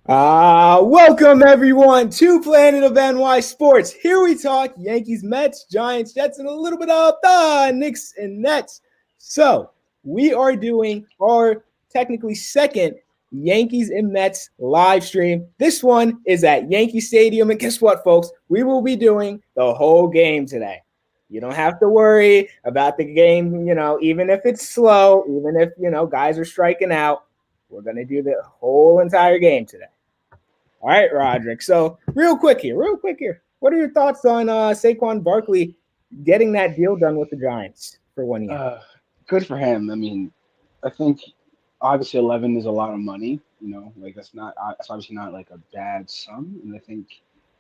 Welcome everyone to Planet of NY Sports. Here we talk Yankees, Mets, Giants, Jets, and a little bit of the Knicks and Nets. So we are doing our technically second Yankees and Mets live stream. This one is at Yankee Stadium, and guess what, folks? We will be doing the whole game today. You don't have to worry about the game, even if it's slow, even if, guys are striking out. We're going to do the whole entire game today. All right, Roderick. So real quick here. What are your thoughts on Saquon Barkley getting that deal done with the Giants for 1 year? Good for him. I mean, I think obviously 11 is a lot of money. Like that's obviously not like a bad sum, and I think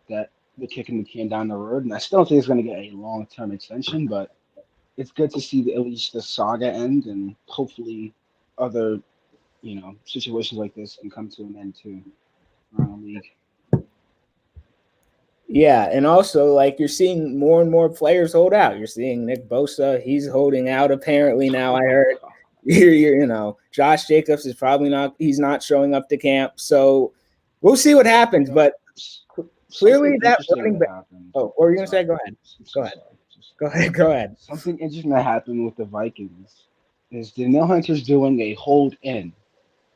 that they're kicking the can down the road. And I still don't think it's going to get a long-term extension, but it's good to see at least the saga end, and hopefully other situations like this can come to an end too around the league. Yeah, and also like you're seeing more and more players hold out. You're seeing Nick Bosa, he's holding out apparently now. I heard Josh Jacobs is he's not showing up to camp. So we'll see what happens. But clearly that running back. Oh, what were you gonna say? Go ahead. Go ahead. Something interesting that happened with the Vikings is Danielle Hunter's doing a hold in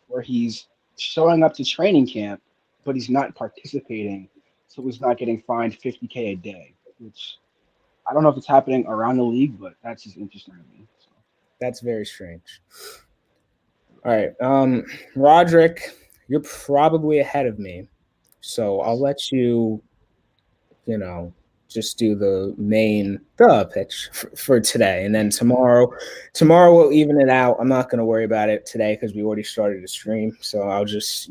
where he's showing up to training camp, but he's not participating, so he's not getting fined 50K a day, which I don't know if it's happening around the league, but that's just interesting to me. So. That's very strange. All right, Roderick, you're probably ahead of me, so I'll let you, just do the main pitch for today, and then tomorrow we'll even it out. I'm not going to worry about it today because we already started the stream, so I'll just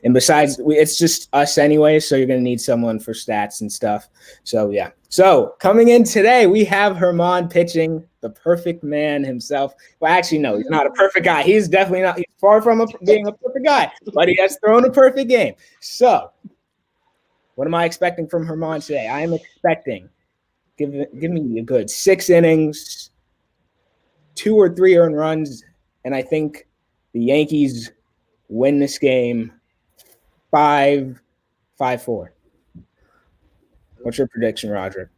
and besides, it's just us anyway, so you're going to need someone for stats and stuff. So, yeah. So, coming in today, we have Herman pitching, the perfect man himself. Well, actually, no, he's not a perfect guy. He's definitely not. He's far from being a perfect guy, but he has thrown a perfect game. So, what am I expecting from Herman today? I am expecting, give me a good 6 innings, 2 or 3 earned runs, and I think the Yankees win this game 5-4. What's your prediction, Roger?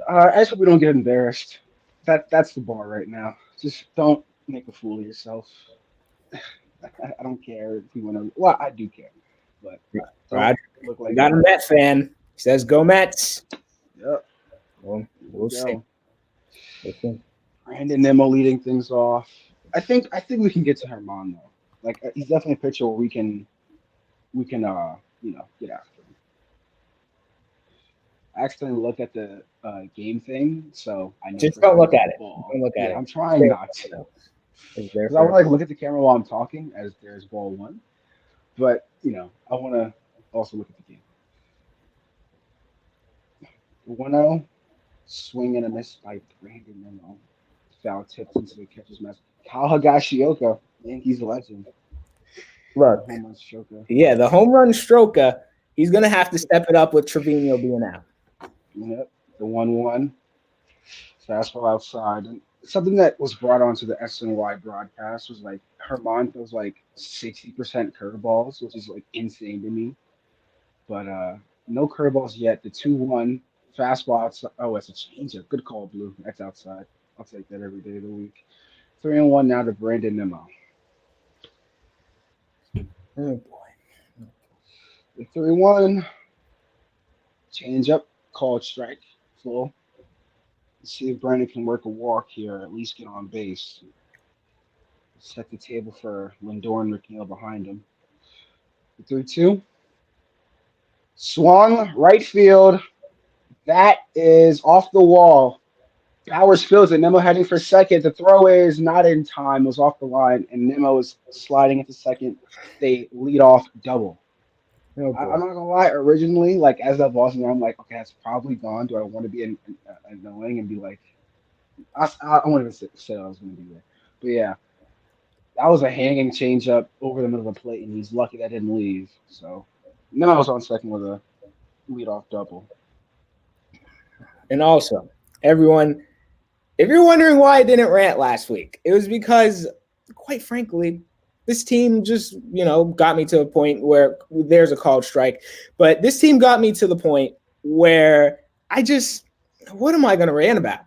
I just hope we don't get embarrassed. That's the bar right now. Just don't make a fool of yourself. I don't care if we win or well, I do care, but Roger, look like got a Met fan. He says, "Go Mets." Yep. Well, we'll see. Brandon Nimmo leading things off. I think we can get to Herman though. Like he's definitely a pitcher where we can get after him. I accidentally looked at the game thing, so I know just don't look at it. Don't look at it. I'm trying not to. Because I want to look at the camera while I'm talking as there's ball 1, but I want to also look at the game. 1-0, swing and a miss by Brandon Nimmo. Foul tipped into the catcher's mask. Kyle Higashioka, Yankees legend. Look, the home run stroker. He's gonna have to step it up with Trevino being out. Yep, the 1-1. Fastball outside. And something that was brought onto the SNY broadcast was like Herman throws like 60% curveballs, which is like insane to me. But no curveballs yet. The 2-1 fastball outside. Oh, it's a changeup. Good call, Blue. That's outside. I'll take that every day of the week. 3-1 now to Brandon Nimmo. Oh boy. The 3-1. Changeup. Called strike. Full. Let's see if Brandon can work a walk here, or at least get on base. Set the table for Lindor and McNeil behind him. The 3-2. Swung right field. That is off the wall. Bowers fields it. Nimmo heading for second. The throw is not in time. It was off the line, and Nimmo is sliding into second. They lead off double. I'm not gonna lie. Originally, like as a Boston, I'm like, okay, that's probably gone. Do I want to be annoying and be like, I won't even say I was gonna be there, but yeah, that was a hanging changeup over the middle of the plate, and he's lucky that didn't leave. So now I was on second with a leadoff double. And also, everyone, if you're wondering why I didn't rant last week, it was because, quite frankly, this team just, got me to a point where there's a called strike. But this team got me to the point where what am I going to rant about?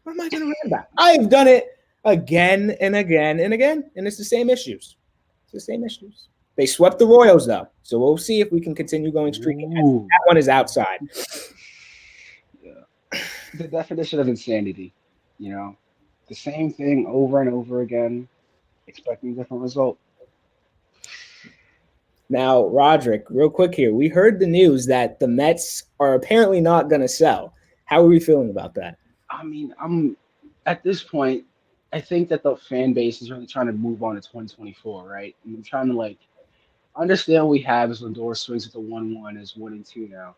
What am I going to rant about? I have done it again and again and again, and it's the same issues. It's the same issues. They swept the Royals, though, so we'll see if we can continue going streaking. That one is outside. Yeah. The definition of insanity, the same thing over and over again, expecting a different result. Now, Roderick, real quick here. We heard the news that the Mets are apparently not going to sell. How are we feeling about that? I mean, I'm at this point. I think that the fan base is really trying to move on to 2024, right? And I'm trying to understand what we have as Lindor swings at the 1-1 is 1-2 now.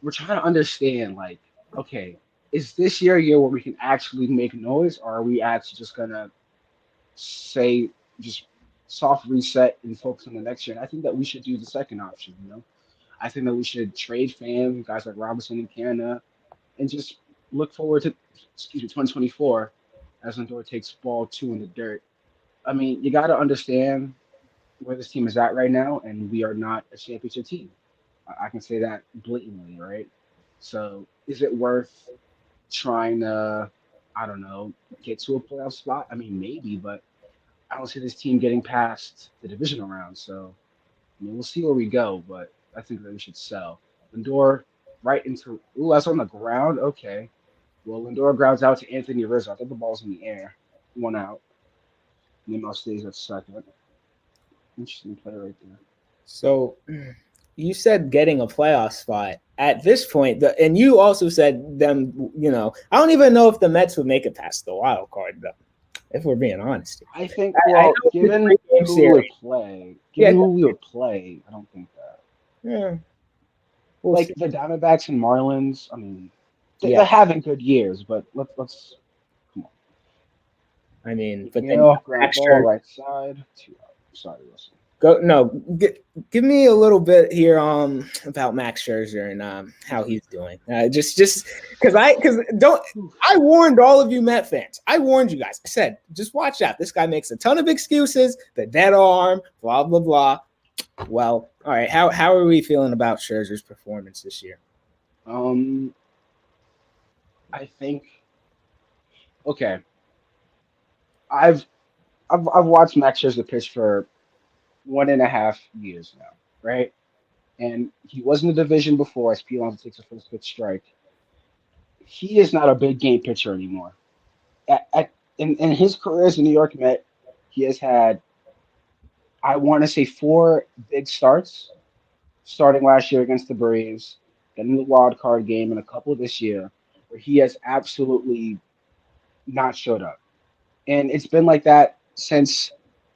We're trying to understand, okay, is this year a year where we can actually make noise, or are we actually just gonna say just soft reset and focus on the next year? And I think that we should do the second option. I think that we should trade fans, guys like Robinson and Canna, and just look forward to 2024 as Lindor takes ball two in the dirt. I mean, you got to understand where this team is at right now, and we are not a championship team. I can say that blatantly, right? So, is it worth trying to, I don't know, get to a playoff spot? I mean, maybe, but I don't see this team getting past the divisional round. So, I mean, we'll see where we go, but I think that we should sell. Lindor right into, ooh, that's on the ground. Okay. Well, Lindor grounds out to Anthony Rizzo. I think the ball's in the air. One out. Nemo stays at second. Interesting play right there. So you said getting a playoff spot at this point, and you also said them, I don't even know if the Mets would make it past the wild card, though, if we're being honest. I think, given who we would play, I don't think that. Yeah. We'll see. The Diamondbacks and Marlins, I mean, they're having good years, but let's come on. I mean, but then ground ball right side. 2 out. Sorry, Russell. Give me a little bit here about Max Scherzer and how he's doing. Just because I warned all of you Met fans. I warned you guys. I said, just watch out. This guy makes a ton of excuses. The dead arm, blah blah blah. Well, all right. How are we feeling about Scherzer's performance this year? I think. Okay. I've watched Max Scherzer pitch for 1.5 years now, right? And he was in the division before as P. Alonso takes a first pitch strike. He is not a big game pitcher anymore. In his career as a New York Met, he has had, I want to say, 4 big starts, starting last year against the Braves, getting the wild card game, and a couple this year, where he has absolutely not showed up. And it's been like that since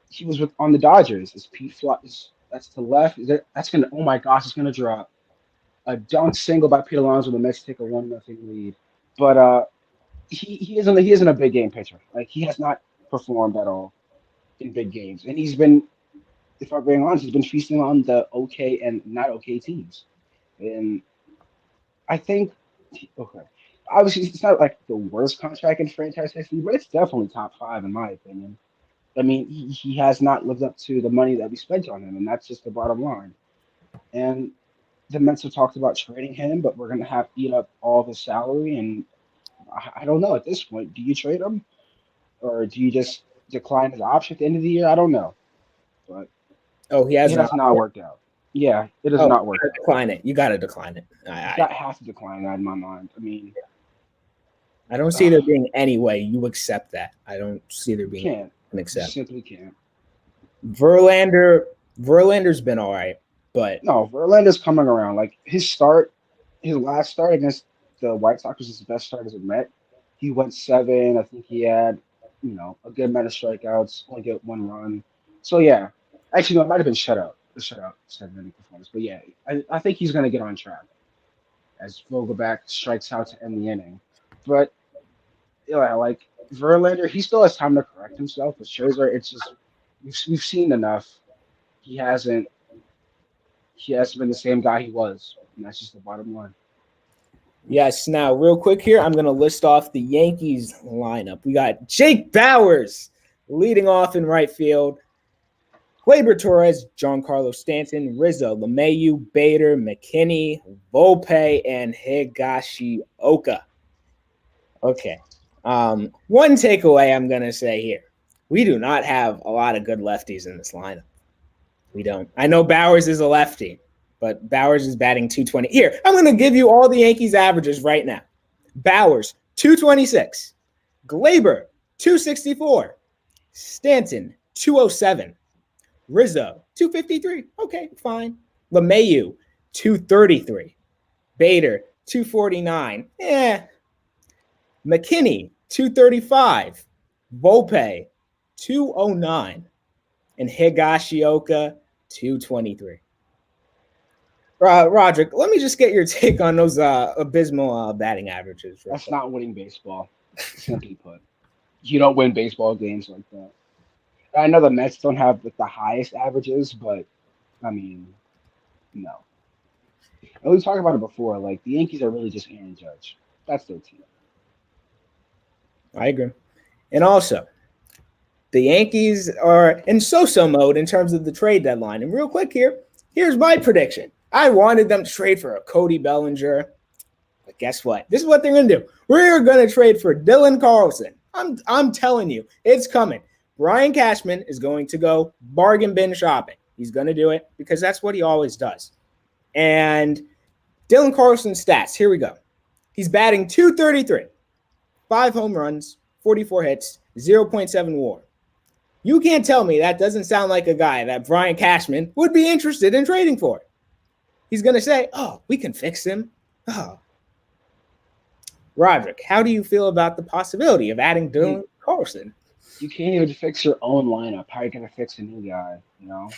he was on the Dodgers. Is Pete Flott? That's to left. That's gonna. Oh my gosh, it's gonna drop a dunk single by Pete Alonso. The Mets take a 1-0 lead. But he isn't a big game pitcher. Like, he has not performed at all in big games, and he's been, if I'm being honest, he's been feasting on the okay and not okay teams. And I think, okay, obviously it's not like the worst contract in franchise history, but it's definitely top 5 in my opinion. I mean, he has not lived up to the money that we spent on him, and that's just the bottom line. And the Mets have talked about trading him, but we're going to have to eat up all the salary. And I don't know at this point. Do you trade him, or do you just decline his option at the end of the year? I don't know. But he has not worked out. Yeah, it has not worked out. Decline it. You got to decline it. I have to decline that in my mind. I mean, I don't see there being any way you accept that. I don't see there being an accept. Simply can't. Verlander's been all right, but no, Verlander's coming around. Like, his last start against the White Sox was his best start as a Met. He went 7. I think he had, a good amount of strikeouts, only get 1 run. So yeah, actually no, it might have been shutout. The shutout 7-inning performance. But yeah, I think he's gonna get on track as Vogelback strikes out to end the inning. But yeah, like Verlander, he still has time to correct himself. But Scherzer, it's just we've seen enough. He hasn't been the same guy he was, and that's just the bottom line. Yes. Now, real quick here, I'm going to list off the Yankees lineup. We got Jake Bauers leading off in right field. Gleyber Torres, Giancarlo Stanton, Rizzo, LeMahieu, Bader, McKinney, Volpe, and Higashioka. Okay. One takeaway I'm going to say here. We do not have a lot of good lefties in this lineup. We don't. I know Bowers is a lefty, but Bowers is batting 220. Here, I'm going to give you all the Yankees averages right now. Bowers, 226. Gleyber, 264. Stanton, 207. Rizzo, 253. Okay, fine. LeMahieu, 233. Bader, 249. McKinney, 235. Volpe, 209. And Higashioka, 223. Roderick, let me just get your take on those abysmal batting averages. That's not winning baseball, simply put. You don't win baseball games like that. I know the Mets don't have like the highest averages, but I mean, no. And we talked about it before. Like the Yankees are really just Aaron Judge. That's their team. I agree. And also, the Yankees are in so-so mode in terms of the trade deadline. And real quick here, here's my prediction. I wanted them to trade for a Cody Bellinger. But guess what? This is what they're going to do. We're going to trade for Dylan Carlson. I'm telling you, it's coming. Brian Cashman is going to go bargain bin shopping. He's going to do it because that's what he always does. And Dylan Carlson's stats, here we go. He's batting 233, 5 home runs, 44 hits, 0.7 WAR. You can't tell me that doesn't sound like a guy that Brian Cashman would be interested in trading for. He's going to say, oh, we can fix him. Oh. Roderick, how do you feel about the possibility of adding Dylan Carlson? You can't even fix your own lineup. How are you going to fix a new guy, you know?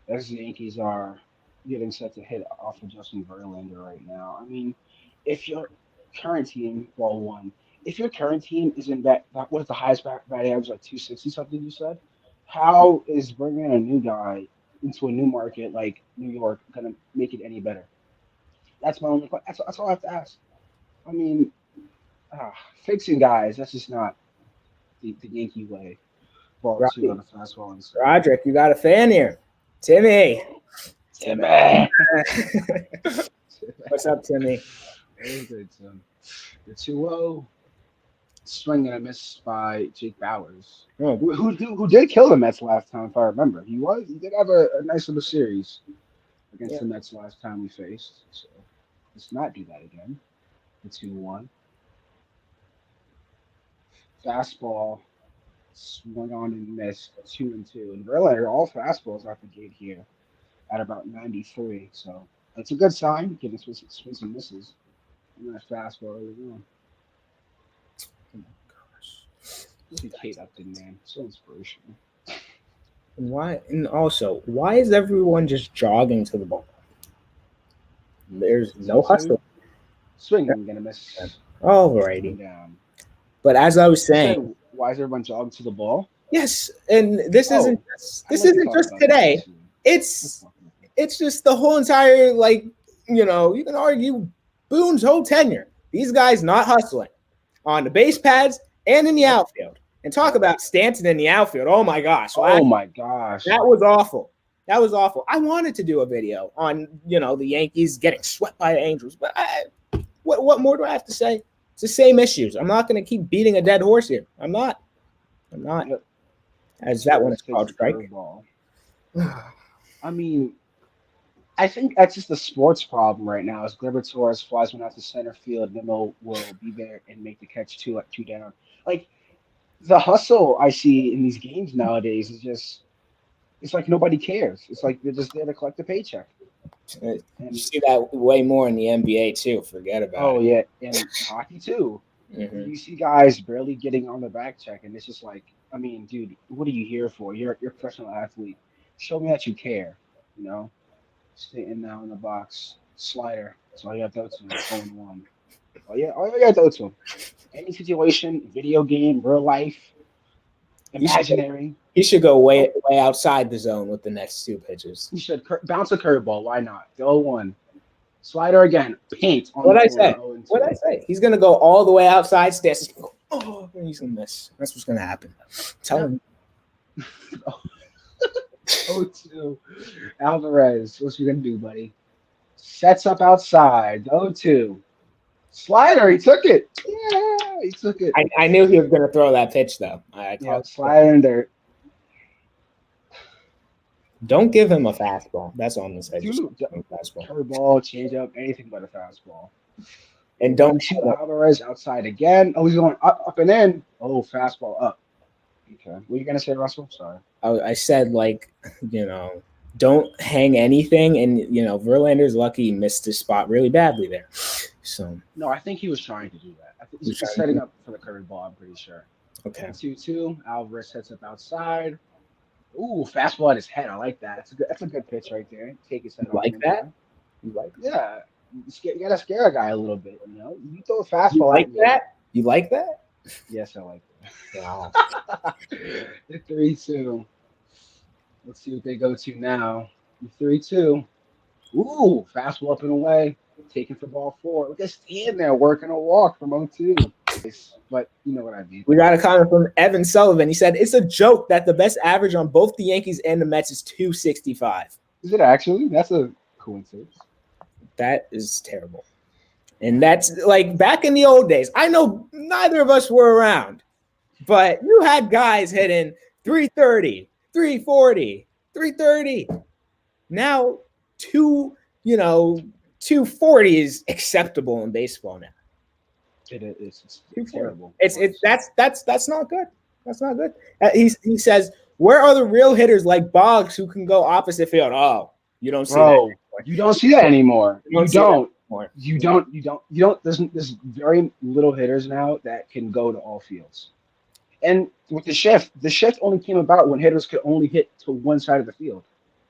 As the Yankees are getting set to hit off of Justin Verlander right now. I mean, if your current team, well, one, if your current team is in what's the highest batting average, like 260 something you said? How is bringing a new guy into a new market like New York going to make it any better? That's my only question. That's all I have to ask. I mean, fixing guys, that's just not the Yankee way. Ball two on a fastball. Roderick, you got a fan here. Timmy. What's up, Timmy? Very good, Tim. The 2-0 swing and a miss by Jake Bowers, who did kill the Mets last time, if I remember. He did have a nice little series against the Mets last time we faced. So let's not do that again. The 2-1. Fastball swung on and missed 2-2. And Verlander, all fastballs out the gate here at about 93. So that's a good sign, getting swings and misses. And that fastball early on. Oh my gosh. Look at Kate Upton, man. So inspirational. Why is everyone just jogging to the ball? There's no hustle. Swing and gonna miss. Alrighty. But as I was saying, why is everyone jogging to the ball? Yes, and this isn't just today. It's just the whole entire, you can argue Boone's whole tenure. These guys not hustling on the base pads and in the outfield. And talk about Stanton in the outfield. Oh my gosh. My gosh. That was awful. I wanted to do a video on, the Yankees getting swept by the Angels, but what more do I have to say? It's the same issues. I'm not going to keep beating a dead horse here. I'm not. Yep. As that one is called, strike. I mean, I think that's just the sports problem right now. As Gleyber Torres flies one out to center field, Nimmo will be there and make the catch two down. Like the hustle I see in these games nowadays is just, it's like nobody cares. It's like they're just there to collect a paycheck. And you see that way more in the NBA too. Forget about it. Oh yeah, and hockey too. Mm-hmm. You see guys barely getting on the back check, and it's just like, I mean, dude, what are you here for? You're a professional athlete. Show me that you care. Sitting now in the box, slider. That's all you have to go to. Phone one. All you got to go to. Any situation, video game, real life, imaginary. He should go way outside the zone with the next two pitches. He should bounce a curveball. Why not? Go one. Slider again. Paint on what I say? He's gonna go all the way outside. He's gonna miss. That's what's gonna happen. Tell him. 0-2. Alvarez, what you gonna do, buddy? Sets up outside. 0-2. Slider, he took it. Yeah, he took it. I knew he was going to throw that pitch, though. I Yeah, called it. slider in there. Don't give him a fastball. That's all I'm going to say. Just Dude, don't give him a fastball. curveball, changeup, anything but a fastball. And don't 1-2 Alvarez outside again. Oh, he's going up and in. Oh, fastball up. Okay. What are you gonna say, Russell? Sorry. I said, like, don't hang anything. And, Verlander's lucky he missed his spot really badly there. So, No, I think he was trying to do that. I think he's setting up for the curveball, I'm pretty sure. okay. 2-2. Alvarez sets up outside. Ooh, fastball at his head. I like that. That's a good pitch right there. Take his head You off. like that? You like that? Yeah. You gotta scare a guy a little bit, You throw a fastball You like at me. that? You like that? Yes, I like that. Wow. The 3-2. Let's see what they go to now. The 3-2. Ooh, fastball up and away. Taking for ball 4. Look at Stan there working a walk from 0-2. But you know what I mean. We got a comment from Evan Sullivan. He said, it's a joke that the best average on both the Yankees and the Mets is 265. Is it actually? That's a coincidence. That is terrible. And that's like back in the old days. I know neither of us were around, but you had guys hitting 330, 340, 330. Now 240 is acceptable in baseball now. It is. It's terrible. That's not good. That's not good. He says, where are the real hitters like Boggs who can go opposite field? Oh, you don't see that anymore. You don't see that anymore. You don't. There's There's very little hitters now that can go to all fields. And with the shift only came about when hitters could only hit to one side of the field.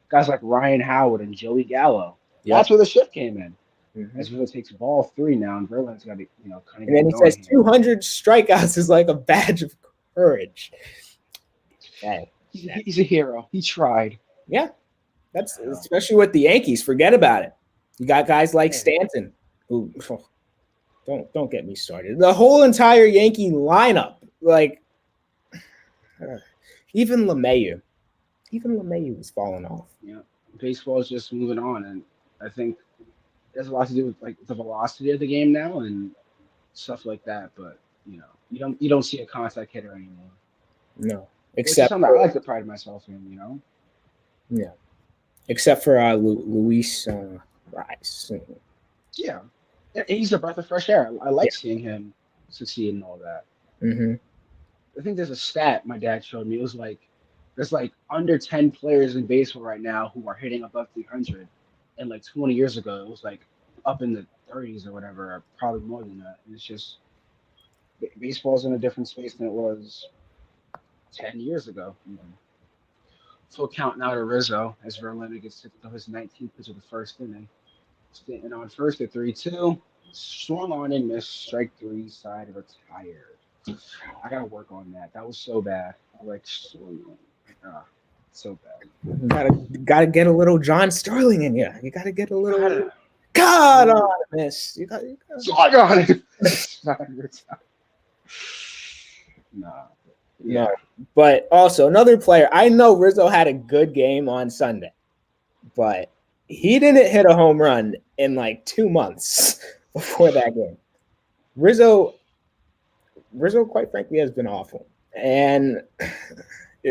Guys like Ryan Howard and Joey Gallo. Yep. That's where the shift came in. Mm-hmm. As it takes ball 3 now, and Verland's got to, kind of. And then he says 200 strikeouts is like a badge of courage. He's a hero. He tried. Yeah, that's especially with the Yankees. Forget about it. You got guys like Stanton, who don't get me started. The whole entire Yankee lineup, like even LeMahieu was falling off. Yeah, baseball is just moving on, and I think it has a lot to do with like the velocity of the game now and stuff like that. But you don't see a contact hitter anymore. No, except something I like to pride myself in. Yeah, except for Luis Rice. Yeah, he's a breath of fresh air. I like seeing him succeed and all that. Mm-hmm. I think there's a stat my dad showed me. It was like there's like under 10 players in baseball right now who are hitting above 300. And like 20 years ago, it was like up in the 30s or whatever, or probably more than that. And it's just baseball's in a different space than it was 10 years ago. Full count now to Rizzo as Verlander gets to his 19th pitch of the first inning. Stanton on first at 3-2. Swung on and missed. Strike 3, side retired. I gotta work on that. That was so bad. So bad. Gotta get a little John Sterling in you. You gotta get a little God on this. You got on it. No. But also another player. I know Rizzo had a good game on Sunday, but he didn't hit a home run in like 2 months before that game. Rizzo, quite frankly, has been awful. And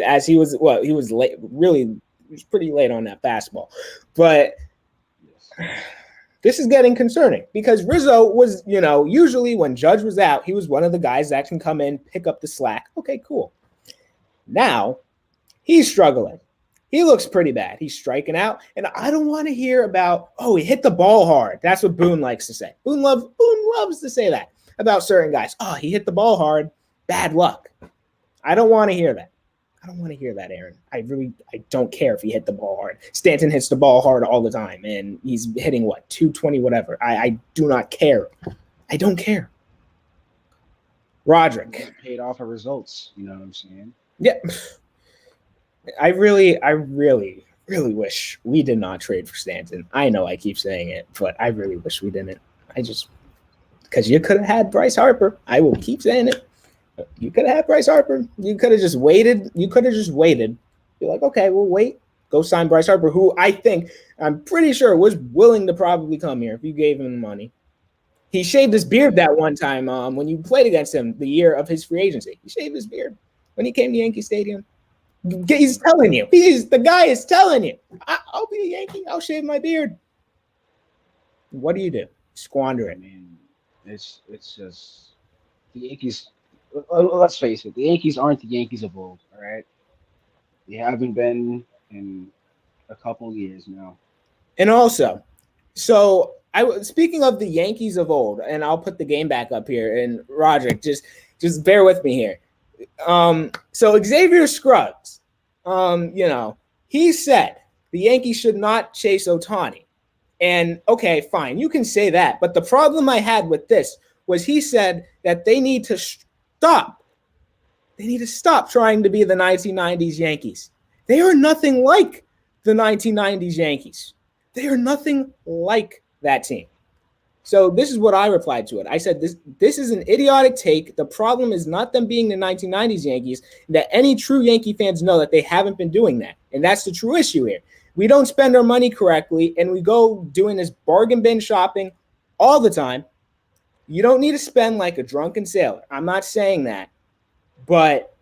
as he was late, really, he was pretty late on that fastball. But this is getting concerning because Rizzo was, usually when Judge was out, he was one of the guys that can come in, pick up the slack. Okay, cool. Now he's struggling. He looks pretty bad. He's striking out. And I don't want to hear about, he hit the ball hard. That's what Boone likes to say. Boone loves to say that about certain guys. Oh, he hit the ball hard. Bad luck. I don't want to hear that. I don't want to hear that, Aaron. I don't care if he hit the ball hard. Stanton hits the ball hard all the time, and he's hitting, 220, whatever. I do not care. I don't care. Roderick. Paid off of results, you know what I'm saying? Yeah. I really wish we did not trade for Stanton. I know I keep saying it, but I really wish we didn't. Because you could have had Bryce Harper. I will keep saying it. You could have had Bryce Harper. You could have just waited. You're like, okay, we'll wait. Go sign Bryce Harper, who I'm pretty sure was willing to probably come here if you gave him the money. He shaved his beard that one time when you played against him the year of his free agency. He shaved his beard when he came to Yankee Stadium. He's telling you. The guy is telling you. I'll be a Yankee. I'll shave my beard. What do you do? Squander it. I mean, it's just the Yankees. Let's face it, the Yankees aren't the Yankees of old. All right, they haven't been in a couple years now. And also, so speaking of the Yankees of old, and I'll put the game back up here. And Roderick, just bear with me here. So Xavier Scruggs, he said the Yankees should not chase Ohtani. And okay, fine, you can say that. But the problem I had with this was he said that they need to stop. They need to stop trying to be the 1990s Yankees. They are nothing like the 1990s Yankees. They are nothing like that team. So this is what I replied to it. I said, this is an idiotic take. The problem is not them being the 1990s Yankees, that any true Yankee fans know that they haven't been doing that. And that's the true issue here. We don't spend our money correctly, and we go doing this bargain bin shopping all the time. You don't need to spend like a drunken sailor. I'm not saying that. But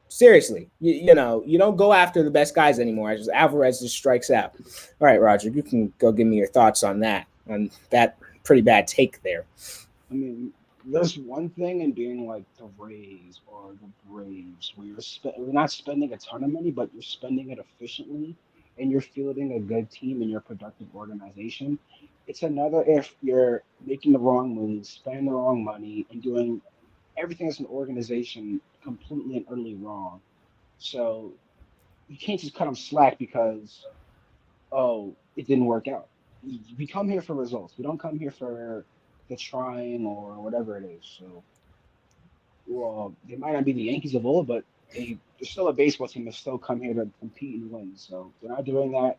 seriously, you don't go after the best guys anymore. Alvarez just strikes out. All right, Roger, you can go give me your thoughts on that pretty bad take there. I mean, there's one thing in being like the Rays or the Braves where you're not spending a ton of money, but you're spending it efficiently and you're fielding a good team and you're a productive organization. It's another if you're making the wrong moves, spending the wrong money, and doing everything as an organization completely and utterly wrong. So you can't just cut them slack because, oh, it didn't work out. We come here for results. We don't come here for the trying or whatever it is. So, well, they might not be the Yankees of old, but they're still a baseball team that still come here to compete and win. So if they're not doing that,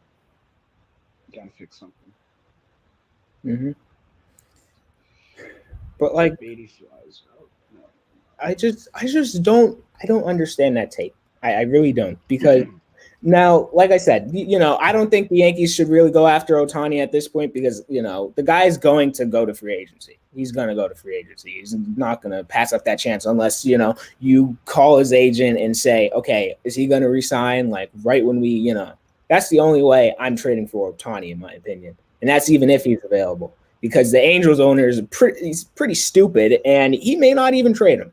you gotta fix something. Mm-hmm. But like, Beatty flies. Oh, no. I just don't understand that take. I really don't, because now, like I said, I don't think the Yankees should really go after Ohtani at this point because, the guy's going to go to free agency. He's going to go to free agency. He's not going to pass up that chance unless, you call his agent and say, okay, is he going to resign? Like right when that's the only way I'm trading for Ohtani, in my opinion. And that's even if he's available, because the Angels owner is pretty stupid and he may not even trade him.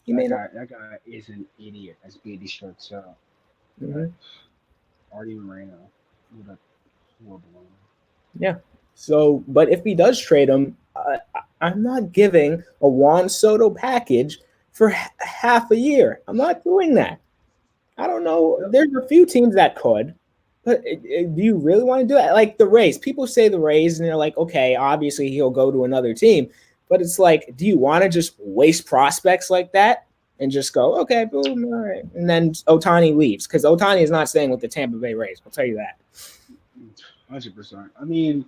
That guy is an idiot, as Beatty strikes out. Mm-hmm. Artie Moreno. What a horrible one. Yeah. So, but if he does trade him, I'm not giving a Juan Soto package for half a year. I'm not doing that. I don't know. There's a few teams that could, but do you really want to do it? Like the Rays. People say the Rays, and they're like, okay, obviously he'll go to another team. But it's like, do you want to just waste prospects like that and just go, okay, boom, all right. And then Ohtani leaves because Ohtani is not staying with the Tampa Bay Rays. I'll tell you that. 100%. I mean,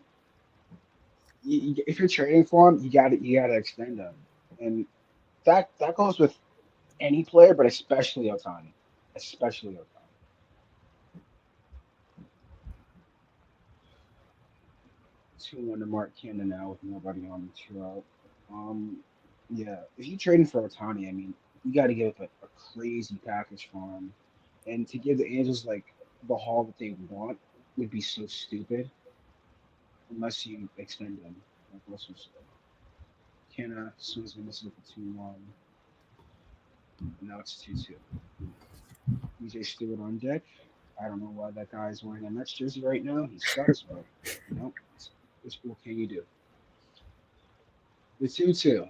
if you're trading for him, you got to extend him, and that goes with any player, but especially Ohtani. Especially Ohtani. 2-1 to Mark Cannon now with nobody on the 2 out. Yeah, if you're trading for Ohtani, I mean, you got to give up a crazy package for him, and to give the Angels like the haul that they want would be so stupid unless you extend him. Like Russell said. Canna swings and misses with the 2-1. Now it's 2-2. DJ Stewart on deck. I don't know why that guy's wearing a Mets jersey right now. He sucks, but what can you do? The 2-2.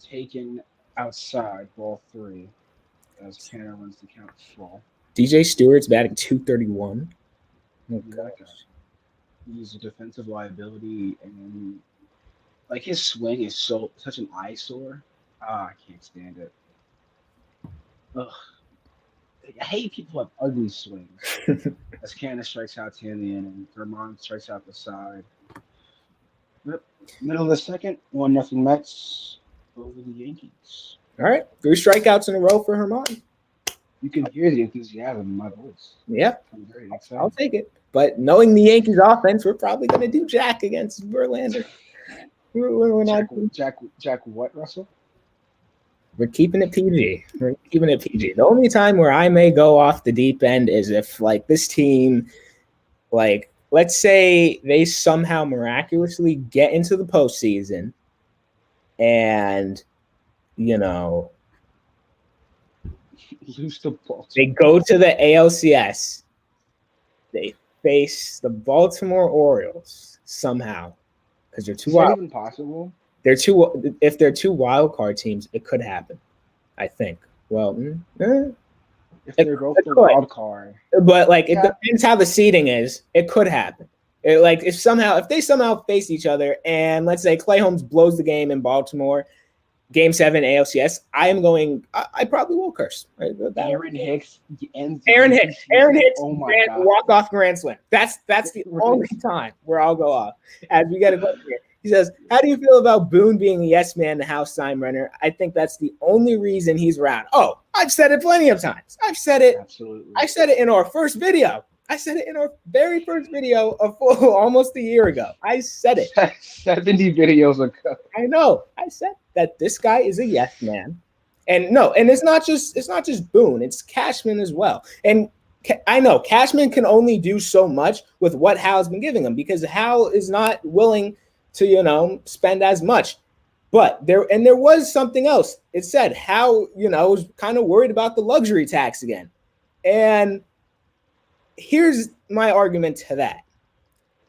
Taken outside, ball 3, as Canna runs the count full. DJ Stewart's batting .231. Oh, gosh. He's a defensive liability, and like his swing is such an eyesore. I can't stand it. Ugh. I hate people who have ugly swings. As Canna strikes out to the end, and Vermont strikes out the side. Yep. Middle of the second, 1-0 Mets over the Yankees. All right, 3 strikeouts in a row for Herman. You can hear the enthusiasm in my voice. Yep, I'm very I'll excited. take it. But knowing the Yankees offense, we're probably going to do Jack against Verlander. We're not. Jack, what, Russell? We're keeping it PG. We're keeping it PG. The only time where I may go off the deep end is if like this team, like let's say they somehow miraculously get into the postseason, and you know Lose to they Baltimore. go to the ALCS, they face the Baltimore Orioles somehow because they're too Is that wild. even possible? They're two. If they're two wild card teams, it could happen. I think. Well, If it, they're both it the could, wild card. but like it Yeah. depends how the seeding is. It could happen. Like if they somehow face each other, and let's say Clay Holmes blows the game in Baltimore, Game 7 ALCS, I am going. I probably will curse. Right? Aaron Hicks ends the Aaron Yankee Hicks. Aaron season. Hicks Oh my god. walk off grand slam. That's the only time where I'll go off. As we get a question here. He says, "How do you feel about Boone being a yes man to House Steinbrenner? I think that's the only reason he's around." Oh, I've said it plenty of times. Absolutely. I said it in our first video. I said it in our very first video of almost a year ago. I said it. 70 videos ago. I know. I said that this guy is a yes man. And no, and it's not just Boone, it's Cashman as well. And I know Cashman can only do so much with what Hal's been giving him because Hal is not willing to, spend as much. But there was something else. It said Hal, was kind of worried about the luxury tax again. And here's my argument to that.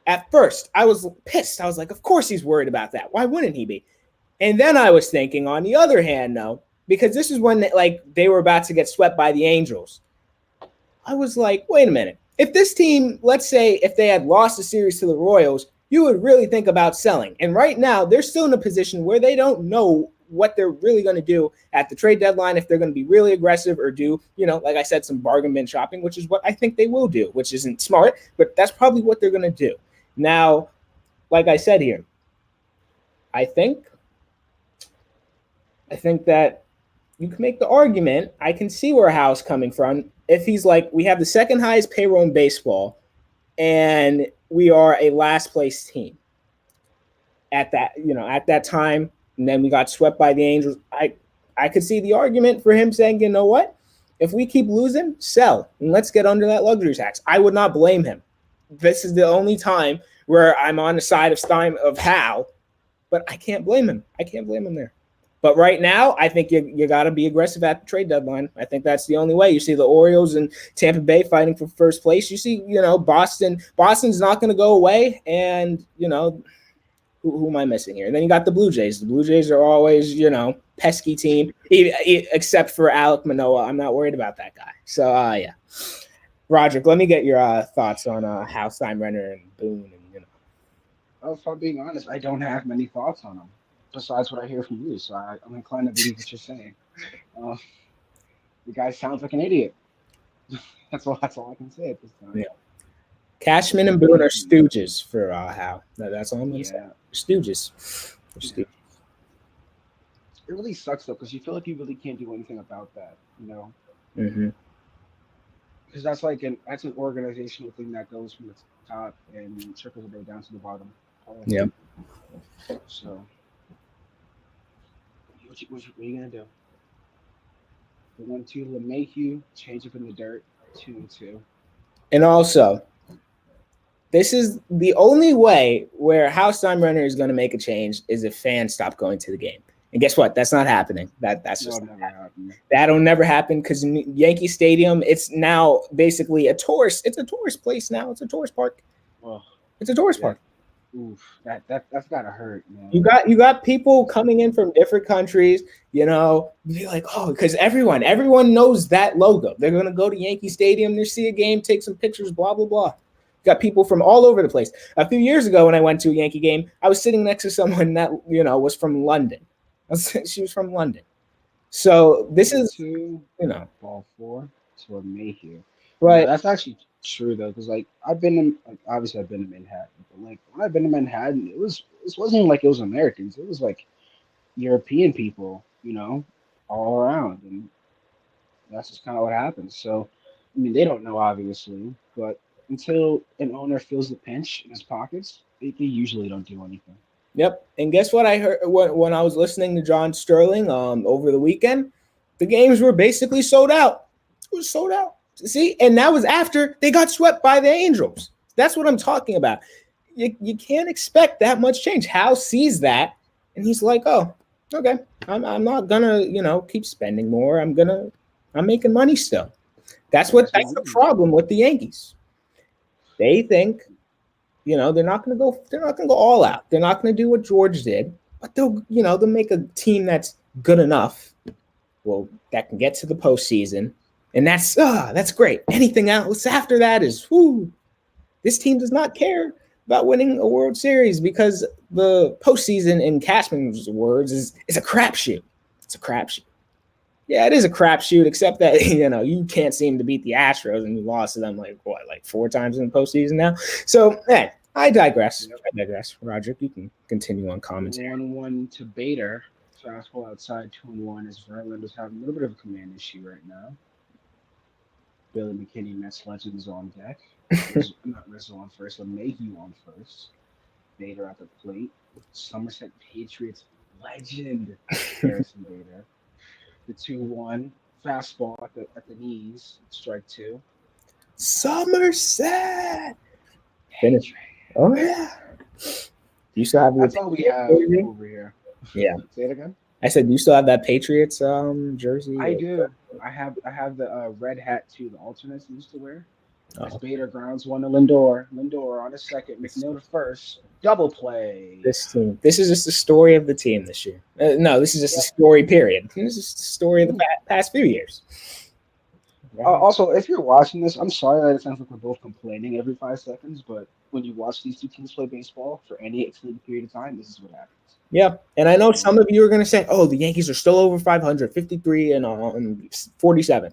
At first, I was pissed. I was like, of course he's worried about that. Why wouldn't he be? And then I was thinking, on the other hand, no, because this is when they were about to get swept by the Angels. I was like, wait a minute. If this team, let's say, if they had lost the series to the Royals, you would really think about selling. And right now, they're still in a position where they don't know what they're really going to do at the trade deadline, if they're going to be really aggressive or do, like I said, some bargain bin shopping, which is what I think they will do, which isn't smart, but that's probably what they're going to do. Now, like I said here, I think that you can make the argument. I can see where Hal's coming from. If he's like, we have the second highest payroll in baseball, and we are a last place team at that time, and then we got swept by the Angels. I could see the argument for him saying, you know what? If we keep losing, sell and let's get under that luxury tax. I would not blame him. This is the only time where I'm on the side of Hal, but I can't blame him. I can't blame him there. But right now, I think you got to be aggressive at the trade deadline. I think that's the only way. You see the Orioles and Tampa Bay fighting for first place. You see, Boston. Boston's not going to go away. And, who am I missing here? And then you got the Blue Jays. The Blue Jays are always, pesky team, except for Alek Manoah. I'm not worried about that guy. So, yeah. Roderick, let me get your thoughts on Hal Steinbrenner and Boone. And, Well, if I'm being honest, I don't have many thoughts on him besides what I hear from you. So I'm inclined to believe what you're saying. Uh, the guy sounds like an idiot. That's all I can say at this time. Yeah. Cashman and Boone are stooges for Hal. That's all I'm going to say. Stooges. Yeah. It really sucks though, because you feel like you really can't do anything about that, Mm-hmm. Because that's an organizational thing that goes from the top and trickles their way down to the bottom. Yeah. So, what are you gonna do? The 1-2 LeMahieu, change up in the dirt, 2-2. And also, this is the only way where Hal Steinbrenner is going to make a change is if fans stop going to the game. And guess what? That's not happening. That's just never happen. That'll never happen because Yankee Stadium, it's now basically a tourist. It's a tourist place now. It's a tourist park. Well, it's a tourist park. Oof, that's gotta hurt, man. You got people coming in from different countries, be like, oh, because everyone knows that logo. They're gonna go to Yankee Stadium, they see a game, take some pictures, blah blah blah. Got people from all over the place. A few years ago, when I went to a Yankee game, I was sitting next to someone that was from London. She was from London. So this is ball 4 to LeMahieu. Right. That's actually true though, because obviously I've been to Manhattan, but when I've been to Manhattan, it wasn't like it was Americans. It was like European people, all around, and that's just kind of what happens. So, I mean, they don't know obviously, but until an owner feels the pinch in his pockets, they usually don't do anything. Yep. And guess what I heard when I was listening to John Sterling over the weekend? The games were basically sold out. It was sold out. See, and that was after they got swept by the Angels. That's what I'm talking about. You can't expect that much change. Hal sees that, and he's like, "Oh, okay, I'm not gonna keep spending more. I'm making money still." That's the problem with the Yankees. They think they're not gonna go all out. They're not gonna do what George did, but they'll make a team that's good enough. Well, that can get to the postseason, and that's great. Anything else after that is whoo. This team does not care about winning a World Series because the postseason, in Cashman's words, is a crapshoot. It's a crapshoot. Yeah, it is a crapshoot, except that you can't seem to beat the Astros, and you lost to them like 4 times in the postseason now. So, I digress. Roger, you can continue on commentary. 1-1 to Bader. Fastball outside 2-1 as Verlander's having a little bit of a command issue right now. Billy McKinney, Mets legends on deck. Not Rizzo on first, but Mayhew on first. Bader at the plate. Somerset Patriots legend Harrison Bader. The 2-1 fastball at the knees, strike 2. Somerset. Finish. Oh yeah. You still have That's all we have over here. Yeah. Say it again. I said, do you still have that Patriots jersey? I do. I have the red hat too. The alternates he used to wear. As Bader grounds one to Lindor. Lindor on a second. McNeil to first. Double play. This team. This is just the story of the team this year. No, this is just a story. Period. This is the story of the past few years. Also, if you're watching this, I'm sorry that it sounds like we're both complaining every 5 seconds, but when you watch these two teams play baseball for any extended period of time, this is what happens. Yeah, and I know some of you are going to say, "Oh, the Yankees are still over 500, 53 and 47."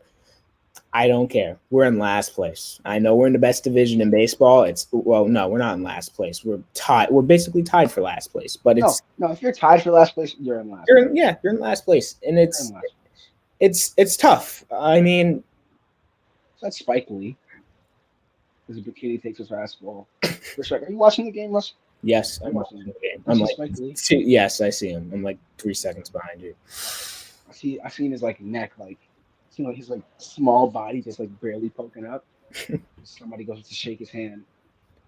I don't care. We're in last place. I know we're in the best division in baseball. No, we're not in last place. We're tied. We're basically tied for last place. But it's no. If you're tied for last place, you're in last. You're in last place, and it's tough. I mean, that's Spike Lee. As a bikini takes his fastball. Are you watching the game, Russ? Yes, I'm watching the game. I'm like, yes, I see him. I'm like 3 seconds behind you. I seen his neck, his small body just barely poking up. Somebody goes to shake his hand.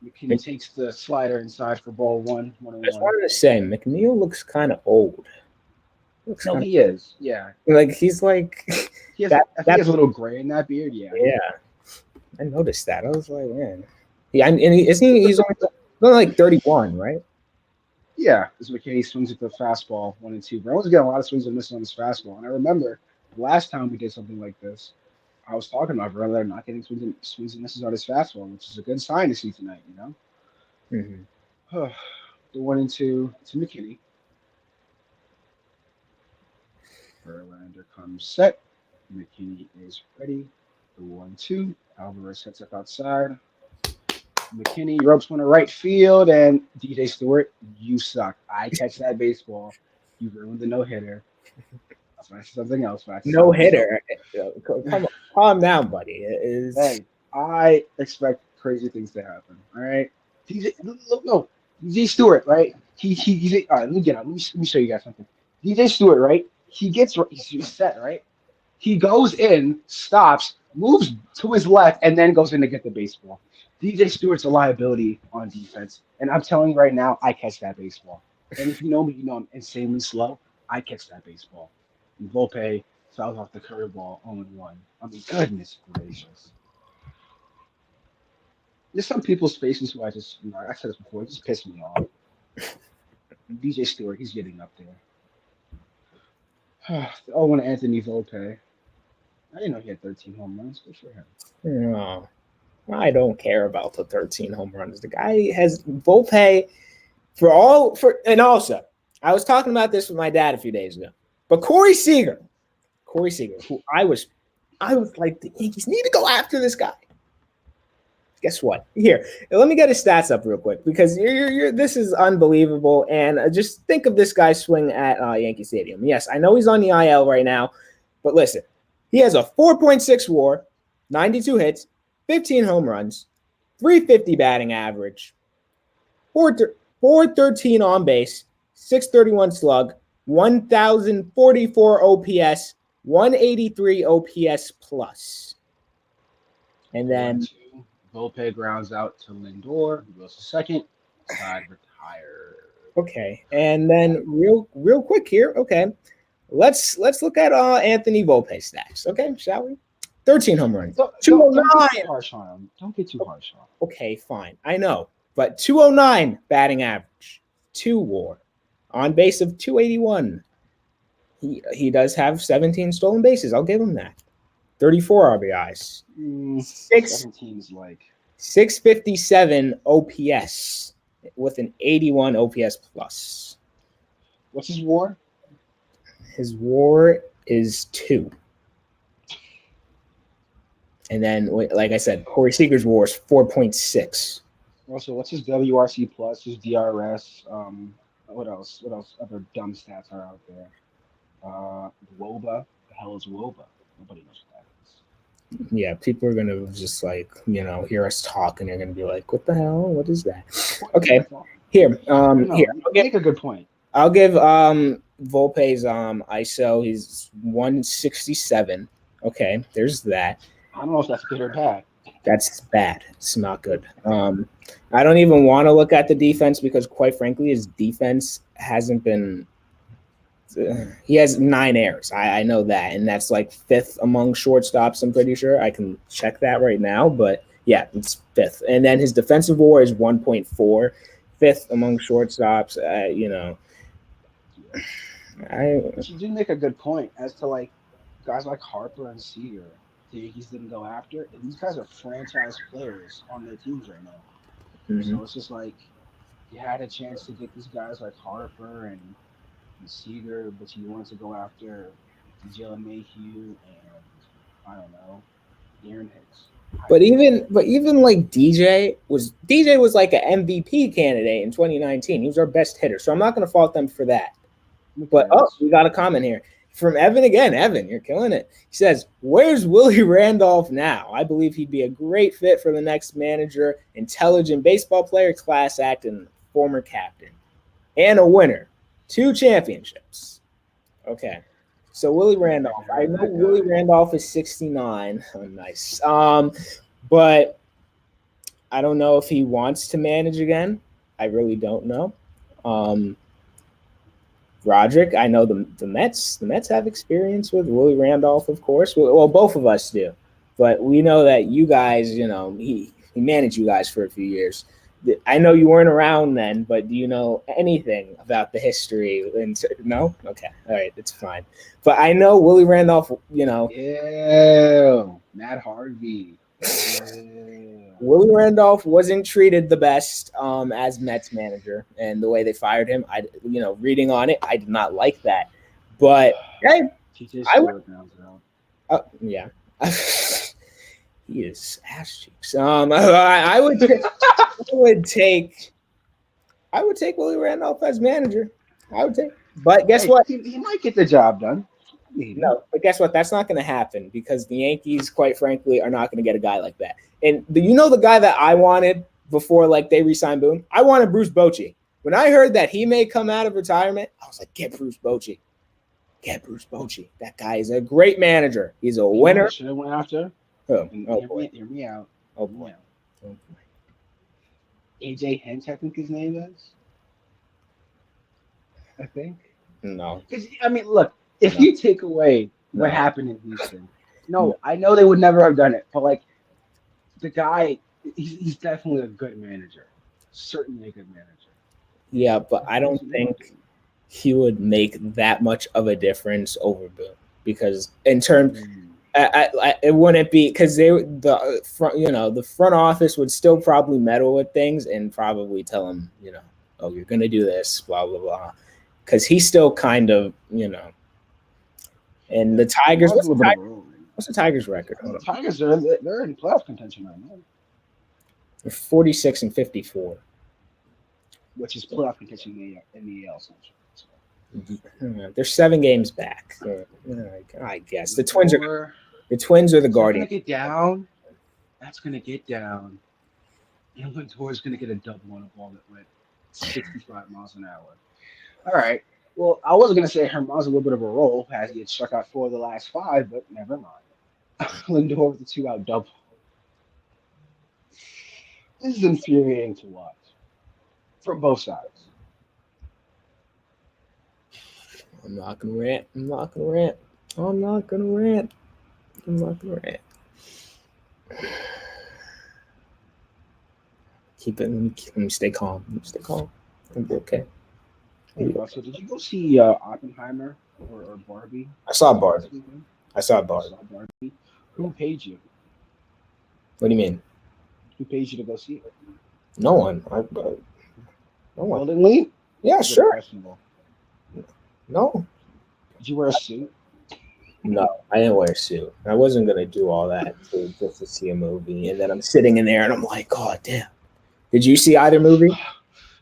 McKinney takes the slider inside for ball 1. I just wanted to say, McNeil looks kind of old. He is. Yeah. He's like. He has a little gray in that beard. Yeah. Yeah. I noticed that. I was like, man. Yeah, and he's only like 31, right? Yeah. As McKinney swings at the fastball 1 and 2. Brown's getting a lot of swings and misses on his fastball. And I remember the last time we did something like this, I was talking about Verlander not getting swings and misses on his fastball, which is a good sign to see tonight, Mm-hmm. The 1 and 2 to McKinney. Verlander comes set. McKinney is ready. The 1-2. Alvarez sets up outside. McKinney ropes one to right field, and DJ Stewart, you suck. I catch that baseball. You ruined the no-hitter. That's something else. No-hitter? Calm down, buddy. Hey, I expect crazy things to happen. All right? DJ Stewart, right? He all right, let me get out. Let me show you guys something. DJ Stewart, right? He's set, right? He goes in, stops, moves to his left, and then goes in to get the baseball. DJ Stewart's a liability on defense. And I'm telling you right now, I catch that baseball. And if you know me, you know I'm insanely slow. I catch that baseball. And Volpe fouls off the curveball 0-1. I mean, goodness gracious. There's some people's faces who I said this before, it just piss me off. DJ Stewart, he's getting up there. Oh, and Anthony Volpe. I didn't know he had 13 home runs. Good for him. No, I don't care about the 13 home runs. The guy has Volpe and also, I was talking about this with my dad a few days ago. But Corey Seager, who I was like, the Yankees need to go after this guy. Guess what? Here, let me get his stats up real quick because this is unbelievable. And just think of this guy's swing at Yankee Stadium. Yes, I know he's on the IL right now, but listen, He has a 4.6 WAR, 92 hits, 15 home runs, 350 batting average, 413 on base, 631 slug, 1,044 OPS, 183 OPS plus. And then 4-2. Volpe grounds out to Lindor, who goes to second. Side retired. okay, and then real quick here. Okay, let's look at Anthony Volpe stats. Okay, shall we? 13 home runs, Don't get too 209. harsh on him. Don't get too harsh on him. Okay, fine, I know, but 209 batting average, 2 WAR, on base of 281. He does have 17 stolen bases. I'll give him that. 34 RBIs. 17 is like 657 OPS with an 81 OPS plus. What's his WAR? His WAR is 2. And then, like I said, Corey Seager's WAR is 4.6. Also, what's his WRC plus? His DRS? What else? What else? Other dumb stats are out there. WOBA. The hell is WOBA? Nobody knows what that is. Yeah, people are gonna just hear us talk, and they're gonna be like, "What the hell? What is that?" Okay, here, Make a good point. I'll give Volpe's ISO. He's 167. Okay, there's that. I don't know if that's good or bad. That's bad. It's not good. I don't even want to look at the defense because, quite frankly, his defense hasn't been. He has 9 errors. I know that, and that's like 5th among shortstops. I'm pretty sure I can check that right now, but yeah, it's 5th. And then his defensive WAR is 1.4, 5th among shortstops. But you do make a good point as to like guys like Harper and Seager. The Yankees didn't go after, and these guys are franchise players on their teams right now. Mm-hmm. So it's just like you had a chance to get these guys like Harper and Seager, but you wanted to go after Jalen Mayhew and I don't know, Aaron Hicks. But even like DJ was like an MVP candidate in 2019. He was our best hitter, so I'm not going to fault them for that. But we got a comment here from Evan again. Evan, you're killing it. He says, "Where's Willie Randolph now? I believe he'd be a great fit for the next manager. Intelligent baseball player, class act, and former captain, and a winner, 2 championships." Okay, so Willie Randolph. I know Willie Randolph is 69. Oh, nice. But I don't know if he wants to manage again. I really don't know. Roderick, I know the Mets. The Mets have experience with Willie Randolph, of course. Well, both of us do. But we know that you guys, he managed you guys for a few years. I know you weren't around then, but do you know anything about the history? No? Okay. All right. It's fine. But I know Willie Randolph, Yeah. Matt Harvey. Yeah. Willie Randolph wasn't treated the best as Mets manager, and the way they fired him, reading on it, I did not like that. But hey, I would. Yeah, he is ass cheeks. I would take Willie Randolph as manager. But guess what? He might get the job done. Maybe. No, but guess what? That's not going to happen because the Yankees, quite frankly, are not going to get a guy like that. And the guy that I wanted before they re-signed Boone? I wanted Bruce Bochy. When I heard that he may come out of retirement, I was like, get Bruce Bochy. Get Bruce Bochy. That guy is a great manager. He's a winner. Should have went after. Oh boy. Hear me out. Oh boy. AJ Hinch, I think his name is. I think. No. I mean, look. If you take away what happened in Houston, I know they would never have done it, but the guy, he's definitely a good manager. Certainly a good manager. Yeah, but I don't think he would make that much of a difference over Boone because in terms, it wouldn't be because the front office would still probably meddle with things and probably tell him, oh, you're gonna do this, blah blah blah, because he's still kind of, And the Tigers, what's the Tigers' record? The Tigers they're in playoff contention right now. They're 46-54, which is playoff contention in the AL Central. They're 7 games back. I guess the Twins are The Twins or the Is that gonna Guardians? get down? That's gonna get down. And Lindor is gonna get a double on a ball that went 65 miles an hour. All right. Well, I was gonna say Herman's a little bit of a roll as he had struck out 4 of the last 5, but never mind. Lindor with a 2-out double. This is infuriating to watch from both sides. I'm not gonna rant. I'm not gonna rant. I'm not gonna rant. I'm not gonna rant. Keep it. Let me stay calm. Let me stay calm. I'll be okay. Hey, Russell, did you go see Oppenheimer or Barbie I saw this Barbie. past weekend? I saw You Barbie. saw Barbie. Who paid you? What do you mean? Who paid you to go see it? No one. No one. Willingly? Yeah, Was it sure. questionable? No. Did you wear a suit? No, I didn't wear a suit. I wasn't gonna do all that just to see a movie, and then I'm sitting in there and I'm like, oh damn. Did you see either movie?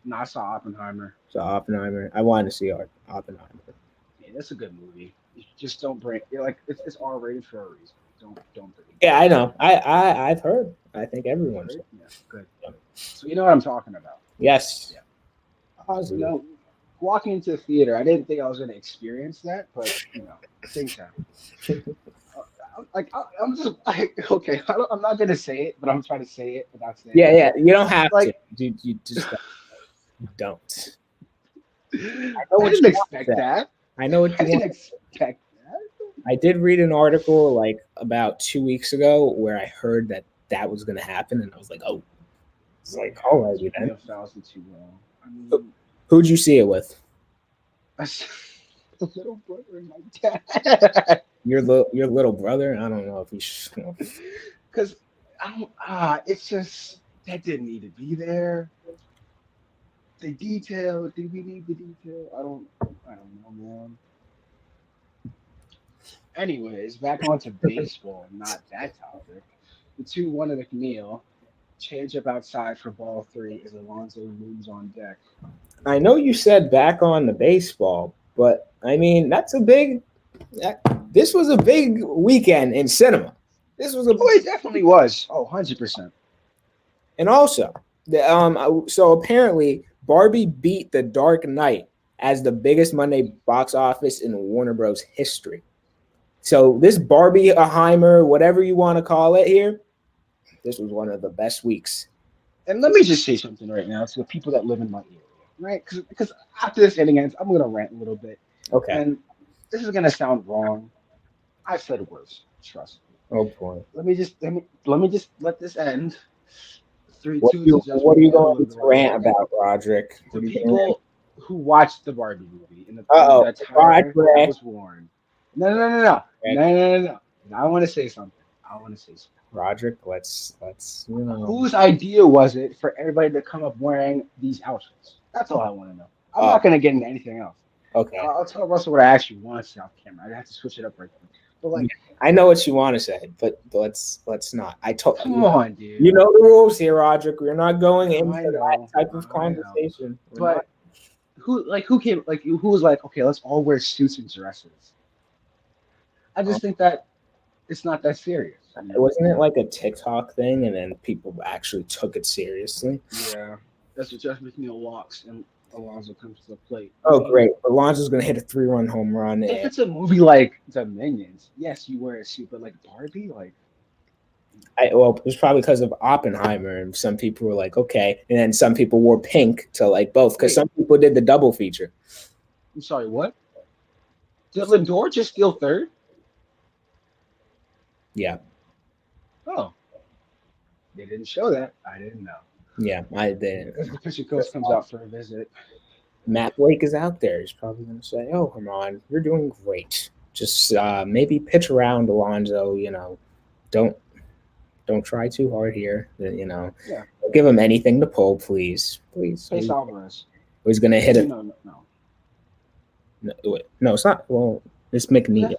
No, I saw Oppenheimer. So Oppenheimer. I wanted to see Oppenheimer. Yeah, that's a good movie. You just don't bring. You're like it's R rated for a reason. Don't bring. Yeah, I know. I've heard. I think everyone's. Yeah, good. So you know what I'm talking about. Yes. Yeah. Positive. You know, walking into the theater, I didn't think I was going to experience that, but things happen. I'm just like, okay. I'm not going to say it, but I'm trying to say it without saying it. Yeah. You don't have Like, to. You just don't. I didn't expect that. I know what I you didn't want. expect that. I did read an article like about 2 weeks ago where I heard that was going to happen, and I was like, oh. It's like, all right, then. 1,000 too long. I mean, who'd you see it with? The little brother and my dad. Your little brother? I don't know if you should. Because it's just that didn't need to be there. The detail, did we need the detail? I don't know, man. Anyways, back onto baseball, not that topic. The 2-1 of McNeil. Change up outside for ball 3 as Alonso moves on deck. I know you said back on the baseball, but I mean this was a big weekend in cinema. It definitely was. Oh, 100%. And also, so apparently Barbie beat The Dark Knight as the biggest Monday box office in Warner Bros. History. So this Barbieheimer, whatever you want to call it here, this was one of the best weeks. And let me just say something right now to the people that live in my area, right? Because after this inning ends, I'm going to rant a little bit. Okay. And this is going to sound wrong. I've said worse. Trust me. Oh boy. Let me just let this end. 3-2. What are you going to rant about, Roderick? The people who watched the Barbie movie and the Roderick that was worn. No. I want to say something. Roderick, let's Whose idea was it for everybody to come up wearing these outfits? That's all I want to know. I'm not going to get into anything else. Okay. I'll tell Russell what I actually want to say off camera. I have to switch it up right quick. But I know what you want to say, but let's not. Come on, dude. You know the rules here, Roderick. We're not going into that type of conversation. But who was like, okay, let's all wear suits and dresses. I just think that it's not that serious. Wasn't it like a TikTok thing, and then people actually took it seriously? Yeah, that's what Jeff McNeil walks, and Alonso comes to the plate. Oh, great! Alonso's gonna hit a 3-run home run. If it's a movie like The Minions, yes, you wear a suit, but like Barbie, it's probably because of Oppenheimer, and some people were like, okay, and then some people wore pink to like both, because some people did the double feature. I'm sorry, what? Did Lindor just steal third? Yeah. Oh, they didn't show that. I didn't know. Yeah, I did. Because the pitcher coach comes out for a visit. Matt Blake is out there. He's probably going to say, "Oh, Herman, you're doing great. Just maybe pitch around, Alonso. Don't try too hard here. Yeah. Don't give him anything to pull, please. Face Alvarez. He's going to hit it. No. No, it's not. Well, it's McNeil.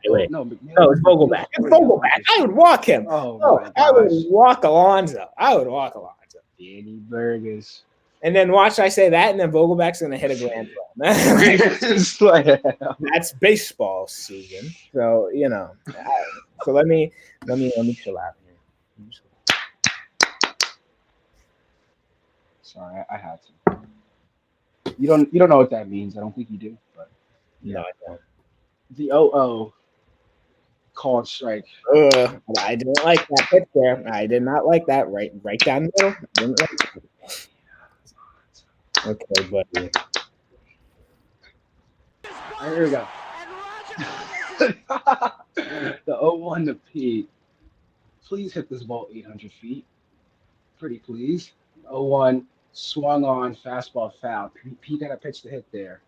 Wait. No, it's Vogelback. It's Vogelback. I would walk him. I would walk Alonso. Danny Burgess. And then watch I say that, and then Vogelback's going to hit a grand slam. That's baseball season. So, So let me chill out here. Sorry, I had to. You don't know what that means. I don't think you do, but No, yeah. I don't. The 0-0 called strike. I didn't like that pitch there. I did not like that. Right down the middle. I didn't like it. Okay, buddy. All right, here we go. The 0-1 to Pete. Please hit this ball 800 feet. Pretty please. 0-1 swung on fastball foul. Pete got a pitch to hit there.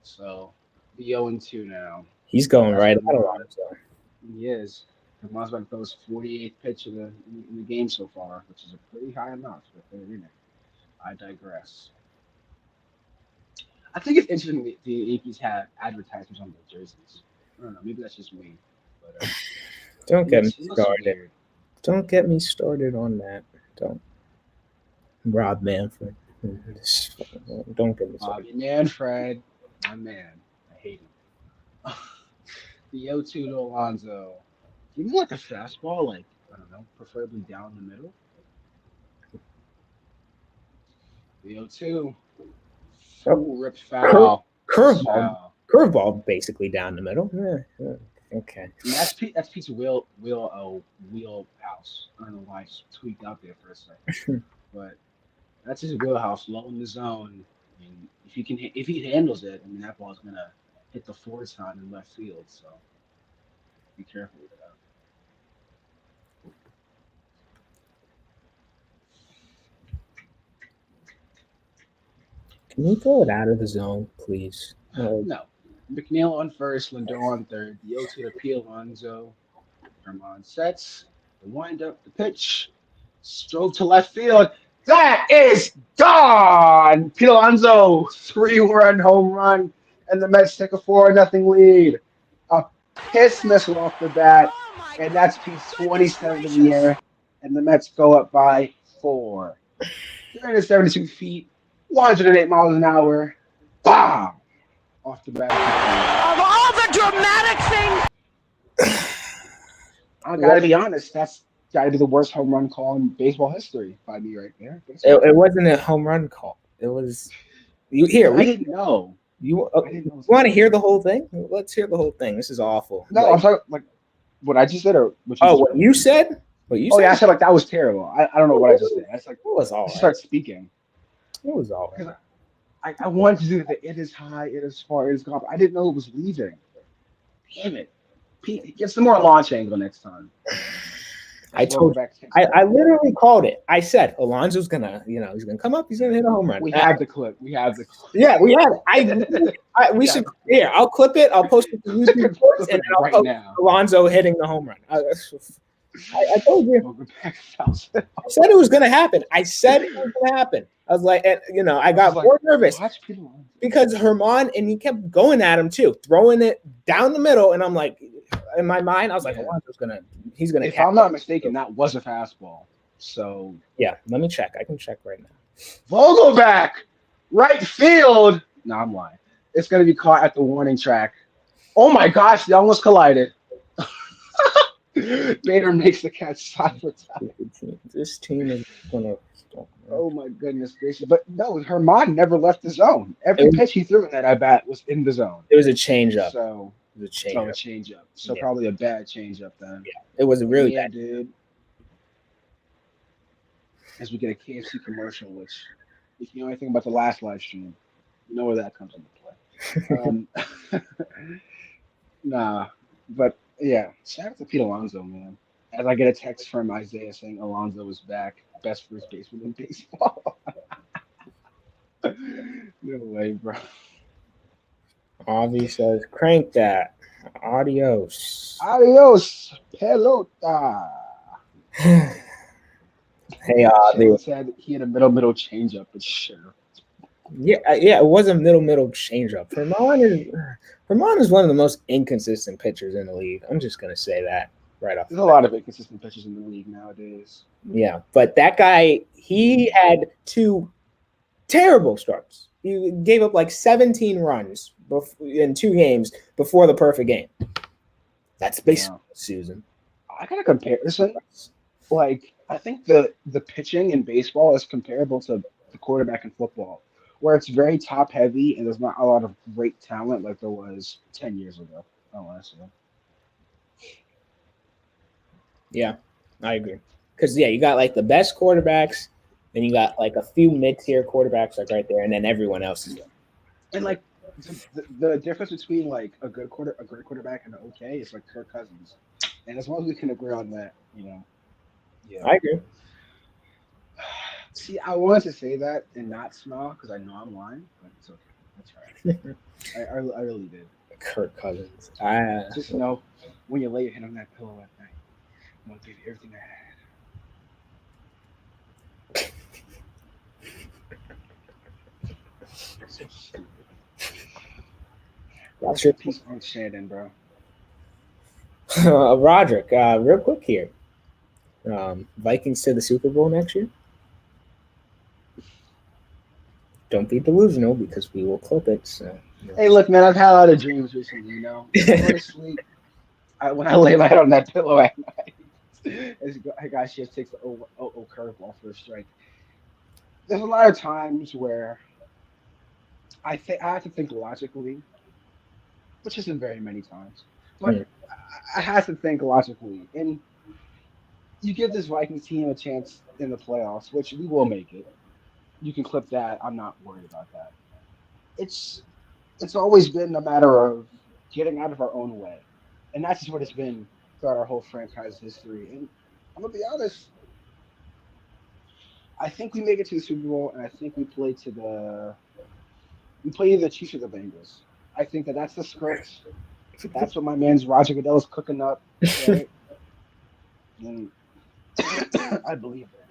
So the 0-2 now. He's going That's right what out of Herman. line. So. He is. Herman's about to throw his 48th pitch in the game so far, which is a pretty high amount for the third inning. I digress. I think it's interesting that the Yankees have advertisements on their jerseys. I don't know. Maybe that's just me. But Don't get me it looks started. weird. Don't get me started on that. Don't. Rob Manfred. Don't get me started. Bobby Manfred, my man. I hate him. The 0-2 to Alonso. Do you want the fastball, like, I don't know, preferably down the middle? The 0-2. Full rip foul. Curveball, basically down the middle. Okay. And that's Pete's wheelhouse. I don't know why I tweaked out there for a second, but that's his wheelhouse, low in the zone. And if he handles it, I mean that ball's gonna hit the floor sign in left field. So be careful with that. Can you throw it out of the zone, please? No. McNeil on first, Lindor on third. The 0-2 to P. Alonso. Herman sets. The wind up, the pitch. Strove to left field. That is gone! Pete Alonso, 3-run home run, and the Mets take a 4-0 lead. A piss missile off the bat, and that's Pete's 27th of the year, and the Mets go up by 4. 372 feet, 108 miles an hour. Bam! Off the bat. Of all the dramatic things. I gotta be honest, that's gotta be the worst home run call in baseball history by me right there. It wasn't a home run call. It was you here. I didn't know. You want to hear the whole thing? Let's hear the whole thing. This is awful. No, I'm talking like what I just said, or what you what you said? What you said? yeah, I said like that was terrible. I don't know what I just said. I just like it was all right. Start speaking. It was all right. I wanted to do the it is high, it is far, it is gone. I didn't know it was leaving. Damn it. Pete, get some more launch angle next time. I told you. I literally called it. I said Alonso's gonna, he's gonna come up. He's gonna hit a home run. We have the clip. Yeah, we have it. We should. Here, I'll clip it. I'll post it to YouTube reports, and I'll post Alonso hitting the home run. I told you. I said it was gonna happen. I said it was gonna happen. I was like, I got more nervous because Herman, and he kept going at him too, throwing it down the middle, and I'm like, in my mind, I was like, Alonso's he's gonna. If I'm not mistaken, that was a fastball. So yeah, let me check. I can check right now. Vogelback, right field. No, I'm lying. It's gonna be caught at the warning track. Oh my gosh, they almost collided. Bader makes the catch side for time. This team is gonna. Oh my goodness gracious! But no, Herman never left the zone. Every pitch he threw in that at bat was in the zone. It was a changeup. So it was a changeup. Changeup. So probably a bad changeup then. Yeah, it was a really bad, dude. As we get a KFC commercial, which if you know anything about the last live stream, you know where that comes into play. Nah, but yeah, shout out to Pete Alonso, man. As I get a text from Isaiah saying Alonso is back, best first baseman in baseball. No way, bro. Avi says, crank that. Adios. Adios, pelota. Hey, Avi. Said he had a middle changeup, but sure. Yeah, it was a middle changeup. Herman is one of the most inconsistent pitchers in the league. I'm just gonna say that right off. There's a lot of inconsistent pitchers in the league nowadays. Yeah, but that guy, he had 2 terrible starts. He gave up like 17 runs in 2 games before the perfect game. That's baseball, Susan. I got a comparison. Like I think the pitching in baseball is comparable to the quarterback in football, where it's very top heavy and there's not a lot of great talent like there was 10 years ago. I want to say. Yeah, I agree. Because you got like the best quarterbacks, then you got like a few mid-tier quarterbacks like right there, and then everyone else is there. And like the difference between like a great quarterback and an okay is like Kirk Cousins. And as long as we can agree on that, yeah. I agree. See, I wanted to say that and not smile because I know I'm lying, but it's okay. That's right. I really did. Kirk Cousins. Just know when you lay your head on that pillow at night, I'm gonna give you everything I had. So stupid. Rest in peace on Shannon, bro. Roderick, real quick here. Vikings to the Super Bowl next year. Don't be delusional because we will clip it. So, Hey, look, man, I've had a lot of dreams recently. I go to sleep. When I lay my head on that pillow at night, I got she just takes the curveball for a strike. There's a lot of times where I have to think logically, which isn't very many times, but I have to think logically. And you give this Vikings team a chance in the playoffs, which we will make it. You can clip that. I'm not worried about that. It's always been a matter of getting out of our own way, and that's just what it's been throughout our whole franchise history. And I'm gonna be honest. I think we make it to the Super Bowl, and I think we play either the Chiefs or the Bengals. I think that's the script. That's what my man's Roger Goodell is cooking up. Right? And I believe that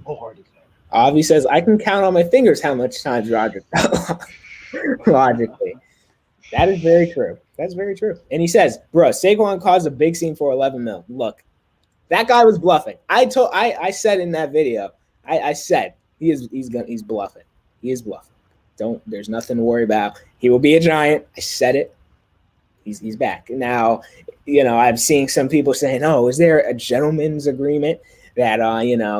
wholeheartedly. Avi says, I can count on my fingers how much times Roger logically. That is very true. That's very true. And he says, bro, Saquon caused a big scene for 11 mil. Look, that guy was bluffing. I said in that video, I said he's bluffing. He is bluffing. There's nothing to worry about. He will be a Giant. I said it. He's back. Now, I'm seeing some people saying, oh, is there a gentleman's agreement that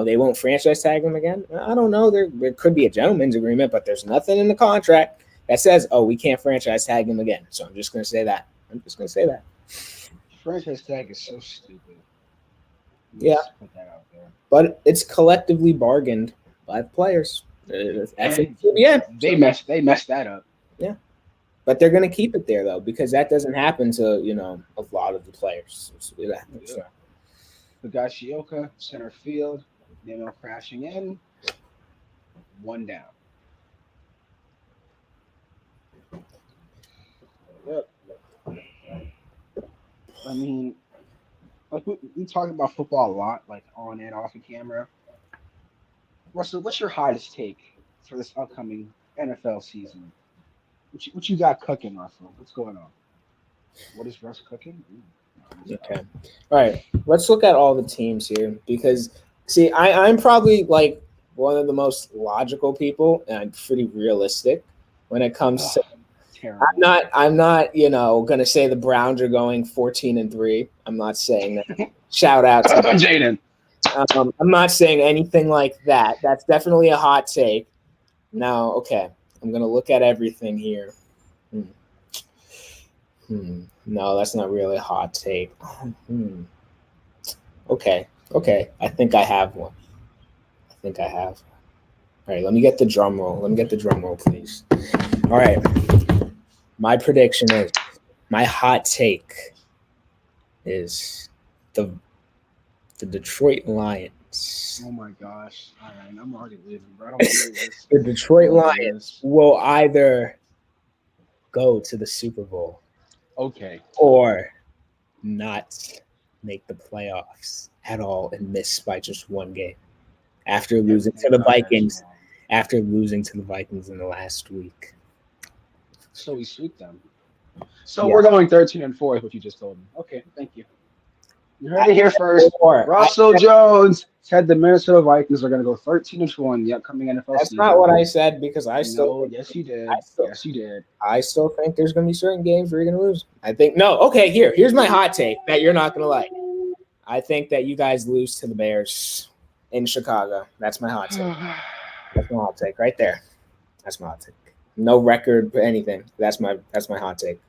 they won't franchise tag him again? I don't know. There could be a gentleman's agreement, but there's nothing in the contract that says, oh, we can't franchise tag him again. So I'm just going to say that. Franchise tag is so stupid. Yeah. Put that out there. But it's collectively bargained by the players. They messed that up. Yeah. But they're going to keep it there, though, because that doesn't happen to, a lot of the players. So. Higashioka, center field, crashing in, one down. Yep. I mean, like we talk about football a lot, like on and off the camera. Russell, what's your hottest take for this upcoming NFL season? What you got cooking, Russell? What's going on? What is Russ cooking? Okay. All right. Let's look at all the teams here because, see, I'm probably like one of the most logical people, and I'm pretty realistic when it comes to. Terrible. I'm not, gonna say the Browns are going 14-3. I'm not saying that. Shout out to Jaden. I'm not saying anything like that. That's definitely a hot take. Now, okay, I'm gonna look at everything here. No, that's not really a hot take. Okay. I think I have one. All right, let me get the drum roll, please. All right. My prediction is, my hot take is the Detroit Lions. Oh my gosh! All right, I'm already leaving, bro. I don't believe this. The Detroit Lions will either go to the Super Bowl, or not make the playoffs at all and miss by just one game after losing to the Vikings. After losing to the Vikings in the last week. So we sweep them. So we're going 13-4 is what you just told me. Okay, thank you. You heard it here first. Russell Jones said the Minnesota Vikings are going to go 13-4 in the upcoming NFL season. That's not what I said because I still. Yes, you did. Yes, you did. I still think there's going to be certain games where you're going to lose. I think no. Okay, here's my hot take that you're not going to like. I think that you guys lose to the Bears in Chicago. That's my hot take. That's my hot take right there. That's my hot take. No record, anything. That's my hot take.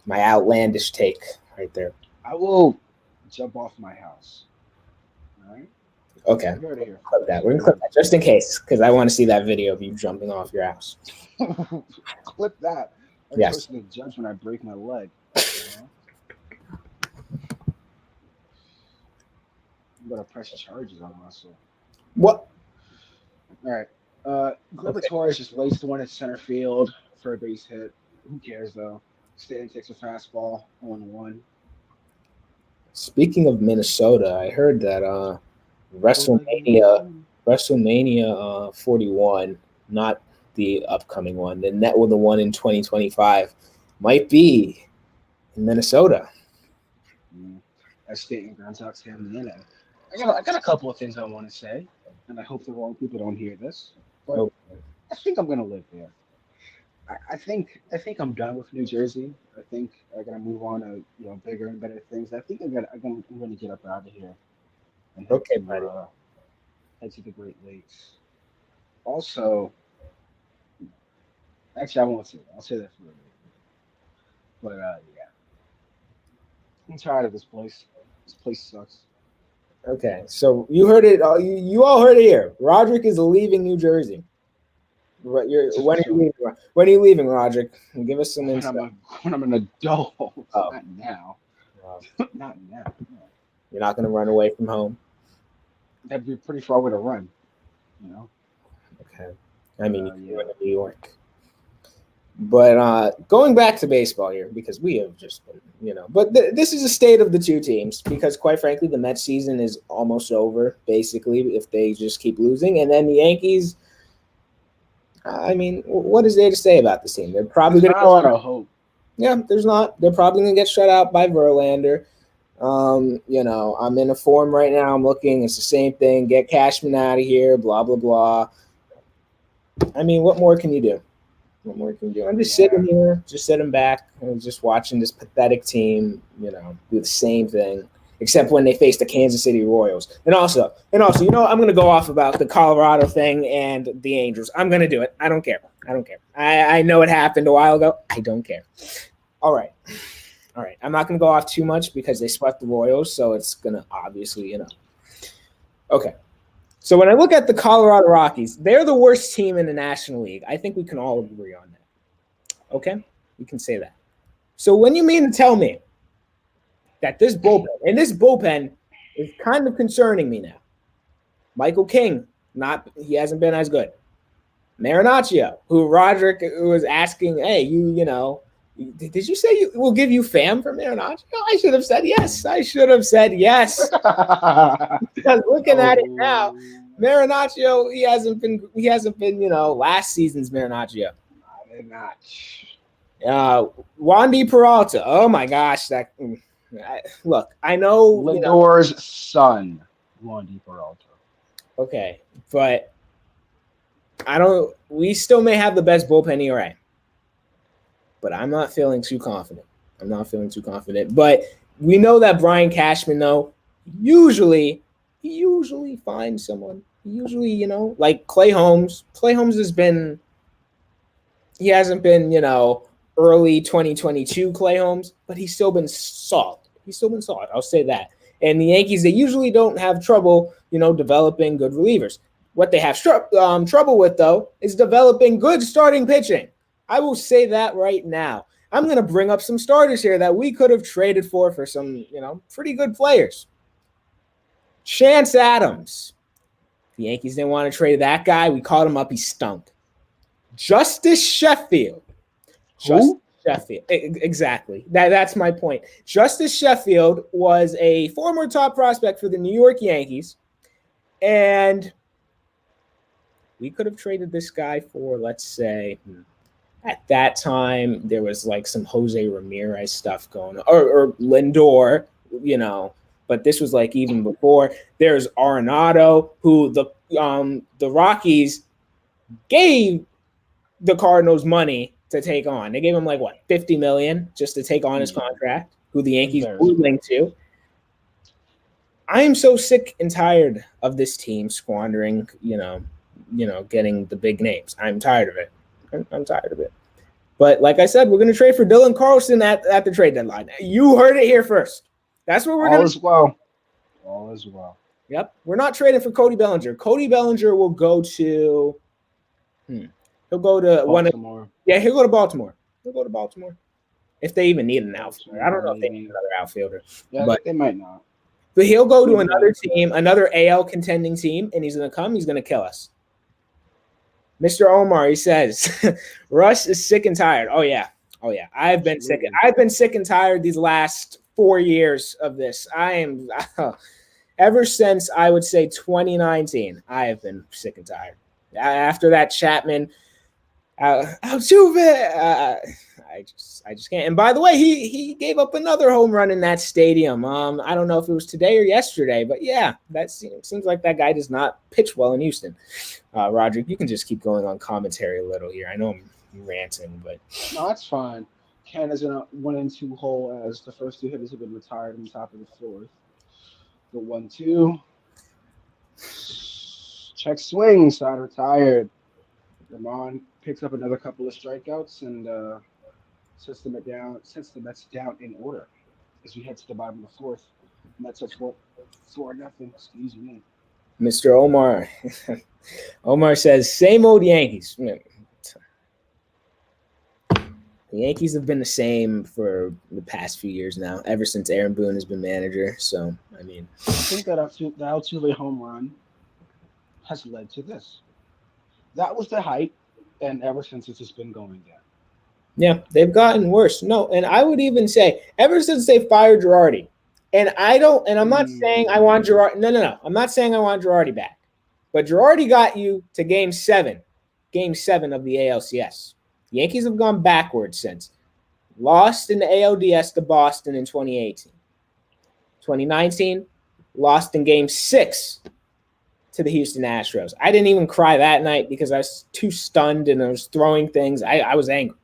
My outlandish take right there. I will jump off my house. All right. Okay, You heard it here clip that. We're gonna clip that just in case, because I want to see that video of you jumping off your house. first. Clip that. I'm Yes. supposed to judge when I break my leg. You know? I'm gonna press charges on Russell. What? All right. Gleyber Okay. Torres just laced one in center field for a base hit. Who cares though? Stanton takes a fastball, 1-1. Speaking of Minnesota, I heard that WrestleMania 41, not the upcoming one, the one in 2025, might be in Minnesota. As Stanton ground talks him in it. I got a couple of things I want to say, and I hope the wrong people don't hear this. But Oh, I think I'm gonna live there. I think I'm done with New Jersey. I think I gotta move on to bigger and better things. I think I'm gonna get up out of here and okay, buddy. head to the Great Lakes. Also, actually, I won't say that. I'll say that for later. But yeah, I'm tired of this place. This place sucks. Okay, so you heard it. You all heard it here. Roderick is leaving New Jersey. When are you leaving? When are you leaving, Roderick? Give us some insight. When I'm an adult, Oh. not now. Wow. Not now. No. You're not going to run away from home. That'd be pretty far away to run. You know. Okay. I mean, you can yeah. run to New York. But going back to baseball here, because we have just been, but this is a state of the two teams, because quite frankly, the Mets season is almost over, basically, if they just keep losing. And then the Yankees, I mean, what is there to say about this team? They're probably going to get a lot of hope. Yeah, there's not. They're probably going to get shut out by Verlander. I'm in a form right now. I'm looking. It's the same thing. Get Cashman out of here, blah, blah, blah. I mean, what more can you do? What more can you do? I'm just sitting here, just sitting back, and just watching this pathetic team, do the same thing, except when they face the Kansas City Royals. And also, I'm going to go off about the Colorado thing and the Angels. I'm going to do it. I don't care. I know it happened a while ago. I don't care. All right. I'm not going to go off too much because they swept the Royals, so it's going to obviously, Okay. So when I look at the Colorado Rockies, they're the worst team in the National League. I think we can all agree on that. Okay? We can say that. So when you mean to tell me that this bullpen is kind of concerning me now. Michael King, he hasn't been as good. Marinaccio, who Roderick was asking, hey, did you say we'll give you FAM for Marinaccio? I should have said yes. Because looking at it now, Marinaccio, he hasn't been, last season's Marinaccio. Wandy Peralta. Oh my gosh, look, I know Lindor's son, Wandy Peralta. Okay, but we still may have the best bullpen ERA. But I'm not feeling too confident. But we know that Brian Cashman, though, he usually finds someone. Like Clay Holmes. Clay Holmes he hasn't been, early 2022 Clay Holmes, but he's still been solid. I'll say that. And the Yankees, they usually don't have trouble, developing good relievers. What they have trouble with, though, is developing good starting pitching. I will say that right now. I'm going to bring up some starters here that we could have traded for some, pretty good players. Chance Adams. The Yankees didn't want to trade that guy. We called him up. He stunk. Justice Sheffield. Sheffield. Exactly. That's my point. Justice Sheffield was a former top prospect for the New York Yankees. And we could have traded this guy for, let's say, at that time, there was like some Jose Ramirez stuff going on, or Lindor, but this was like even before. There's Arenado, who the Rockies gave the Cardinals money to take on. They gave him like what, $50 million just to take on his contract, who the Yankees were linked to. I am so sick and tired of this team squandering, getting the big names. I'm tired of it. I'm tired of it. But like I said, we're going to trade for Dylan Carlson at the trade deadline. You heard it here first. That's what we're going to. All is well. All is well. Yep. We're not trading for Cody Bellinger. Cody Bellinger will go to. He'll go to Baltimore. He'll go to Baltimore. He'll go to Baltimore. If they even need an outfielder. I don't know if they need another outfielder. Yeah, but they might not. But he'll go to another team, another AL contending team, and he's going to come. He's going to kill us. Mr. Omar, he says, Russ is sick and tired. Oh yeah. I've been sick and tired these last 4 years of this. I am ever since I would say 2019. I have been sick and tired. After that Chapman, Altuve, I just can't. And by the way, he gave up another home run in that stadium. I don't know if it was today or yesterday, but yeah, that seems like that guy does not pitch well in Houston. Roderick, you can just keep going on commentary a little here. I know I'm ranting, but no, that's fine. Canada's in a 1-2 hole as the first two hitters have been retired on the top of the fourth. The 1-2. Check swing, side retired. Ramon picks up another couple of strikeouts and sets the Mets down in order as we head to the bottom of the fourth. Mets up 4-0. Excuse me. Mr. Omar. Omar says, same old Yankees. The Yankees have been the same for the past few years now, ever since Aaron Boone has been manager. So, I mean, I think that the Altuve home run has led to this. That was the height, and ever since it's just been going down. Yeah, they've gotten worse. No, and I would even say ever since they fired Girardi, and I'm not saying I want Girardi. No. I'm not saying I want Girardi back, but Girardi got you to Game 7 of the ALCS. The Yankees have gone backwards since. Lost in the ALDS to Boston in 2018. 2019, lost in Game 6 to the Houston Astros. I didn't even cry that night because I was too stunned and I was throwing things. I was angry.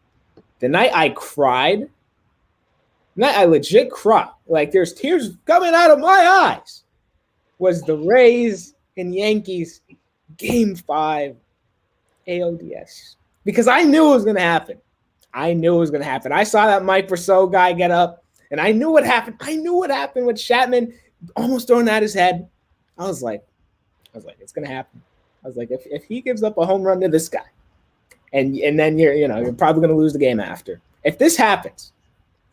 The night I cried, I legit cried. Like there's tears coming out of my eyes. Was the Rays and Yankees Game 5 ALDS. Because I knew it was going to happen. I saw that Mike Brasso guy get up, and I knew what happened. I knew what happened with Chapman almost throwing out his head. I was like, it's going to happen. I was like, if he gives up a home run to this guy, and then you're probably going to lose the game after. If this happens,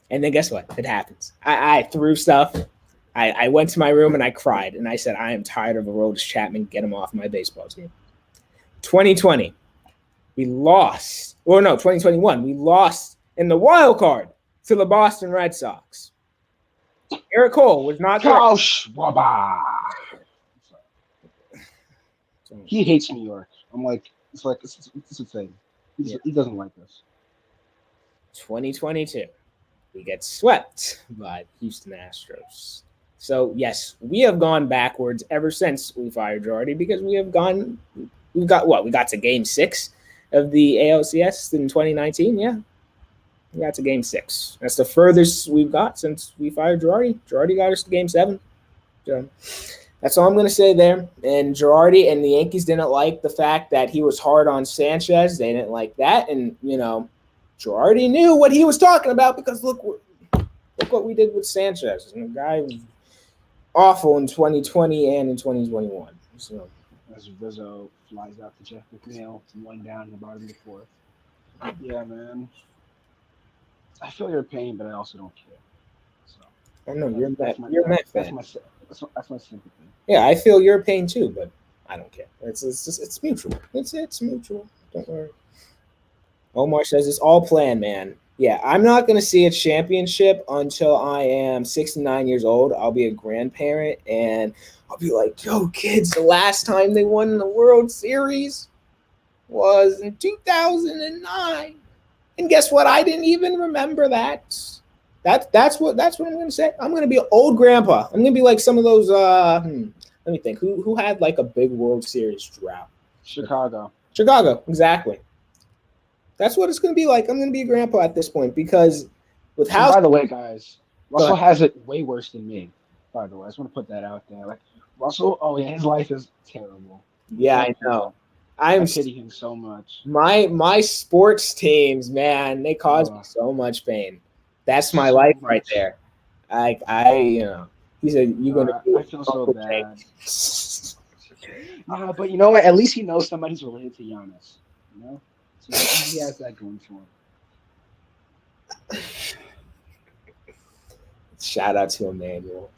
and then guess what? It happens. I threw stuff. I went to my room and I cried, and I said, I am tired of Aroldis Chapman. Get him off my baseball team. 2020. We lost, 2021, we lost in the wild card to the Boston Red Sox. Eric Cole was not there. He hates New York. I'm like, it's a thing. He doesn't like us. 2022, we get swept by Houston Astros. So, yes, we have gone backwards ever since we fired Girardi because we got to Game 6 of the ALCS in 2019, yeah. We got to Game 6. That's the furthest we've got since we fired Girardi. Girardi got us to Game 7. So that's all I'm going to say there. And Girardi and the Yankees didn't like the fact that he was hard on Sanchez. They didn't like that. And, Girardi knew what he was talking about because look what we did with Sanchez. And the guy was awful in 2020 and in 2021. So as Rizzo flies out to Jeff McNeil, 1 down in the bottom of the fourth. Yeah, man. I feel your pain, but I also don't care. So I know you're that's my sympathy. Yeah, I feel your pain too, but I don't care. It's mutual. It's mutual. Don't worry. Omar says it's all planned, man. Yeah, I'm not going to see a championship until I am 69 years old. I'll be a grandparent, and I'll be like, yo, kids, the last time they won the World Series was in 2009. And guess what? I didn't even remember that. That's what I'm going to say. I'm going to be an old grandpa. I'm going to be like some of those, let me think. Who had like a big World Series drought? Chicago, exactly. That's what it's going to be like. I'm going to be a grandpa at this point because with how. By the way, guys, Russell has it way worse than me. By the way, I just want to put that out there. Like Russell, oh yeah, his life is terrible. Yeah, So I poor. know. I'm I pity him so much. my sports teams, man, they cause me Oh, so much pain. That's my so life right much. there. He said, you're gonna I be feel so Uncle bad. Jake. Nah, but you know what? At least he knows somebody's related to Giannis. You know, so he has that going for him. Shout out to Emmanuel.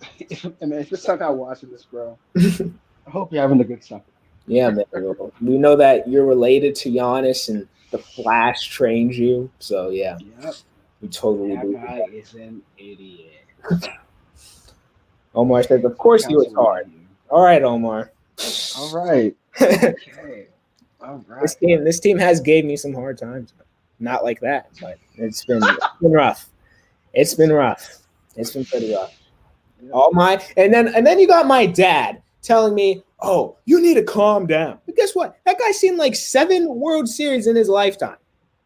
I mean, if you're somehow watching this, bro, I hope you're having a good time. Yeah, Emmanuel. We know that you're related to Giannis and the Flash trained you. So yeah, Yep, we totally that do. guy is an idiot. Omar says, of So course he was counsel me hard. here. All right, Omar. All right. this Okay. All right. team has gave me some hard times. Not like that, but it's been rough. It's been rough. It's been pretty rough. Yep. And then you got my dad telling me, "Oh, you need to calm down." But guess what? That guy's seen like 7 World Series in his lifetime,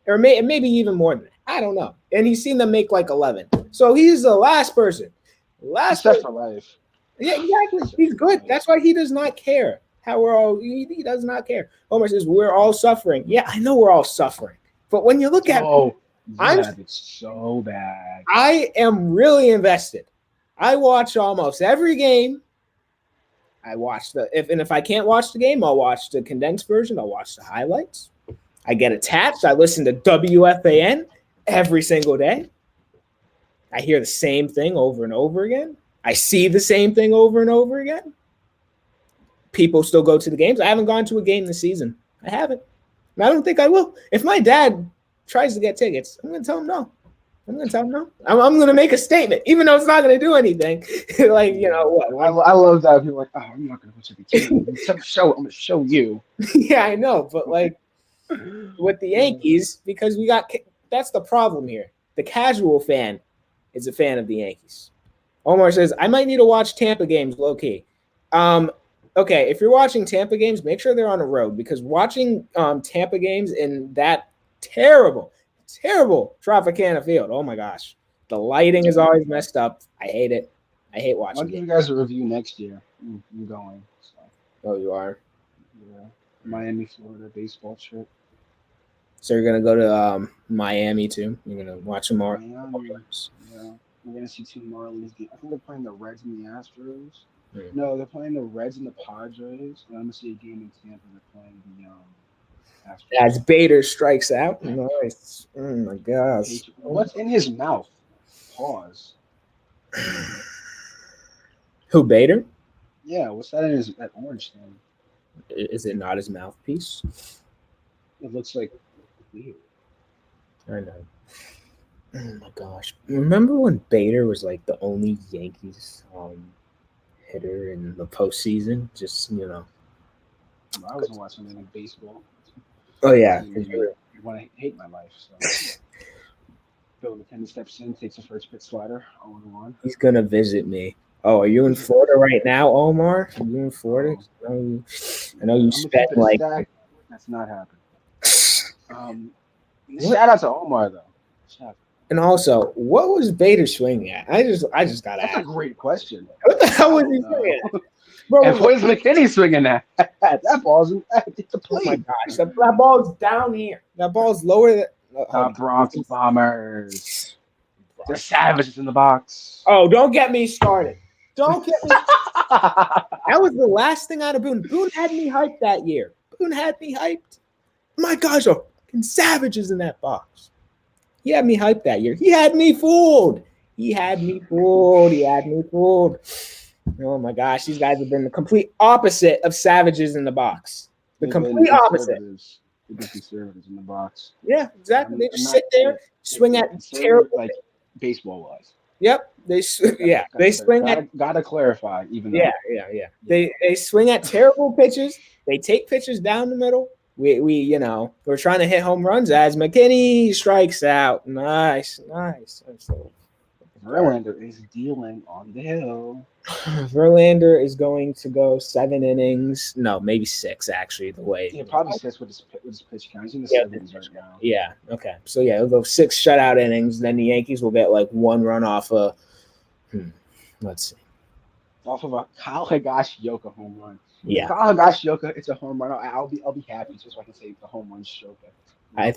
or maybe even more than that. I don't know. And he's seen them make like 11. So he's the last person. He's set for life. Yeah, exactly. He's good. That's why he does not care how we're all. He does not care. Homer says we're all suffering. Yeah, I know we're all suffering. But when you look at, it's so bad. I am really invested. I watch almost every game. I watch if I can't watch the game, I'll watch the condensed version. I'll watch the highlights. I get attached. I listen to WFAN every single day. I hear the same thing over and over again. I see the same thing over and over again. People still go to the games. I haven't gone to a game this season. I haven't. And I don't think I will. If my dad tries to get tickets, I'm going to tell him no. I'm going to make a statement, even though it's not going to do anything. Like, you know what? I love that. People like, oh, I'm not going to go to the game. I'm going to show you. Yeah, I know. But like with the Yankees, because that's the problem here. The casual fan is a fan of the Yankees. Omar says, I might need to watch Tampa games low key. Okay, if you're watching Tampa games, make sure they're on the road, because watching Tampa games in that terrible Tropicana field, oh my gosh. The lighting is always messed up. I hate it. I hate watching I'll give you guys a review next year. I'm going. So. Oh, you are? Yeah. Miami, Florida baseball trip. So you're going to go to Miami too? You're going to watch some more? Miami. Yeah. We're going to see 2 Marlins games. I think they're playing the Reds and the Astros. Hmm. No, they're playing the Reds and the Padres. And I'm going to see a game in Tampa. They're playing the Astros. As Bader strikes out. Nice. Oh, my gosh. What's in his mouth? Pause. Who, Bader? Yeah, what's that in that orange thing? Is it not his mouthpiece? It looks like weird. I know. Oh my gosh! Remember when Bader was like the only Yankees hitter in the postseason? Just I wasn't watching any baseball. Oh yeah, when I hate my life. So. Bill McKenna steps in, takes the first pitch slider, 0-1. He's gonna visit me. Oh, are you in Florida right now, Omar? Are you in Florida? Oh. I know you spent like. That's not happening. Shout out to Omar though. And also, what was Bader swinging at? I just got to ask. That's a great question. What the hell was he swinging at? Bro, and what is McKinney swinging at? That ball's in the plate. Oh my gosh, that ball's down here. That ball's lower than the Bronx Bombers. They're savages in the box. Oh, don't get me started. Don't get me. That was the last thing out of Boone. Boone had me hyped that year. Boone had me hyped. My gosh, are fucking savages in that box. He had me hyped that year. He had me fooled. Oh my gosh, these guys have been the complete opposite of savages in the box. The complete opposite. They've been conservatives in the box. Yeah, exactly. They just sit there, swing at terrible, like baseball wise. Yep, they swing at. Gotta clarify, even though. Yeah. They swing at terrible pitches. They take pitches down the middle. We're trying to hit home runs as McKinney strikes out. Nice. Verlander is dealing on the hill. Verlander is going to go 7 innings. No, maybe 6 actually. The way probably 6 with his pitch count. He's in the 7s right now. Yeah. Okay. So he'll go 6 shutout innings. Then the Yankees will get like 1 run off let's see. off of a Kyle Higashioka home run. If Yeah, Kyle Higashioka, it's a home run. I'll be happy just so I can say the home run Shoka. You I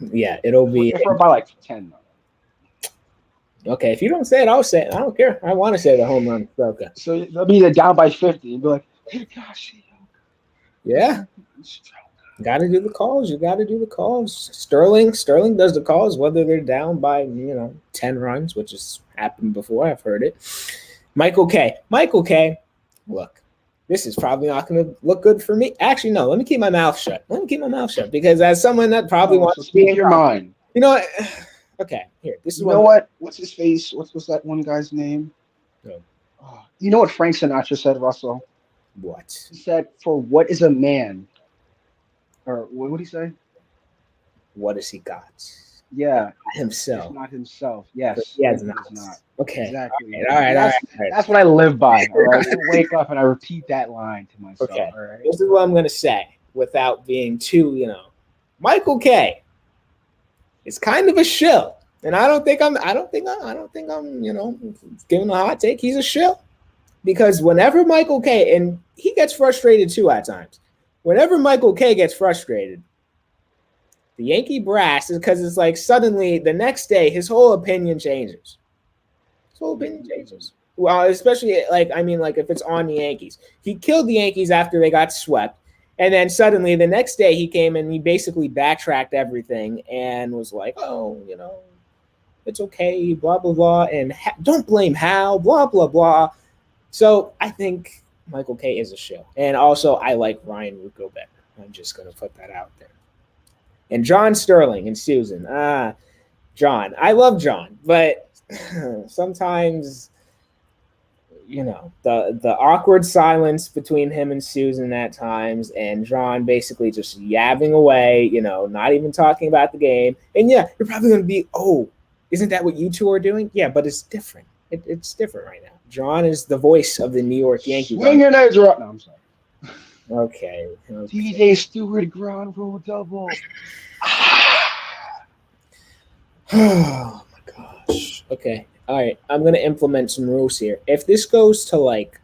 know, yeah, it'll be if we're by like 10 though. okay. If you don't say it, I'll say it. I don't care. I want to say the home run. Okay. So they'll be down by 50 and be like, Higashioka. Yeah. Got to do the calls. You got to do the calls. Sterling does the calls, whether they're down by 10 runs, which has happened before. I've heard it. Michael K. Look, this is probably not going to look good for me. Actually, no. Let me keep my mouth shut. Because as someone that probably No, so wants to be speak in, your mind. you know what? Okay, here. This is You one. know what? What's his face? What's that one guy's name? No. Oh, you know what Frank Sinatra said, Russell? What? He said, "For what is a man?" Or what would he say? What has he got? Yeah, if Himself. not himself. But Yes, he has if he not. does not. Okay. Exactly. All right. And All right. that's All right. that's what I live by. All right. I wake up and I repeat that line to myself. Okay. All right. This is what I'm gonna say without being too. Michael K. is kind of a shill. And I don't think I'm giving a hot take. He's a shill. Because whenever Michael K. and he gets frustrated too at times. Whenever Michael K. gets frustrated, the Yankee brass is because it's like suddenly the next day his whole opinion changes. His whole opinion changes. Well, especially like if it's on the Yankees. He killed the Yankees after they got swept. And then suddenly the next day he came and he basically backtracked everything and was like, oh, it's okay, blah, blah, blah. And don't blame Hal, blah, blah, blah. So I think Michael K is a shill. And also, I like Ryan Ruocco better. I'm just going to put that out there. And John Sterling and Susan. John. I love John, but sometimes the awkward silence between him and Susan at times, and John basically just yabbing away, not even talking about the game. And yeah, you're probably going to be, oh, isn't that what you two are doing? Yeah, but it's different. It's different right now. John is the voice of the New York Yankees. Swing your nose right. No, I'm sorry. Okay. DJ Stewart ground rule double. Oh my gosh. Okay. All right. I'm gonna implement some rules here. If this goes to like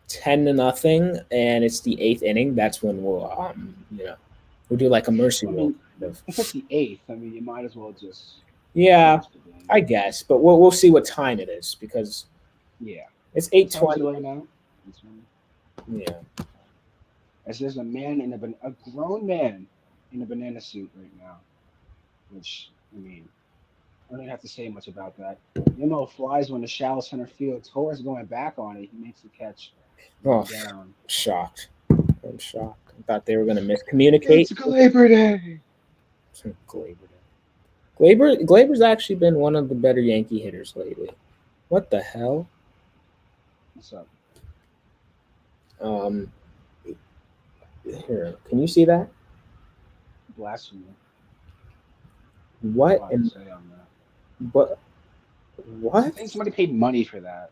10-0 and it's the 8th inning, that's when we'll do like a mercy rule. If it's the 8th, I mean, you might as well just. Yeah, I guess, but we'll see what time it is because it's 8:20 right now. Yeah. As there's a grown man in a banana suit right now, which I mean, I don't have to say much about that. Nimmo flies when the shallow center field. Torres going back on it. He makes the catch. Down. Shocked. I'm shocked. I thought they were going to miscommunicate. It's Glaber Day. Glaber's actually been one of the better Yankee hitters lately. What the hell? What's up? Here, can you see that? Blasphemy. What? Say on that. What? I think somebody paid money for that.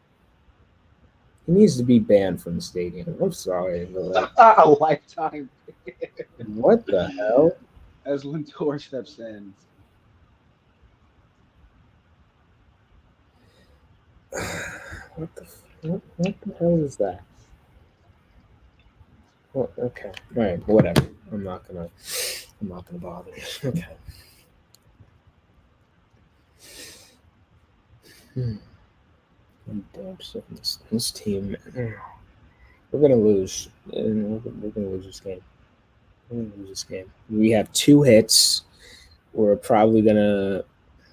He needs to be banned from the stadium. I'm sorry. But a lifetime. What the hell? As Lindor steps in. What the hell is that? Well, okay. All right. Whatever. I'm not gonna bother you. Okay. I'm damn sick of this team. We're gonna lose. We're gonna lose this game. We have 2 hits. We're probably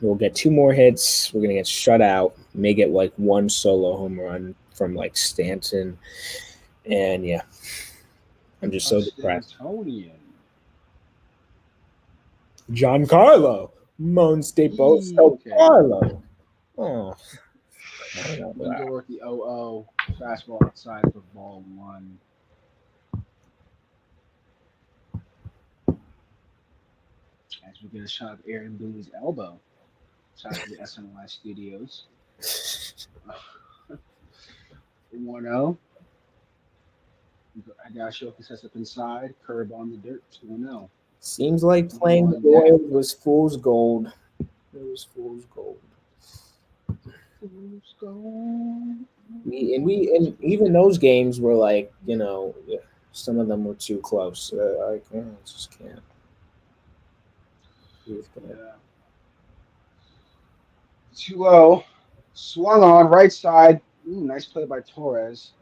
we'll get 2 more hits. We're gonna get shut out. May get like 1 solo home run from like Stanton. And yeah. I'm just so depressed. Giancarlo. Monstable. Carlo. Oh. Lindor with the 0-0. Fastball outside for ball 1. As we get a shot of Aaron Boone's elbow. Shout out to the SNY studios. 1-0. Higashioka sets up inside. Curve on the dirt. 2-0. Seems like playing the Royals was fool's gold. It was fool's gold. And even those games were like, some of them were too close. Like, I just can't. Yeah. 2-0. Swung on right side. Ooh, nice play by Torres.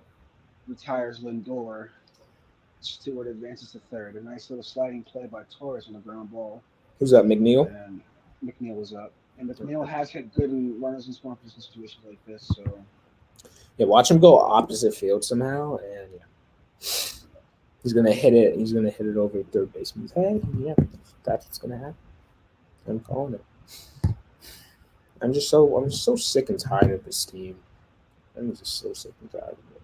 Retires Lindor. Stewart advances to third. A nice little sliding play by Torres on the ground ball. Who's up, McNeil? And McNeil was up. And McNeil has hit good in runners in scoring position situations like this. So Yeah, watch him go opposite field somehow, and he's gonna hit it. He's gonna hit it over third baseman's head. Yeah, that's what's gonna happen. I'm calling it. I'm just so sick and tired of this team. I'm just so sick and tired of it.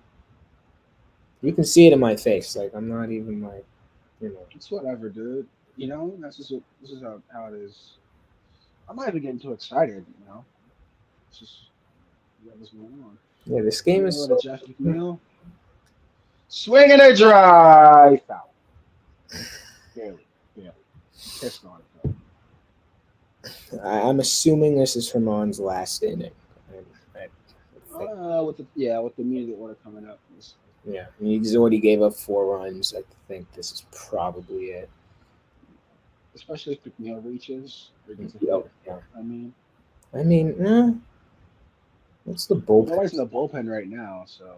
You can see it in my face. Like, I'm not even like, it's whatever, dude. That's just this is how it is. I'm not even getting too excited. It's just whatever's going on. Yeah, this game is To so. Jeff McNeil. Swing and a dry foul. Barely. Pissed on it though. I'm assuming this is Herman's last inning. With the immediate order coming up. Yeah, he's already gave up 4 runs. I think this is probably it. Especially if McNeil reaches. Yeah. I mean, what's the bullpen? nobody's in the bullpen right now, so.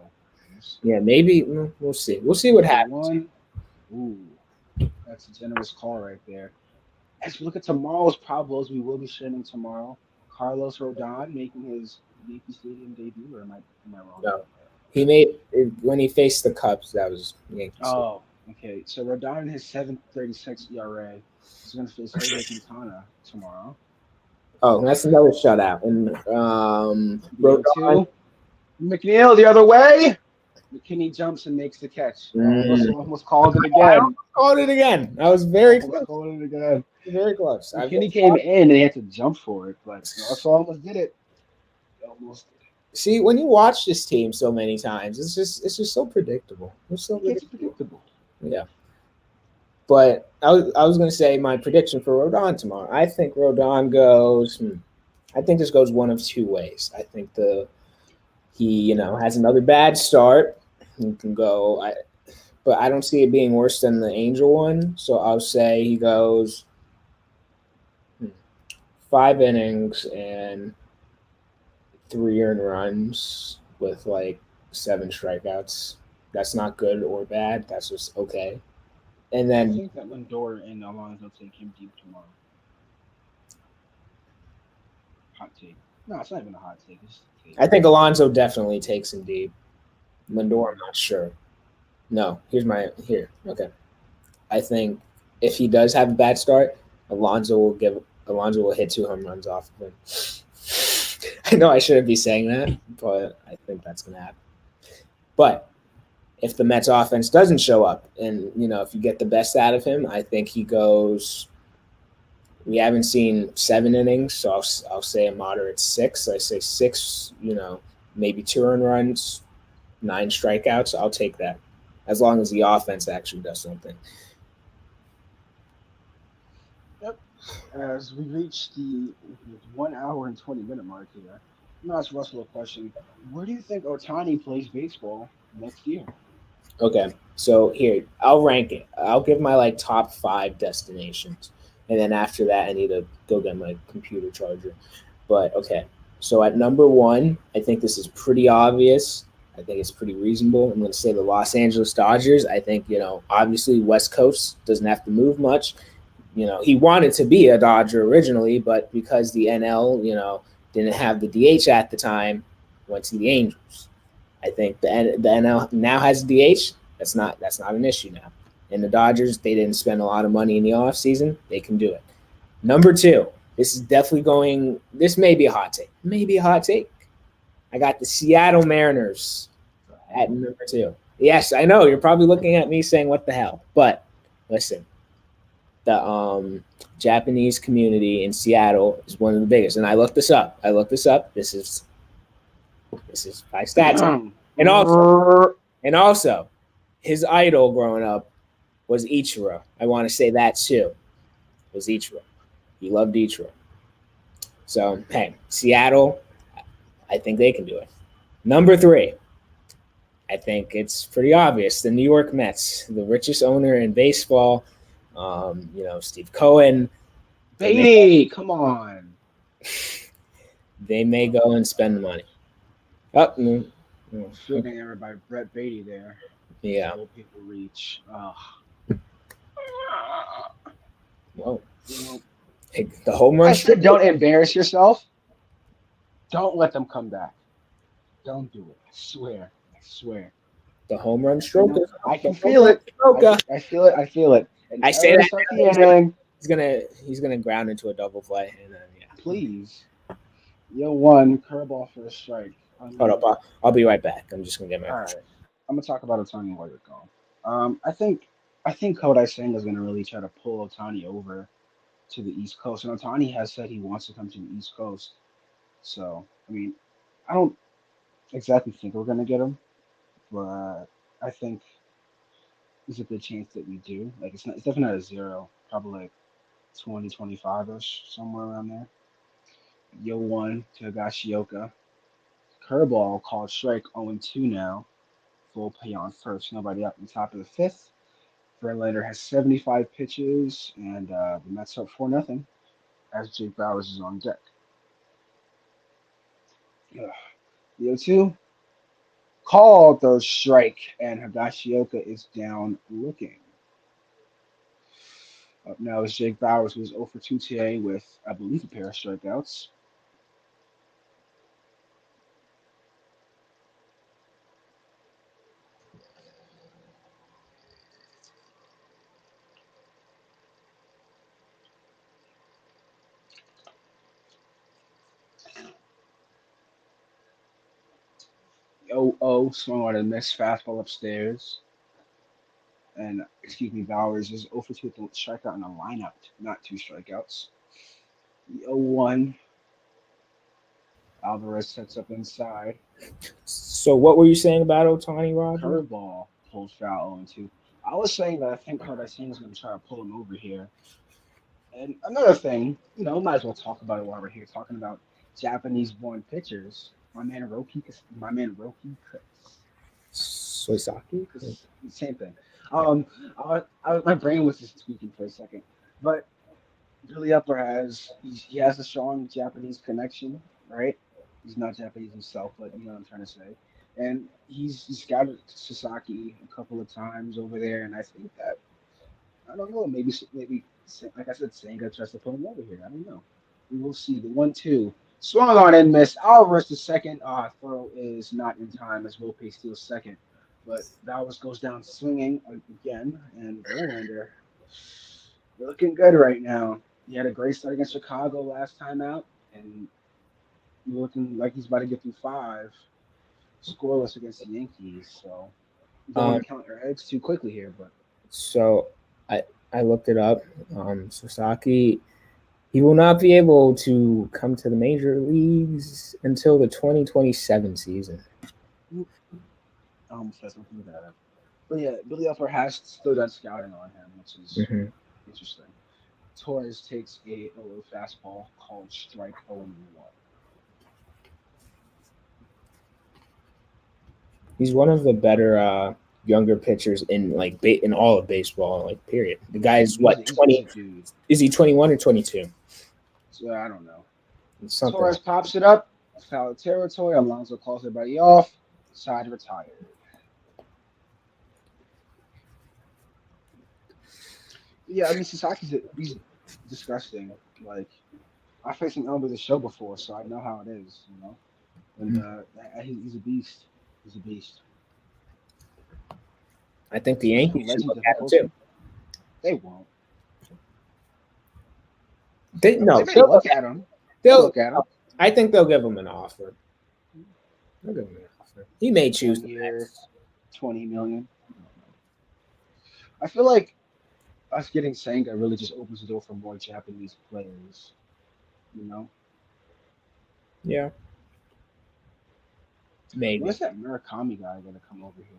Yeah, maybe we'll see. We'll see what happens. One. Ooh, that's a generous call right there. As we look at tomorrow's Pablos, we will be streaming tomorrow. Carlos Rodon making his Yankee Stadium debut, or am I wrong? No, he made when he faced the Cubs. That was Yankees. Oh, okay. So Rodon in his 7.36 ERA is going to face Jose Quintana tomorrow. Oh, that's another shutout. And Rodon. McNeil the other way. McKinney jumps and makes the catch. Almost called it again. Called it again. I was very close. Called it again. Very close. McKinney came in and he had to jump for it, but also almost did it. See, when you watch this team so many times, it's just so predictable. It's so predictable. Yeah. But I was going to say my prediction for Rodon tomorrow. I think Rodon goes. I think this goes one of 2 ways. I think he has another bad start. He can go. But I don't see it being worse than the Angel one. So I'll say he goes 5 innings and 3 earned runs with like 7 strikeouts. That's not good or bad. That's just okay. And then I think that Lindor and Alonso take him deep tomorrow. Hot take. No, it's not even a hot take. I think Alonso definitely takes him deep. Lindor, I'm not sure. No, here. Okay. I think if he does have a bad start, Alonso will hit 2 home runs off of him. I know I shouldn't be saying that, but I think that's going to happen. But if the Mets offense doesn't show up and, if you get the best out of him, I think he goes – we haven't seen 7 innings, so I'll say a moderate 6. I say 6, maybe 2 earned runs, 9 strikeouts. I'll take that as long as the offense actually does something. Yep. As we reach the 1 hour and 20-minute mark here, I'm going to ask Russell a question. Where do you think Ohtani plays baseball next year? Okay, so here, I'll rank it. I'll give my top 5 destinations. And then after that, I need to go get my computer charger. But, okay, so at number 1, I think this is pretty obvious. I think it's pretty reasonable. I'm going to say the Los Angeles Dodgers. I think, obviously West Coast doesn't have to move much. He wanted to be a Dodger originally, but because the NL, didn't have the DH at the time, went to the Angels. I think the NL now has DH. That's not an issue now. And the Dodgers, they didn't spend a lot of money in the offseason. They can do it. Number 2, this is definitely going – this may be a hot take. I got the Seattle Mariners at number 2. Yes, I know. You're probably looking at me saying, what the hell? But listen, the Japanese community in Seattle is one of the biggest. And I looked this up. This is by stats. And also, his idol growing up was Ichiro. I want to say that too. Was Ichiro. He loved Ichiro. So, hey, Seattle, I think they can do it. Number three, I think it's pretty obvious. The New York Mets, the richest owner in baseball. Steve Cohen. They may Beatty, come on. they may go and spend the money. Oh, Field name error by Brett Beatty there. yeah. Slow people reach. Well, You know, hey, the home run I said streak. don't embarrass yourself. Don't let them come back. Don't do it. I swear. I swear. The home run You stroke know, is I can the home feel run it. stroke. I feel it. I feel it. And I say error to that start now, the inning. he's gonna ground into a double play, and then yeah. Please. Yo, one curveball for a strike. I Hold up, mean, I'll be right back. I'm just gonna get my. all right. I'm gonna talk about Otani while you're gone. I think Kodai Senga is gonna really try to pull Otani over to the East Coast, and Otani has said he wants to come to the East Coast. So, I mean, I don't exactly think we're gonna get him, but I think there's a good chance that we do. Like, it's definitely not a zero. Probably like 2025 ish, somewhere around there. Yo one to Higashioka. Curveball called strike 0-2 now. Full pay on first. Nobody up in the top of the fifth. Verlander has 75 pitches, and the Mets up 4-0 as Jake Bowers is on deck. Ugh. The 0-2 called the strike, and Higashioka is down looking. Up now is Jake Bowers, who's 0 for 2 today with, I believe, a pair of strikeouts. Oh, swung on a missed fastball upstairs. And, excuse me, Bowers is 0 for 2 with a strikeout and a lineout, not two strikeouts. The 0-1, Alvarez sets up inside. So what were you saying about Otani, Roger? Curveball pulls foul 0-2. I was saying that I think Kardashian is going to try to pull him over here. And another thing, might as well talk about it while we're here talking about Japanese-born pitchers. My man Roki, Soisaki? same thing. My brain was just tweaking for a second, but Billy Upper he has a strong Japanese connection, right? He's not Japanese himself, but you know what I'm trying to say. And he's scouted Sasaki a couple of times over there, and I think that I don't know, maybe like I said, Senga tries to put him over here. I don't know. We will see. The 1-2 swung on and missed. Alvarez the second. Throw is not in time as Wilpe steals second, but Bowers goes down swinging again, and Verlander looking good right now. He had a great start against Chicago last time out, and looking like he's about to get through five scoreless against the Yankees. So don't want Um, to count your eggs too quickly here, but so I looked it up. Sasaki, he will not be able to come to the major leagues until the 2027 season. I almost said something bad. But yeah, Billy Upper has still done scouting on him, which is Hmm. interesting. Torres takes a low fastball called strike 0-1. He's one of the better younger pitchers in in all of baseball. Like period. The guy's what He's a 20? dude. Is he 21 or 22? So I don't know. Something. Torres pops it up, foul territory. Alonso calls everybody off. Side retired. Yeah, I mean he's disgusting. Like I faced him over the show before, so I know how it is. And he's a beast. He's a beast. I think the Especially Yankees with should Reggie look at him too. difficulty. They won't. They I mean, they no, may they'll look at him. They'll they'll. look at him. I think they'll give him an offer. They'll give him an offer. He may choose 1 the year, next. 20 million. I don't know. I feel like us getting Senga really just opens the door for more Japanese players. You know, Yeah, maybe. where's that Murakami guy gonna come over here?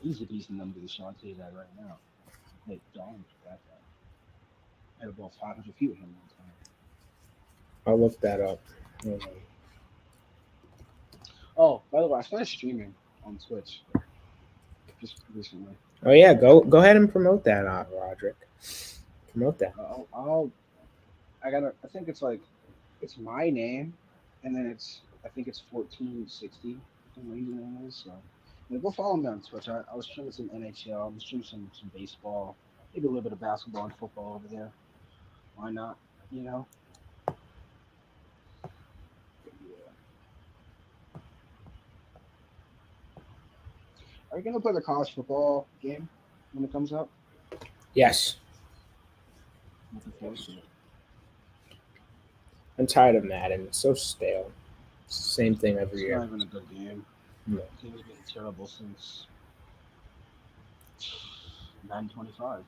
He's a decent number to show. I'll tell you that right now. Like Dom for that guy. I had about 500 feet with him one time. I'll look that up. Oh, by the way, I started streaming on Twitch just recently. Oh yeah, go ahead and promote that, Roderick. Promote that. I'll I gotta. I think it's like it's my name, and then I think it's 1460. I think my username is. So yeah, go follow me on Twitch. I was streaming some NHL. I'm streaming some baseball, maybe a little bit of basketball and football over there. Why not? You know. But yeah. Are you gonna play the college football game when it comes up? Yes, I'm looking forward to it. I'm tired of Madden. It's so stale. It's the same thing every It's year. not even a good game. No. The game's been terrible since 925.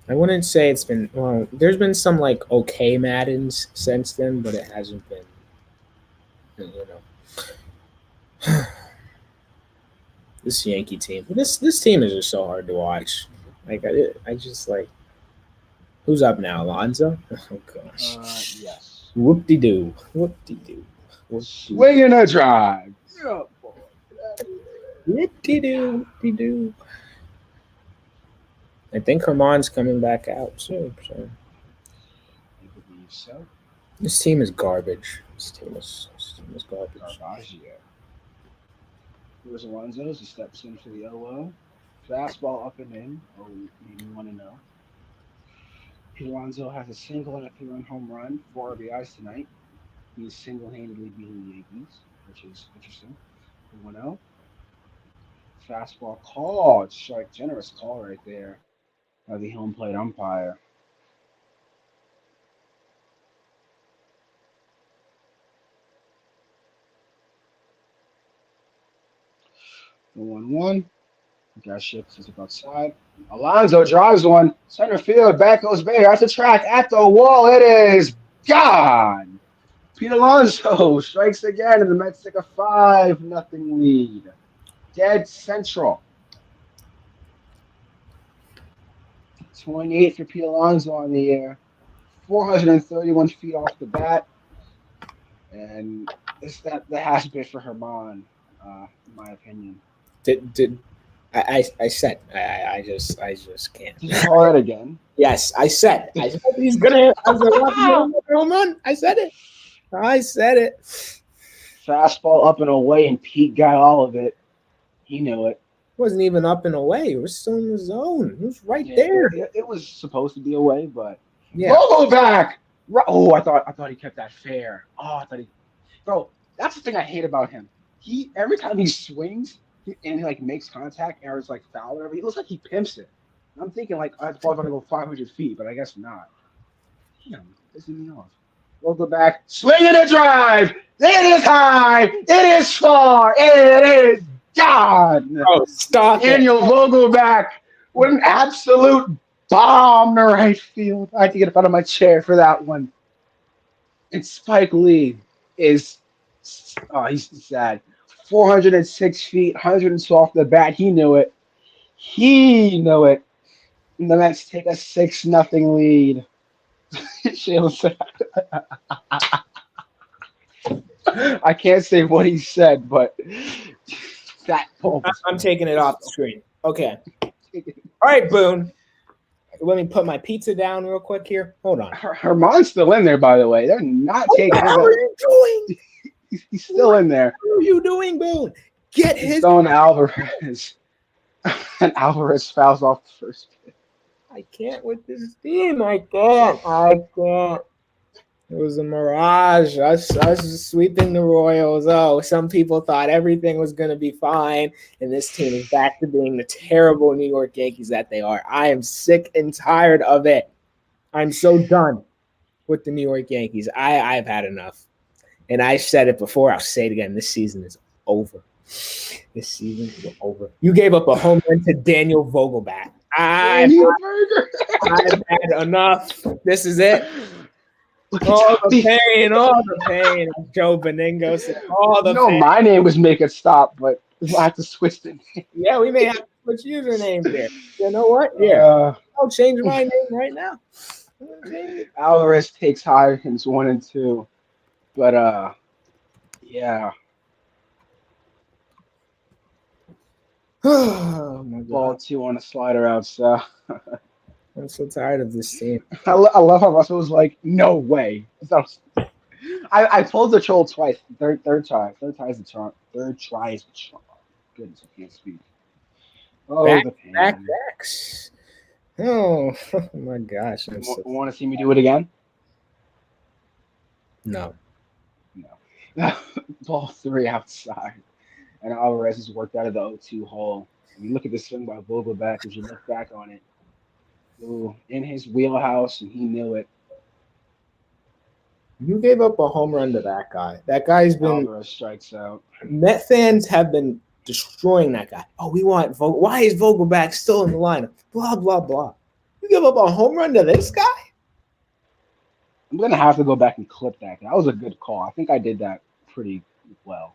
I wouldn't say it's been well. There's been some like okay Maddens since then, but it hasn't been. You know, this Yankee team. This team is just so hard to watch. Like I just like who's up now, Alonzo? Oh gosh. Yes. Whoop de doo. Whoop de doo. Swing in a drive. Yeah, boy. Whoop de doo. Whoop de doo. I think Herman's coming back out soon. So I believe so. this team is garbage. This team is garbage. Garbage, yeah. Here's Alonzo as he steps into the LO. Fastball up and in. Oh, maybe 1-0. Alonzo has a single and a 3-run home run, 4 RBIs tonight. He's single-handedly beating the Yankees, which is interesting. 1-0. Fastball called. Strike, generous call right there by the home plate umpire. The 1-1. Guy shifts is outside. Alonzo drives one. Center field. Back goes Bader. At the track. At the wall. It is gone. Pete Alonso strikes again, and the Mets take a 5-0 lead. Dead central. 28 for Pete Alonso on the air. 431 feet off the bat. And that has been for Herman, in my opinion. Did I said I just can't. Did you call that again? Yes, I said he's gonna. I was like, home run. I said it. Fastball up and away, and Pete got all of it. He knew it. Wasn't even up and away. It was still in the zone. It was right there. It was supposed to be away, but yeah. Go back. Oh, I thought he kept that fair. Oh, I thought he. Bro, that's the thing I hate about him. Every time he swings and he like makes contact and it's like foul or whatever, he looks like he pimps it. And I'm thinking like I thought gonna go 500 feet, but I guess not. Damn, pissing me off. We'll go back. Swing and a drive. It is high. It is far. It is gone. Oh, stop Daniel Vogelback with an absolute bomb to right field. I had to get up out of my chair for that one. And Spike Lee is, he's sad. 406 feet, 112 off the bat. He knew it. And the Mets take a 6-0 lead. I can't say what he said, but that I'm taking it off the screen. Okay. All right, Boone. Let me put my pizza down real quick here. Hold on. Herman's still in there, by the way. They're not taking him. What are you doing? He's still in there. What are you doing, Boone? Get his. Throwing Alvarez. And Alvarez fouls off the first pitch. I can't with this team. I can't. It was a mirage. Us sweeping the Royals. Oh, some people thought everything was going to be fine, and this team is back to being the terrible New York Yankees that they are. I am sick and tired of it. I'm so done with the New York Yankees. I've had enough, and I said it before. I'll say it again. This season is over. This season is over. You gave up a home run to Daniel Vogelback. I've had enough. This is it. All the pain. Joe Beningo said all the pain. My name was Make It Stop, but I have to switch the name. Yeah, we may have to switch usernames there. You know what? Yeah. I'll change my name right now. Alvarez takes Hopkins 1 and 2, but yeah, Oh my ball god. two on a slider outside. I'm so tired of this team. I love how Russell was like, "No way." So I pulled the troll twice. Third try is the charm. Third try is the charm. Goodness, I can't speak. Oh, Back, the back, pain. backs. Oh, oh my gosh. I'm so Want to see me do it again? no. No. Ball three outside, and Alvarez has worked out of the 0-2 hole. And you look at the swing by Vogelback. As you look back on it, ooh, in his wheelhouse, and he knew it. You gave up a home run to that guy. That guy's been Alvarez strikes out. Met fans have been destroying that guy. Oh, we want Vogel. Why is Vogelback still in the lineup? Blah blah blah. You give up a home run to this guy? I'm gonna have to go back and clip that. That was a good call. I think I did that pretty well.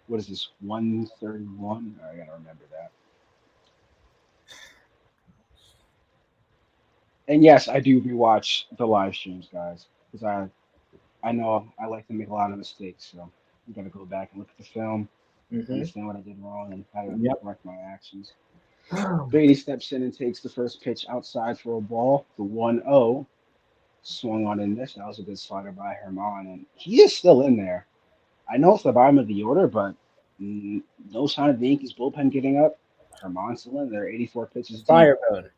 What is this? 131? I gotta remember that. And yes, I do rewatch the live streams, guys, because I know I like to make a lot of mistakes. So I'm gonna go back and look at the film, Mm-hmm. understand what I did wrong, and how to Yep. correct my actions. Oh, Beatty steps in and takes the first pitch outside for a ball. The 1-0 swung on and missed. That was a good slider by Herman, and he is still in there. I know it's the bottom of the order, but no sign of the Yankees bullpen getting up. Herman's still in there, 84 pitches deep. Firebone.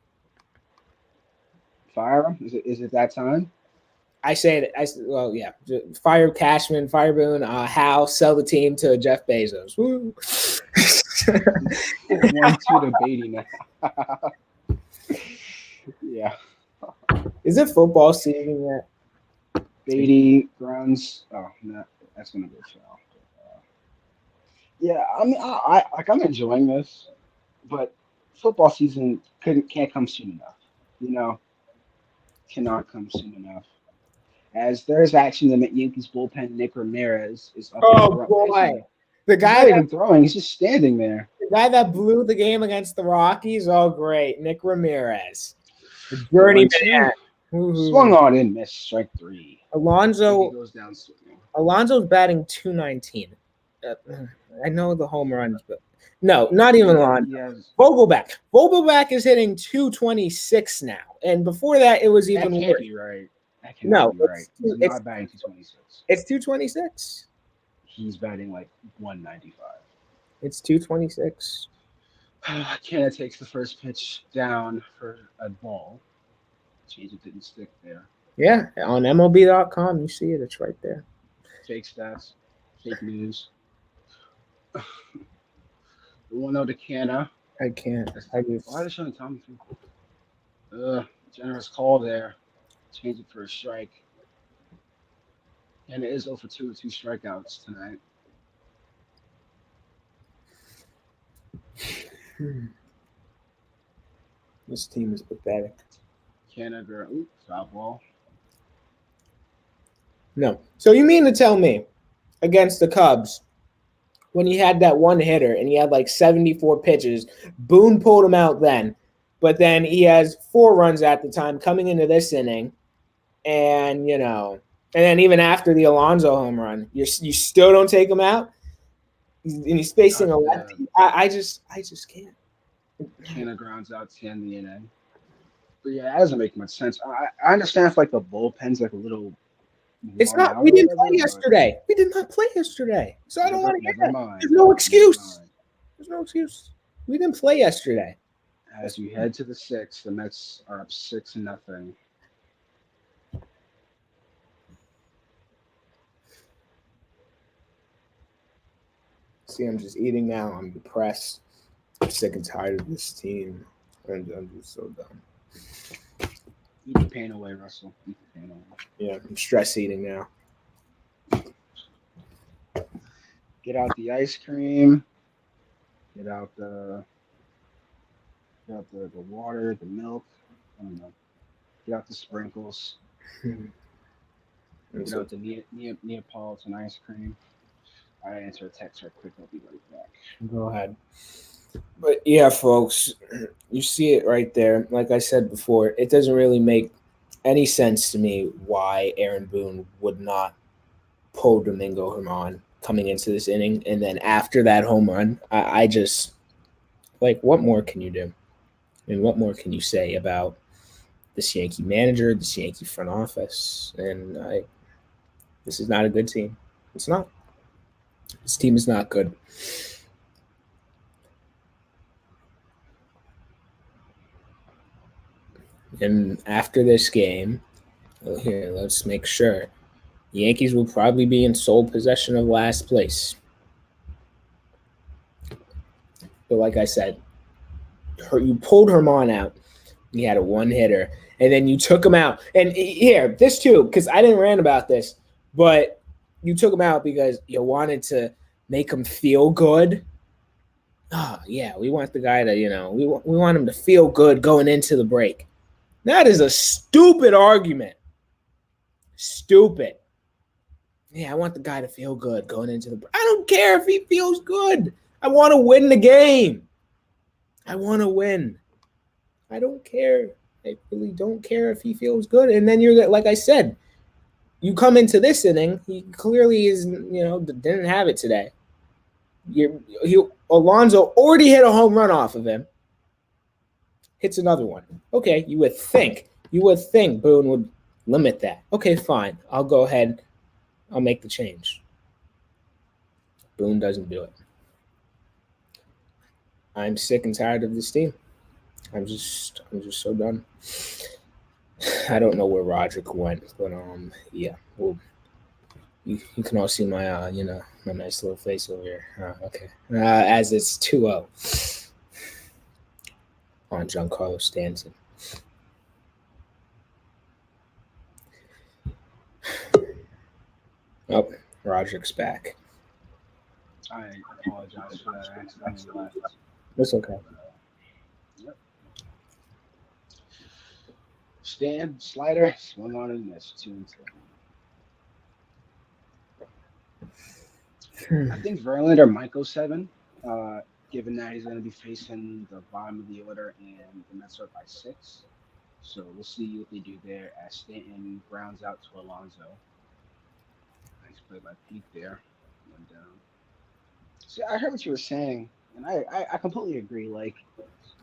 Fire him? Is it that time? I say it. Well, yeah. Fire Cashman, Firebone, Hal, sell the team to Jeff Bezos. Woo. 1-2 to Beatty now. Yeah. Is it football season yet? Beatty grounds. Oh, no, that's gonna go foul. Yeah, I mean, I'm enjoying this, but football season can't come soon enough. You know, cannot come soon enough. As there's action in the Yankees bullpen, Nick Ramirez is up in Oh front boy, pitching. the He's guy not that even throwing; he's just standing there. the guy that blew the game against the Rockies. Oh great, Nick Ramirez, the The journeyman. 1-2 swung Woo-hoo. on and missed. Strike three. And he Alonzo goes down swinging. Alonzo's batting 219. I know the home runs, but no, not even Alonzo. He has Vogelback. Vogelback is hitting 226 now, and before that, it was that even can't worse. be right. That No, cannot be right. He's not batting 226. it's 226. He's batting like 195. It's 226. Canna takes the first pitch down for a ball. Change it didn't stick there. Yeah, on MLB.com, you see it. It's right there. Fake stats, fake news. The 1-0 to Canna. I can't. I just. Why are they showing Tommy? Generous call there. Change it for a strike. And it is 0 for 2 with 2 strikeouts tonight. This team is pathetic. Canna, foul ball. No. So you mean to tell me against the Cubs, when he had that one hitter and he had like 74 pitches, Boone pulled him out then. But then he has 4 runs at the time coming into this inning. And, and then even after the Alonso home run, you still don't take him out? And he's facing a lefty. I just can't. Canna grounds out to end the inning. But yeah, that doesn't make much sense. I understand if like the bullpen's like a little. It's not. We didn't play yesterday. We did not play yesterday, so I don't want to hear that. There's no excuse. There's no excuse. We didn't play yesterday. As we head to the 6th, the Mets are up 6-0. See, I'm just eating now. I'm depressed. I'm sick and tired of this team. I'm just so done. Eat the pain away, Russell. Eat the pain away. Yeah, I'm stress eating now. Get out the ice cream. Get out the water, the milk. I don't know. Get out the sprinkles. Get out the Neapolitan ice cream. I answer a text right quick. I'll be right back. Go ahead. But yeah, folks, you see it right there. Like I said before, it doesn't really make any sense to me why Aaron Boone would not pull Domingo Herman coming into this inning, and then after that home run, I just like, what more can you do? I mean, what more can you say about this Yankee manager, this Yankee front office? And this is not a good team. It's not. This team is not good. And after this game, well, here, let's make sure. The Yankees will probably be in sole possession of last place. But like I said, you pulled Herman out. He had a one hitter, and then you took him out. And here, this too, because I didn't rant about this, but you took him out because you wanted to make him feel good. Oh, yeah, we want the guy to, we want him to feel good going into the break. That is a stupid argument. Stupid. Yeah, I want the guy to feel good going into the break. I don't care if he feels good. I want to win the game. I want to win. I don't care. I really don't care if he feels good. And then you're like I said, you come into this inning, he clearly is, didn't have it today. Alonso already hit a home run off of him. Hits another one. Okay, you would think Boone would limit that. Okay, fine. I'll go ahead. I'll make the change. Boone doesn't do it. I'm sick and tired of this team. I'm just so done. I don't know where Roderick went, but yeah. Well, you can all see my my nice little face over here. Okay. As it's 2-0 on Giancarlo Stanton. Oh, Roderick's back. I apologize for that. I accidentally left. That's okay. Yep. Stand, slider, swung on and missed. 2-2. I think Verlander might go 7, given that he's going to be facing the bottom of the order and the Mets are by 6. So we'll see what they do there as Stanton grounds out to Alonso. Nice play by Pete there. And, see, I heard what you were saying, and I completely agree. Like,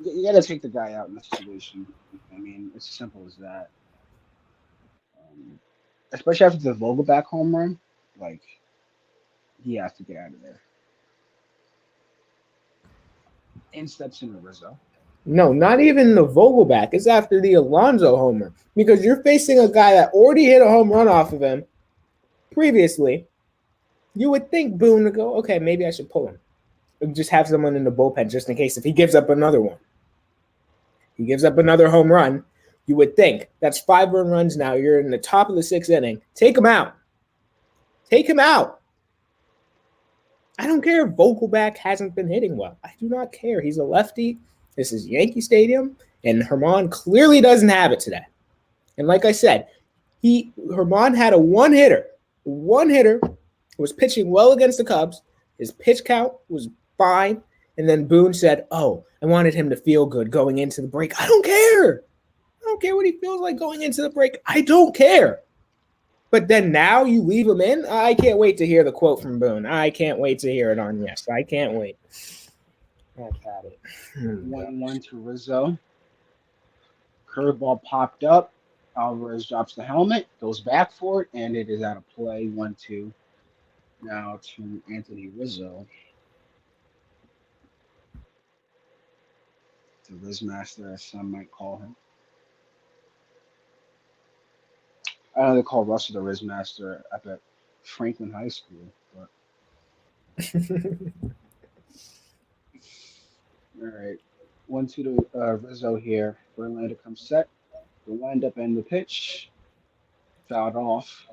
you got to take the guy out in this situation. I mean, it's as simple as that. Especially after the Vogelback home run, like, he has to get out of there. In steps in Rizzo. No, not even the Vogelback. It's after the Alonso homer because you're facing a guy that already hit a home run off of him previously. You would think Boone would go, okay, maybe I should pull him. And just have someone in the bullpen just in case if he gives up another one. He gives up another home run. You would think that's 5 earned runs now. You're in the top of the 6th inning. Take him out. Take him out. I don't care if Vogelback hasn't been hitting well. I do not care. He's a lefty. This is Yankee Stadium, and Herman clearly doesn't have it today. And like I said, Herman had a one hitter. One hitter was pitching well against the Cubs. His pitch count was fine. And then Boone said, oh, I wanted him to feel good going into the break. I don't care. I don't care what he feels like going into the break. I don't care. But then now you leave him in? I can't wait to hear the quote from Boone. I can't wait to hear it on Yes. I can't wait. I've had it. 1-1 to Rizzo. Curveball popped up. Alvarez drops the helmet, goes back for it, and it is out of play. 1-2. Now to Anthony Rizzo. The Rizmaster, as some might call him. I know they call Russell the Rizmaster up at Franklin High School, but all right. 1-2 to Rizzo here. Verlander comes set. The windup and the pitch. Fouled off.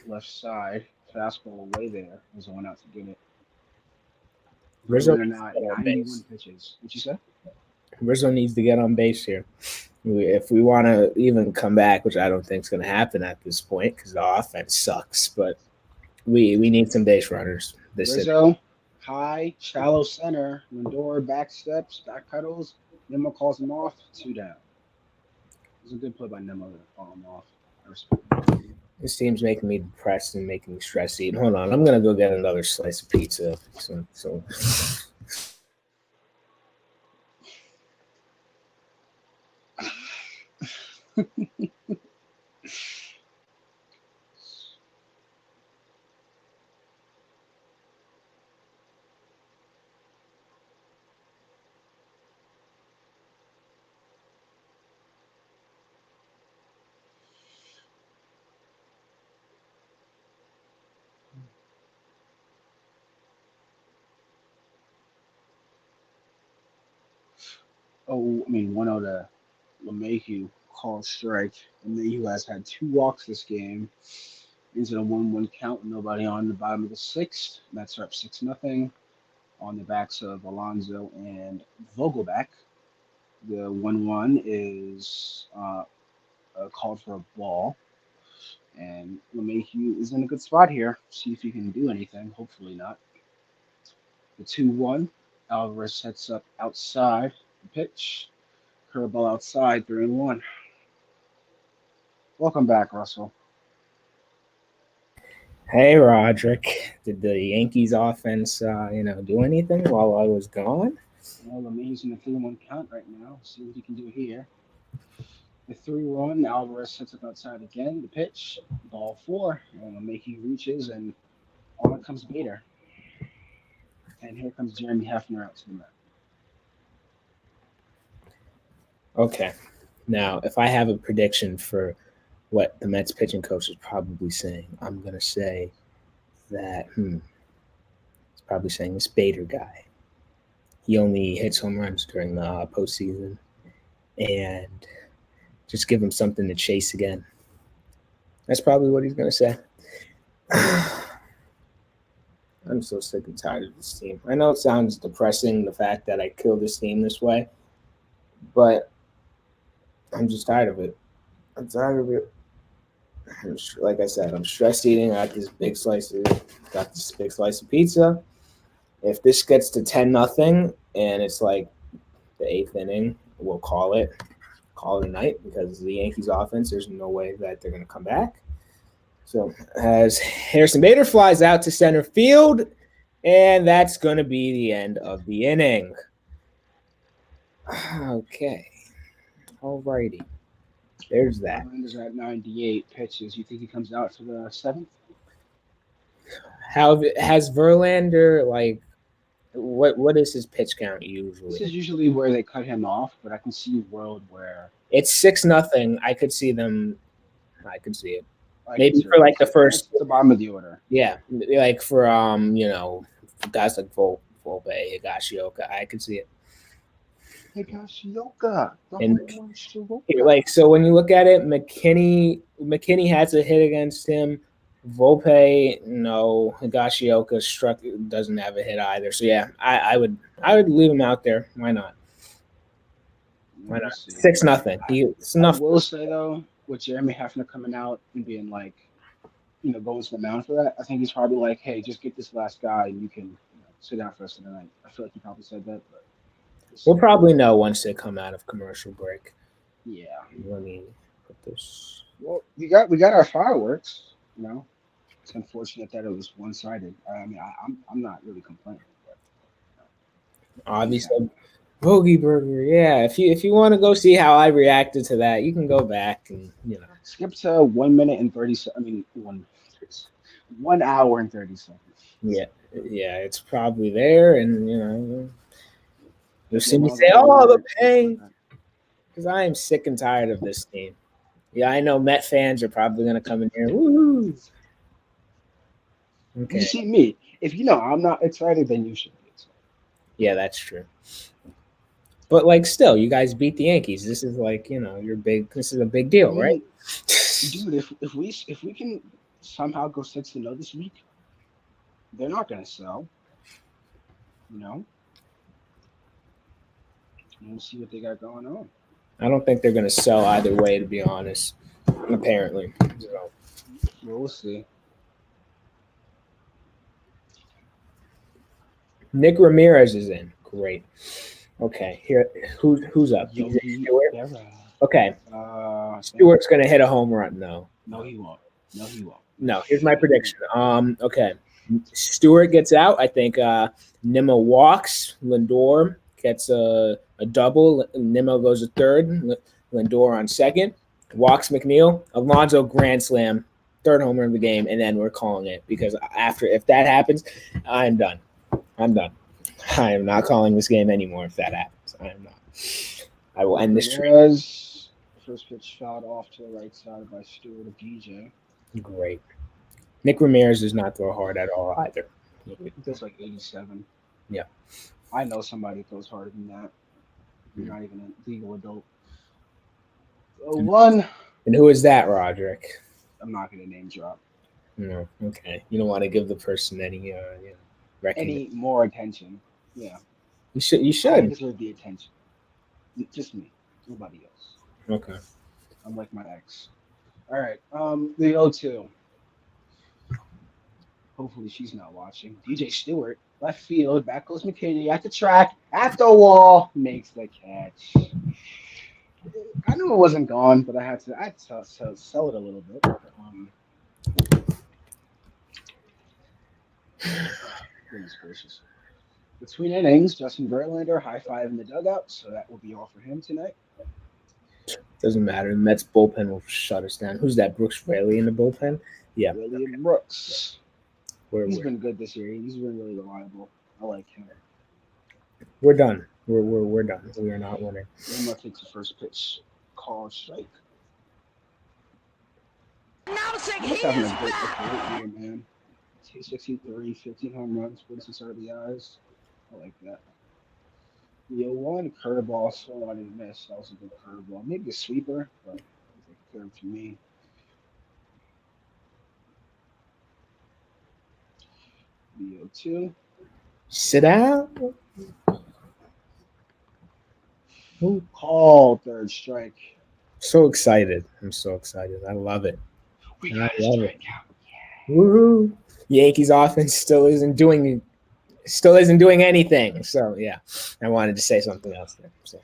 Left side. Fastball away there. Was the one out to get it. Rizzo Verlander now at 91 pitches. What you say? Rizzo needs to get on base here. If we want to even come back, which I don't think is going to happen at this point because the offense sucks, but we need some base runners. Rizzo, high, shallow center. Lindor back steps, back cuddles. Nimmo calls him off. 2 down. It was a good play by Nemo to follow him off. I respect that. This team's making me depressed and making me stressed eating. Hold on, I'm gonna go get another slice of pizza. So Oh, I mean, 1-0 to LeMahieu, call strike. LeMahieu has had 2 walks this game. Into a 1-1 count with nobody on the bottom of the sixth. Mets are up 6-0 on the backs of Alonso and Vogelback. The 1-1 is called for a ball. And LeMahieu is in a good spot here. See if he can do anything. Hopefully not. The 2-1. Alvarez sets up outside the pitch. Curveball outside, 3-1. Welcome back, Russell. hey, Roderick, did the Yankees offense, do anything while I was gone? Well, LeMahieu's in a 3-1 count right now. See what he can do here. The 3-1. Alvarez sets up outside again. The pitch. Ball four. And LeMahieu reaches, and on comes Bader. And here comes Jeremy Hefner out to the mat. Okay. Now, if I have a prediction for what the Mets pitching coach is probably saying, I'm gonna say that he's probably saying this Bader guy. He only hits home runs during the postseason, and just give him something to chase again. That's probably what he's gonna say. I'm so sick and tired of this team. I know it sounds depressing, the fact that I killed this team this way, but I'm just tired of it. I'm tired of it. Like I said, I'm stress eating. I got this big slice of pizza. If this gets to 10-0 and it's like the eighth inning, we'll call it a night because the Yankees offense, there's no way that they're gonna come back. So as Harrison Bader flies out to center field, and that's gonna be the end of the inning. Okay. Alrighty. There's that. Verlander's at 98 pitches. You think he comes out for the seventh? How has Verlander what is his pitch count This usually? is usually where they cut him off, but I can see a world where It's 6-0. I could see them. I could see it. I Maybe consider for like the first, the bottom of the order. yeah, like for guys like Volpe, Higashioka, I could see it. Higashioka, And like so, when you look at it, McKinney has a hit against him. Volpe, no. Higashioka doesn't have a hit either. So yeah, I would leave him out there. Why not? Why not? 6-0. It's enough. I will say though, with Jeremy Hefner coming out and being like, going to the mound for that, I think he's probably like, hey, just get this last guy and you can sit down for the rest of the night. I feel like he probably said that, but we'll probably know once they come out of commercial break. Yeah. Let me put this. Well, we got our fireworks. It's unfortunate that it was one-sided. I mean, I'm not really complaining. But, obviously, Bogey Burger. Yeah, if you want to go see how I reacted to that, you can go back and skip to 1 minute and 30. I mean, 1 hour and 30 seconds. Yeah, it's probably there, and you'll see me say, "Oh, the pain," because I am sick and tired of this team. Yeah, I know Met fans are probably going to come in here. Woo! Okay. You see me. If I'm not excited, then you should be excited. Yeah, that's true. But still, you guys beat the Yankees. This is you're big. This is a big deal, right? Dude, if we can somehow go 6-0 this week, they're not going to sell. We'll see what they got going on. I don't think they're going to sell either way, to be honest. Apparently, so. We'll see. Nick Ramirez is in. Great. Okay, here. Who's up? Okay, I think Stewart's gonna hit a home run. No, no, he won't. No, he won't. no. Here's my prediction. Okay, Stewart gets out. I think Nimmo walks. Lindor gets a double. Nimmo goes to third. Lindor on second. Walks McNeil. Alonso grand slam. Third home run of the game, and then we're calling it because after if that happens, I'm done. I'm done. I am not calling this game anymore if that happens. I am not. I will end this streak. Ramirez, first pitch fouled off to the right side by Stewart of DJ. Great. Nick Ramirez does not throw hard at all either. That's like 87. Yeah. I know somebody that throws harder than that. You're not even a legal adult. One, And who is that, Roderick? I'm not going to name drop. No. Okay. You don't want to give the person any recognition. Any more attention. Yeah. You should. You I should. deserve the attention. Just me. Nobody else. Okay. I'm like my ex. All right. The 0-2. Hopefully she's not watching. DJ Stewart, left field, back goes McKinney at the track, at the wall, makes the catch. I knew it wasn't gone, but I had to sell it a little bit. Goodness gracious. Between innings, Justin Verlander high five in the dugout, so that will be all for him tonight. Doesn't matter. The Mets bullpen will shut us down. Who's that? Brooks Raley in the bullpen? Yeah. William Brooks. We're been good this year. He's been really reliable. I like him. we're done. We're done. We are not winning. Lima takes the first pitch. Call strike. He's having a great year, man. 263, 15 home runs, 46 RBIs. I like that. The 0-1 curveball, so I didn't miss. That was a good curveball. Maybe a sweeper, but it's like a curve for me. The 0-2. Sit down. Ooh. Call third strike. So excited. I'm so excited. I love it. We I got a love it. strikeout. Woohoo! Yankees offense still isn't doing anything. So yeah, I wanted to say something else there. So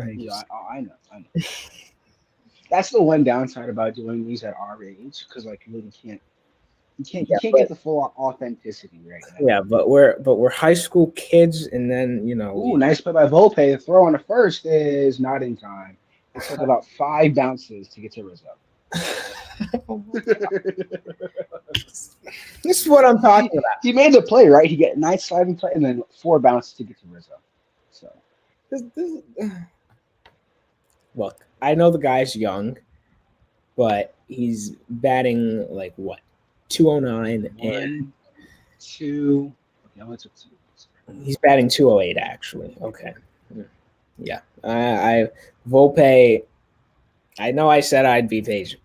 Yeah, I know. That's the one downside about doing these at our age, because like you really can't get the full authenticity right now. Yeah, but we're high school kids, and then Ooh, nice play by Volpe. The throw on the first is not in time. It took about 5 bounces to get to Rizzo. This is what I'm talking about. He made the play, right? He got nice sliding play and then 4 bounces to get to Rizzo. So Look, I know the guy's young, but he's batting like what, 209, and 2. Okay, I took 2. he's batting 208 actually. Okay, yeah. I Volpe. I know I said I'd be patient,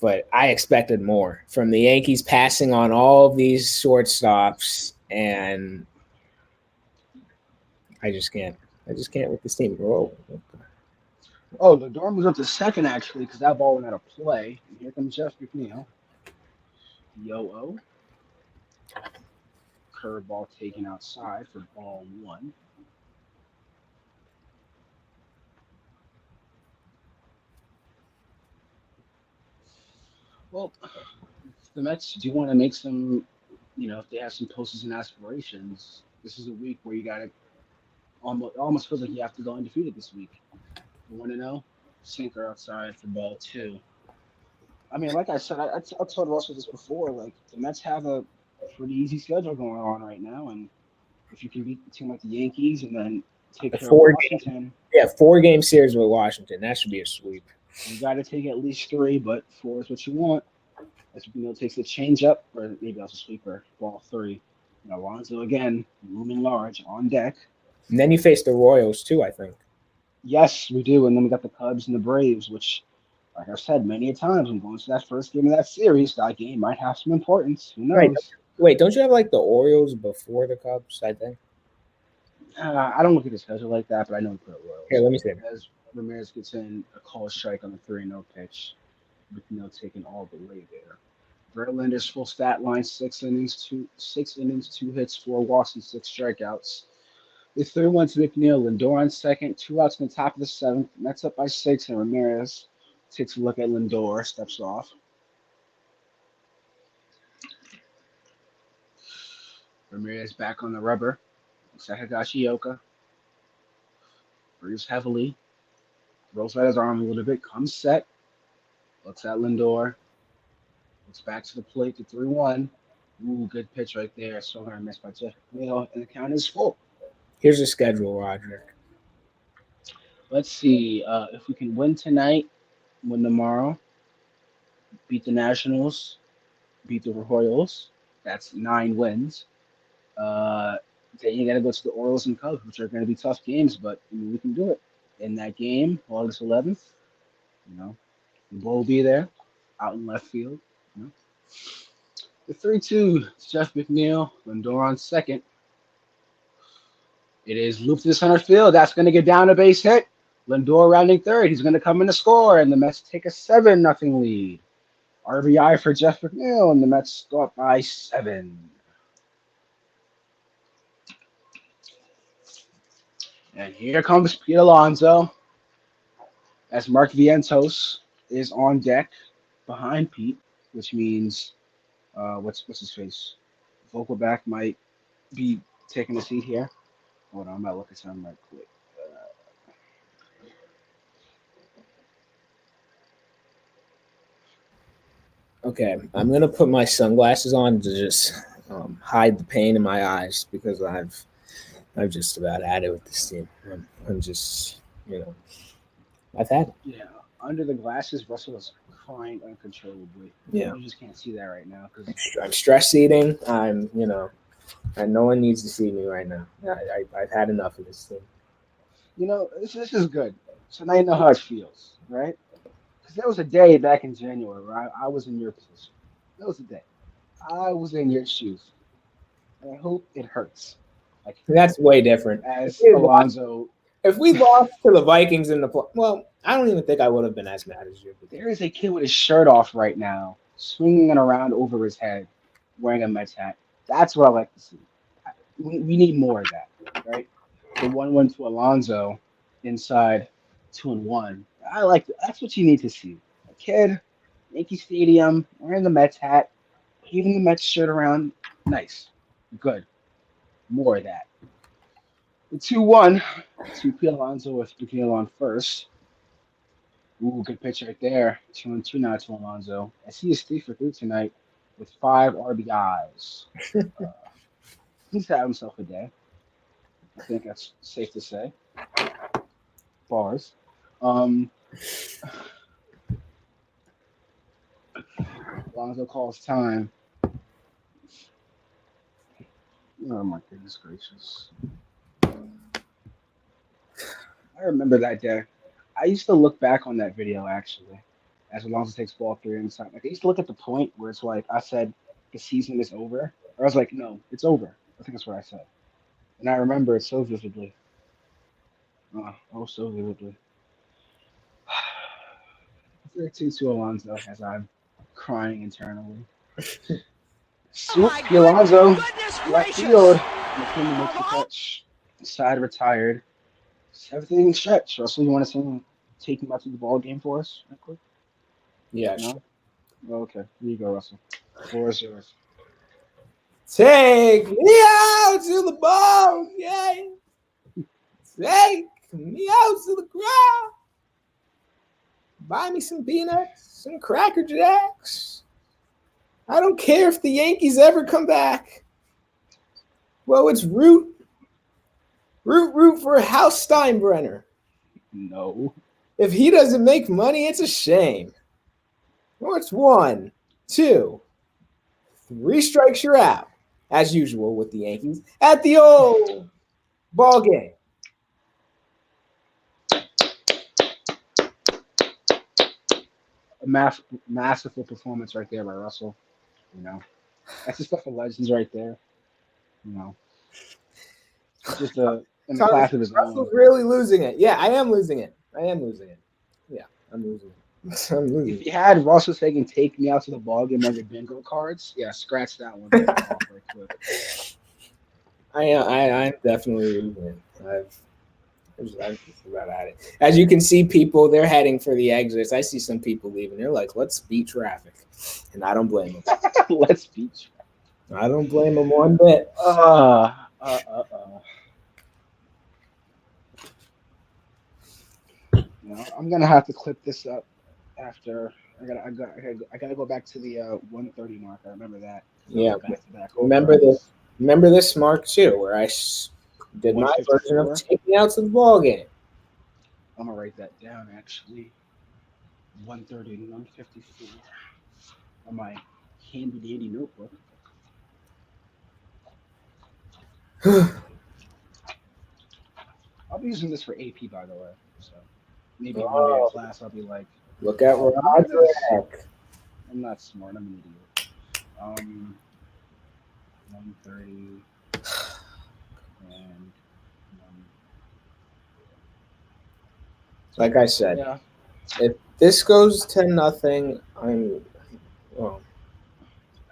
but I expected more from the Yankees passing on all of these shortstops, and I just can't with this team. Whoa. Oh, the door moves up to second actually because that ball went out of play. And here comes Jeff McNeil. Yo-oh. Curveball taken outside for ball 1. Well, the Mets do want to make some, if they have some postseason aspirations, this is a week where you got to almost feels like you have to go undefeated this week. You want to know? Sinker outside for ball 2. I mean, like I said, I told Russell this before. Like the Mets have a pretty easy schedule going on right now, and if you can beat a team like the Yankees and then take care of Washington, 4-game series with Washington, that should be a sweep. You got to take at least 3, but 4 is what you want. As takes the change up, or maybe that's a sweeper. Ball 3. Alonso again, looming large on deck. And then you face the Royals too, I think. Yes, we do. And then we got the Cubs and the Braves, which, like I've said many a times, when going to that first game of that series, that game might have some importance. Who knows? Right. Wait, don't you have like the Orioles before the Cubs, I think? I don't look at the schedule like that, but I know we put Royals. Here, let me see. As Ramirez gets in a call strike on the 3-0 pitch, with taking all the way there. Verlander's full stat line: 6 innings, 2 hits, 4 walks, and 6 strikeouts. The 3-1 to McNeil. Lindor on second. 2 outs in the top of the seventh. Mets up by 6, and Ramirez takes a look at Lindor, steps off. Ramirez back on the rubber. Sakagashioka breathes heavily, throws out his arm a little bit, comes set, looks at Lindor, looks back to the plate to 3-1. Ooh, good pitch right there. So hard missed by Jeff McNeil, and the count is full. Here's the schedule, Roger. Let's see if we can win tonight, win tomorrow, beat the Nationals, beat the Royals. That's 9 wins. Uh, then you got to go to the Orioles and Cubs, which are going to be tough games, but I mean, we can do it. In that game, August 11th, you know, the bull will be there, out in left field. You know. The 3-2, Jeff McNeil, Lindor on second. It is looped to the center field. That's going to get down a base hit. Lindor rounding third. He's going to come in to score, and the Mets take a 7-0 lead. RBI for Jeff McNeil, and the Mets go up by 7. And here comes Pete Alonso as Mark Vientos is on deck behind Pete, which means what's his face? Vogelback might be taking a seat here. Hold on, I'm gonna look at something right quick. Okay, I'm gonna put my sunglasses on to just hide the pain in my eyes because I've just about had it with this team. I'm just, I've had it. Yeah, under the glasses, Russell is crying uncontrollably. Yeah, You just can't see that right now because I'm stress eating. And no one needs to see me right now. I've had enough of this thing. this is good. So now you know how it feels, right? Because there was a day back in January where I was in your position. There was a day. I was in your shoes. And I hope it hurts. Like That's way different. as Alonso. If we lost to the Vikings in the well, I don't even think I would have been as mad as you. There is a kid with his shirt off right now, swinging it around over his head, wearing a Mets hat. That's what I like to see. We need more of that, right? The 1-1 to Alonso inside 2-1. I like that. That's what you need to see. A kid, Yankee Stadium, wearing the Mets hat, waving the Mets shirt around. Nice. Good. More of that. The 2-1 to P. Alonso with McNeil on first. Ooh, good pitch right there. 2-2 now to Alonso. I see he's 3 for 3 tonight with 5 RBIs. He's had himself a day. I think that's safe to say. Bars. Alonso calls time. Oh my goodness gracious. I remember that day. I used to look back on that video actually, as Alonso takes ball 3 inside. Like I used to look at the point where it's like I said the season is over. Or I was like, no, it's over. I think that's what I said. And I remember it so vividly. Oh, so vividly. 13 to Alonso as I'm crying internally. Swoop to Alonso. Left field. McKinley makes the catch. Side retired. 7th-inning stretch. Russell, you want to take him out to the ball game for us real quick? Yeah. No? Okay. Here you go, Russell. The floor is yours. Take me out to the ball game. Take me out to the ground. Buy me some peanuts, some Cracker Jacks. I don't care if the Yankees ever come back. Well, it's root for House Steinbrenner. No. If he doesn't make money, it's a shame. Well, it's 1, 2, 3 strikes, you're out. As usual with the Yankees at the old ball game. A masterful performance right there by Russell. That's the stuff of legends right there. Just in the class of his own. Russell's really losing it. Yeah, I am losing it. Yeah, I'm losing it. If you had Russell saying "Take me out to the ball game" on your bingo cards, yeah, scratch that one off right quick. I'm definitely leaving. I'm just about at it. As you can see, people they're heading for the exits. I see some people leaving. They're like, "Let's beat traffic," and I don't blame them. Let's beach. I don't blame them one bit. Uh, uh, uh, uh. I'm gonna have to clip this up after. I gotta go back to the 1:30 mark. I remember that because that was Yeah, a back-to-back home remember the runs. remember this mark too, where did my version of 154. taking out to the ball game. I'm gonna write that down actually. 1:30 and 154 on my handy dandy notebook. I'll be using this for AP, by the way. So maybe one day in Oh, class, I'll be like, look at "Oh, remember this?" Roderick. I'm not smart. I'm an idiot. 1:30 and um, Like I said, yeah. if this goes 10-0, I'm well.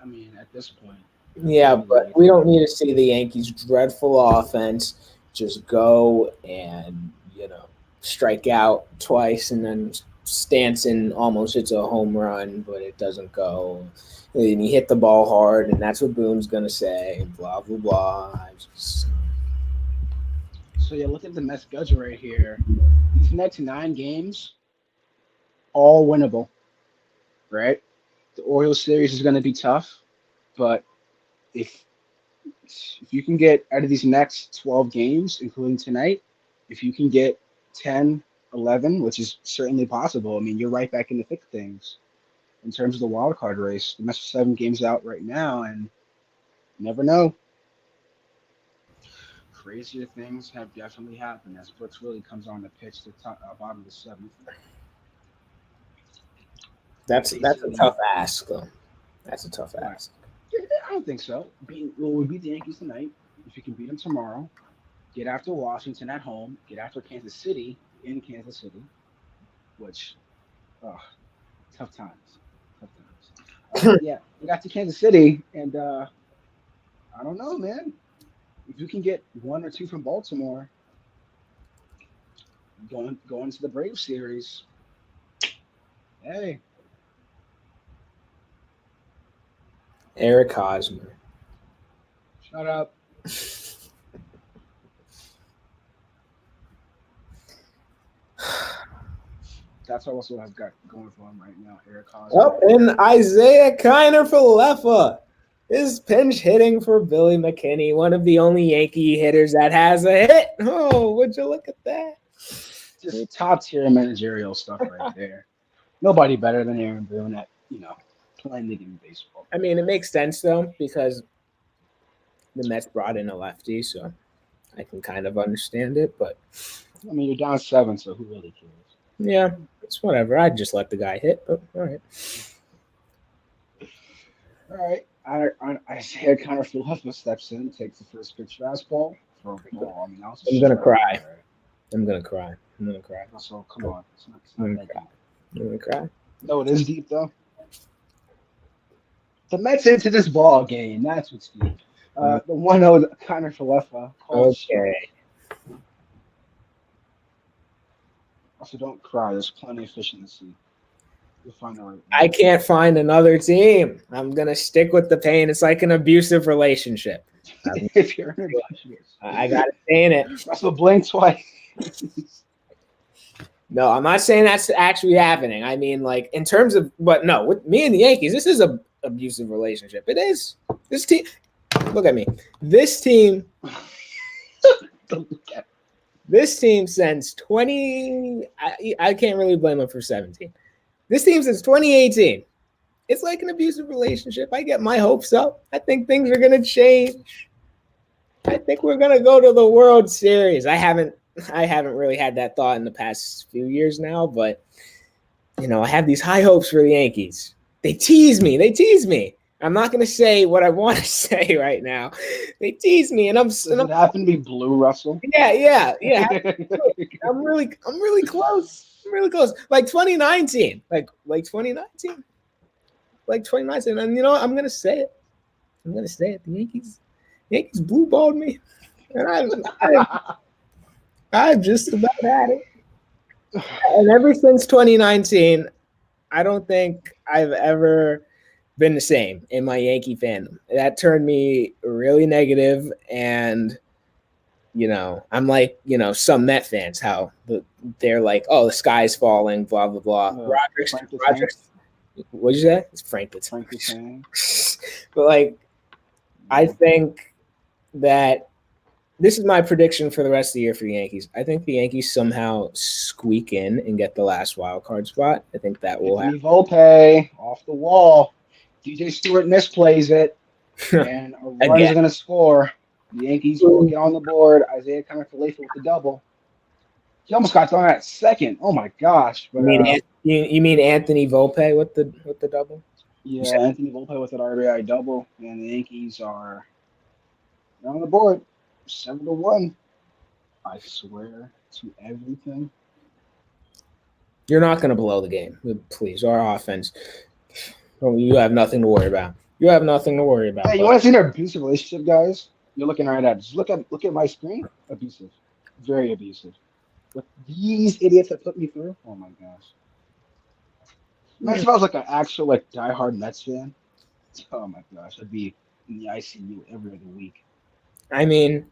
I mean, at this point, we Yeah, don't even but need we to don't need win. to see the Yankees' dreadful offense just go and strike out twice, and then Stanton almost hits a home run, but it doesn't go. And he hit the ball hard, and that's what Boone's gonna say. Blah blah blah. So yeah, look at the Mets schedule right here. These next 9 games, all winnable, right? The Orioles series is going to be tough, but if if you can get out of these next 12 games, including tonight, if you can get 10, 11, which is certainly possible, I mean, you're right back in the thick of things in terms of the wild card race. The Mets are 7 games out right now, and you never know. Crazier things have definitely happened as Brooks really comes on to pitch the bottom of the seventh. That's a Basically, tough ask, though. That's a tough what? ask. I don't think so. Well, we beat the Yankees tonight. If you can beat them tomorrow, get after Washington at home, get after Kansas City in Kansas City, which, oh, tough times. Tough times. Yeah, get after Kansas City, and I don't know, man. If you can get 1 or 2 from Baltimore, going to the Braves series, hey, Eric Hosmer. shut up. That's also what I've got going for him right now, Eric Up Hosmer. and Isaiah Kiner for Leffa is pinch hitting for Billy McKinney, one of the only Yankee hitters that has a hit. Oh, would you look at that? Just top tier managerial stuff right there. Nobody better than Aaron Boone at playing the game of baseball. I mean, it makes sense though because the Mets brought in a lefty, so I can kind of understand it. But I mean, you're down 7, so who really cares? yeah, it's whatever. I'd just let the guy hit. But all right, All right. Isaiah Connor Phillips steps in, takes the first pitch fastball for a ball. I mean, that was a I'm gonna strike. cry. All right. I'm gonna cry. I'm gonna cry. So come on, it's I'm not gonna that cry. deep. I'm gonna cry. No, it is deep though. The Mets into this ball game. That's what's deep. Uh, The 1-0 Connor Phillips called strike. okay. Also, don't cry. There's plenty of fish in the sea. You'll find the right I one. can't find another team. I'm gonna stick with the pain. It's like an abusive relationship. If you're in I gotta stay in it. Russell blink twice. No, I'm not saying that's actually happening. I mean, like in terms of, but no, with me and the Yankees, this is a abusive relationship. It is. This team, look at me. This team, Don't look at this team since 20. I can't really blame them for 17. This team since 2018. It's like an abusive relationship. I get my hopes up. I think things are gonna change. I think we're gonna go to the World Series. I haven't really had that thought in the past few years now, but I have these high hopes for the Yankees. They tease me. They tease me. I'm not gonna say what I want to say right now. They tease me, and I'm, Does it happen to be blue, Russell? yeah. I'm really close. I'm really close. Like 2019, like 2019, and I'm gonna say it. I'm gonna say it. The Yankees. Yankees blue balled me, and I've just about had it. And ever since 2019, I don't think I've ever been the same in my Yankee fandom. That turned me really negative, and I'm like, some Met fans, how they're like, oh, the sky's falling, blah blah blah. Frank the Tank. Roderick's, what'd you say? It's Frank the Frank the Tank. But like, I think that this is my prediction for the rest of the year for the Yankees. I think the Yankees somehow squeak in and get the last wild card spot. I think that will Anthony Volpe off the wall. DJ Stewart misplays it, happen. and a run Again. is going to score. The Yankees will get on the board. Isaiah Kiner-Falefa with the double. He almost got thrown at second. Oh my gosh! But You mean Anthony Volpe with the double? yeah, Anthony Volpe with an RBI double, and the Yankees are on the board, 7-1. I swear to everything. You're not going to blow the game, please. Our offense, you have nothing to worry about. You have nothing to worry about. Hey, you want to see an abusive relationship, guys? You're looking right at it. Just look at my screen. Abusive, very abusive. What these idiots have put me through. Oh my gosh. Imagine if I was like an actual diehard Mets fan. Oh my gosh, I'd be in the ICU every other week. I mean,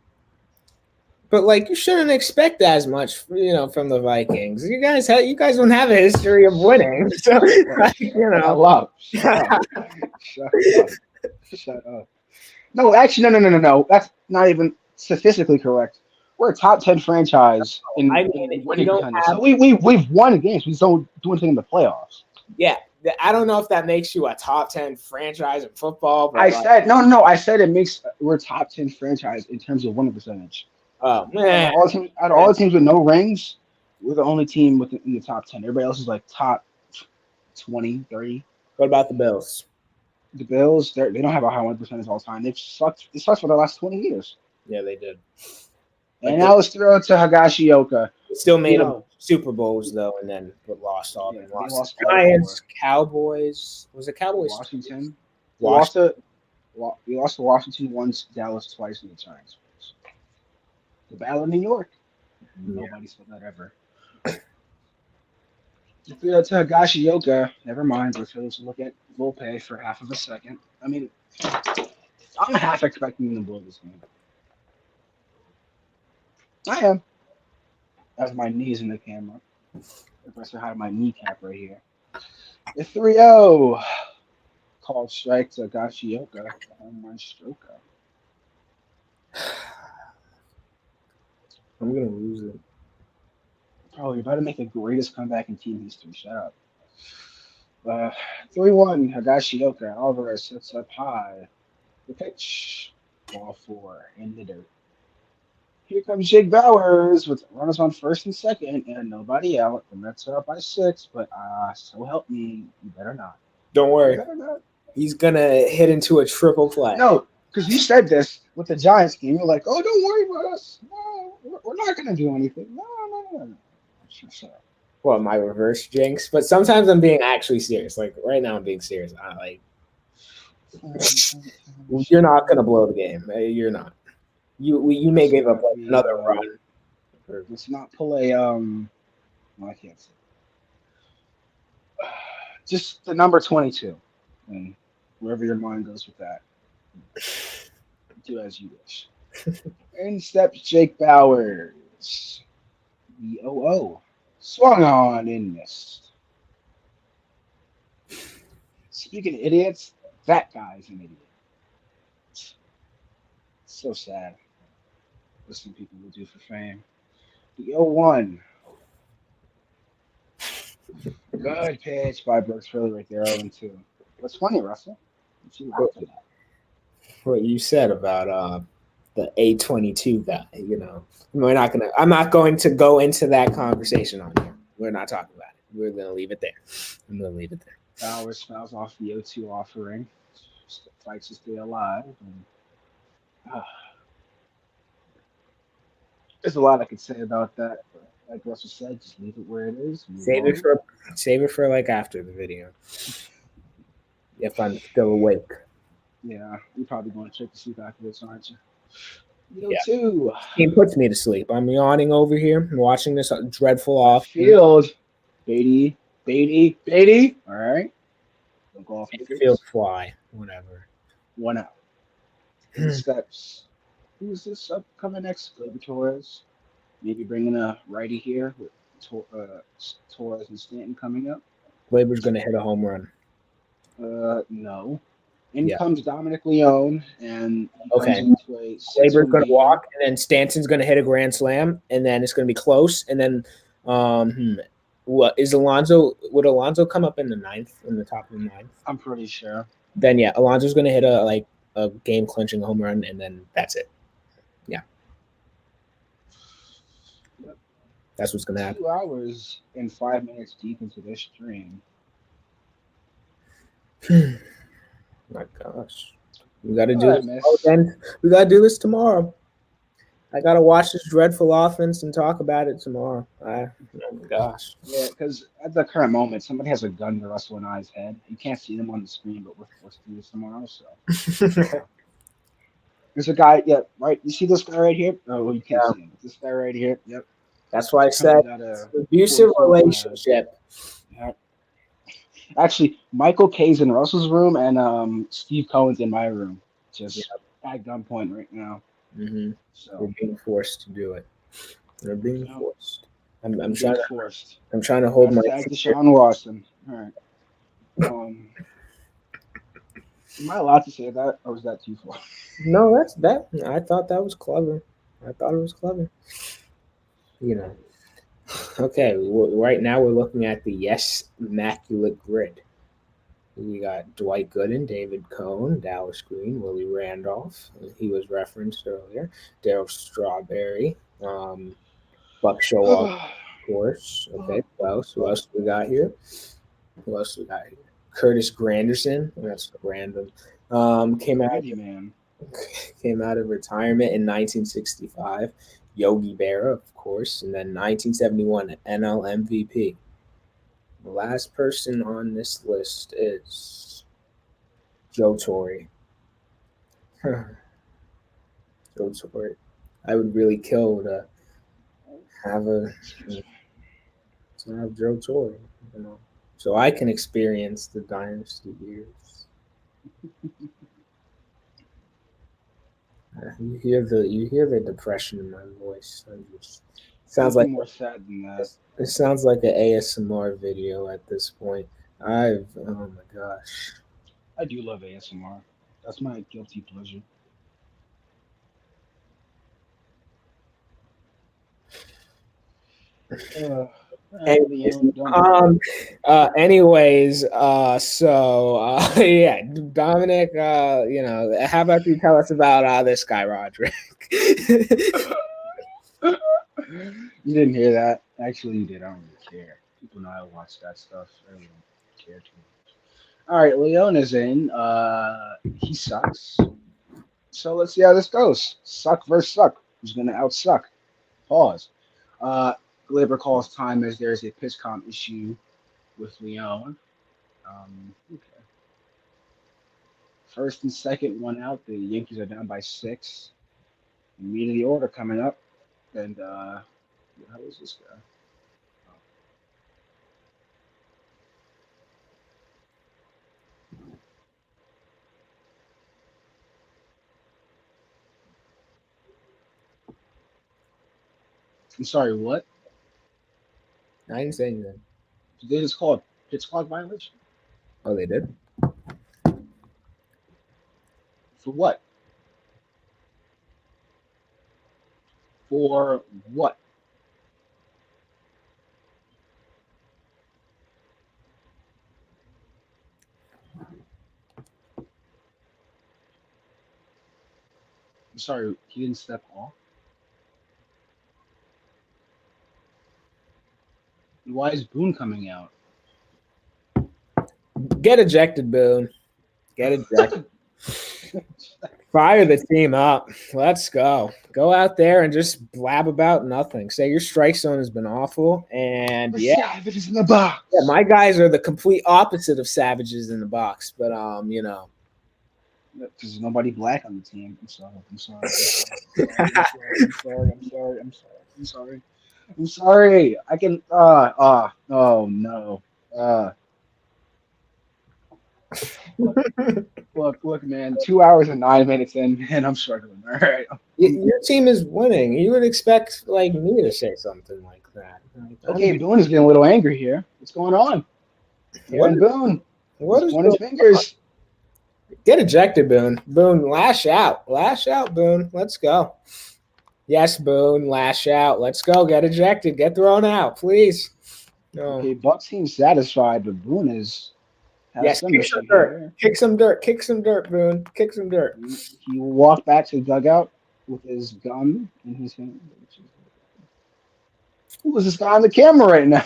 but like you shouldn't expect as much, from the Vikings. You guys don't have a history of Shut winning, so up. Shut up. Shut up. No, actually, no. That's not even statistically correct. We're a top 10 franchise in winning contenders. So we've won games. We just don't do anything in the playoffs. Yeah, I don't know if that makes you a top 10 franchise in football. But said no. I said it makes we're a top 10 franchise in terms of winning percentage. Oh man! Out of all the teams with no rings, we're the only team in the top 10. Everybody else is like top 20, 30. What about the Bills? The Bills, they don't have a high win percentage all the time. They've sucked. It sucks for the last 20 years. Yeah, they did. And now let's throw it to Higashioka. They still made Super Bowls though, and then lost all. Yeah, lost Giants, Cowboys. Was it Cowboys? Washington. We lost to Washington once, Dallas twice, and the Giants. The Battle of New York. Nobody said that ever. If we go to Higashioka, never mind. Let's look at Volpe for half of a second. I mean, I'm half expecting them to blow this game. I am. That's my knees in the camera. If I still have my kneecap right here. The 3-0. Called strike to Higashioka. Home run stroker. I'm going to lose it. Oh, you're about to make the greatest comeback in team history. Shut up. 3-1. Higashioka. Alvarez sets up high. The pitch. Ball 4 in the dirt. Here comes Jake Bowers with runners on first and second and nobody out. The Mets are up by 6, but so help me, you better not. Don't worry. He's going to hit into a triple play. No, because you said this with the Giants game. You're like, oh, don't worry about us. No, we're not going to do anything. No. Well, my reverse jinx. But sometimes I'm being actually serious. Like right now I'm being serious. You're not going to blow the game. You're not. You may give up another run. Let's not pull a no, I can't say. Just the number 22, and wherever your mind goes with that, do as you wish. In steps Jake Bowers, the 0-0, swung on and missed. Speaking of idiots, that guy's an idiot. So sad. What some people will do for fame. The 0-1. Good pitch by Brooks Philly right there, 0-2. What's funny, Russell? What you said about the A22 guy, I'm not going to go into that conversation on here. We're not talking about it. We're going to leave it there. I'm going to leave it there. Bowers fouls off the 0-2 offering. Fights to stay alive. There's a lot I could say about that, but like Russell said, just leave it where it is. Save it for like after the video. If I'm still awake. Yeah, you're probably going to check to sleep after this, aren't you? Yo, Yeah, too. he puts me to sleep. I'm yawning over here, and watching this dreadful Left offense. field. Beatty, Beatty, Beatty. All right. Don't go off in the Field face. fly, whatever. 1 out. In the steps. Who's this upcoming next? Gleyber Torres. Maybe bringing a righty here with Torres and Stanton coming up. Glaber's going to hit a home run. No. In Yeah. comes Dominic Leone, and he comes Okay. into a Glaber's 6-1 going to game. walk, and then Stanton's going to hit a grand slam, and then it's going to be close. And then, what is Alonso? Would Alonso come up in the ninth, in the top of the ninth? I'm pretty sure. Then yeah, Alonso's going to hit a game clinching home run, and then that's it. Yeah, Yep. that's what's going to happen. 2 hours and 5 minutes deep into this stream. My gosh, we got to All do right, this. miss. Oh, then we got to do this tomorrow. I got to watch this dreadful offense and talk about it tomorrow. Oh my gosh. Yeah, because at the current moment, somebody has a gun to Russell and I's head. You can't see them on the screen, but we're forced to do this tomorrow. So there's a guy. Yeah, right. You see this guy right here? Oh, well, you can't Yeah. see him. But this guy right here. Yep. That's why I said it's an abusive 44 relationship. Yeah. Actually, Michael K's in Russell's room, and Steve Cohen's in my room, just at gunpoint right now. Mm-hmm. So We're being forced to do it. They're being forced. I'm being trying to. forced. I'm trying to hold my. Hashtag Deshaun Watson. All right. Am I allowed to say that, or was that too far? No, that's that. I thought that was clever. I thought it was clever. You know. Okay, right now we're looking at the Yes Immaculate Grid. We got Dwight Gooden, David Cohn, Dallas Green, Willie Randolph. He was referenced earlier. Darryl Strawberry, Buck Showalter, of course. Okay, who else? Who else we got here? Who else we got here? Curtis Granderson. That's random. Came out of retirement in 1965. Yogi Berra, of course, and then 1971 NL MVP. The last person on this list is Joe Torre. Joe Torre. I would really kill to have Joe Torre, so I can experience the dynasty years. You hear the depression in my voice. Sounds like more sad than that. It sounds like an ASMR video at this point. Oh my gosh. I do love ASMR. That's my guilty pleasure. Anyways, yeah, Dominic, how about you tell us about this guy, Roderick? You didn't hear that? Actually, you did. I don't really care. People know I watch that stuff. I really don't care too much. All right, Leon is in. He sucks. So let's see how this goes. Suck versus suck. Who's gonna outsuck? Pause. Glaber calls time as there's a pitch comp issue with Leon. Okay. First and second, 1 out. The Yankees are down by 6. Meat of the order coming up. And how is this guy? I'm sorry, what? I didn't say anything. Did they just call a pitch clock violation? Oh, they did? For what? For what? I'm sorry, he didn't step off. Why is Boone coming out? Get ejected, Boone. Get ejected. Fire the team up. Let's go. Go out there and just blab about nothing. Say your strike zone has been awful. And savages in the box. Yeah, my guys are the complete opposite of savages in the box. But Because there's nobody black on the team. I'm sorry. I'm sorry. I'm sorry. I'm sorry. I'm sorry. I'm sorry. I'm sorry. I'm sorry. I'm sorry. I'm sorry. I can. Oh no. Uh, look, look, man. 2 hours and 9 minutes in, and I'm struggling. All right. Your team is winning. You would expect like me to say something like that. Like, Okay, Boone is getting a little angry here. What's going on? what Aaron Boone. what He's is pointing going his fingers. Get ejected, Boone. Boone, lash out. Lash out, Boone. Let's go. Yes, Boone, lash out. Let's go. Get ejected. Get thrown out, please. No. Okay, Buck seems satisfied, but Boone has Yes, some kick some issue dirt. here. Kick some dirt. Kick some dirt, Boone. Kick some dirt. He walked back to the dugout with his gun in his hand. Who is this guy on the camera right now?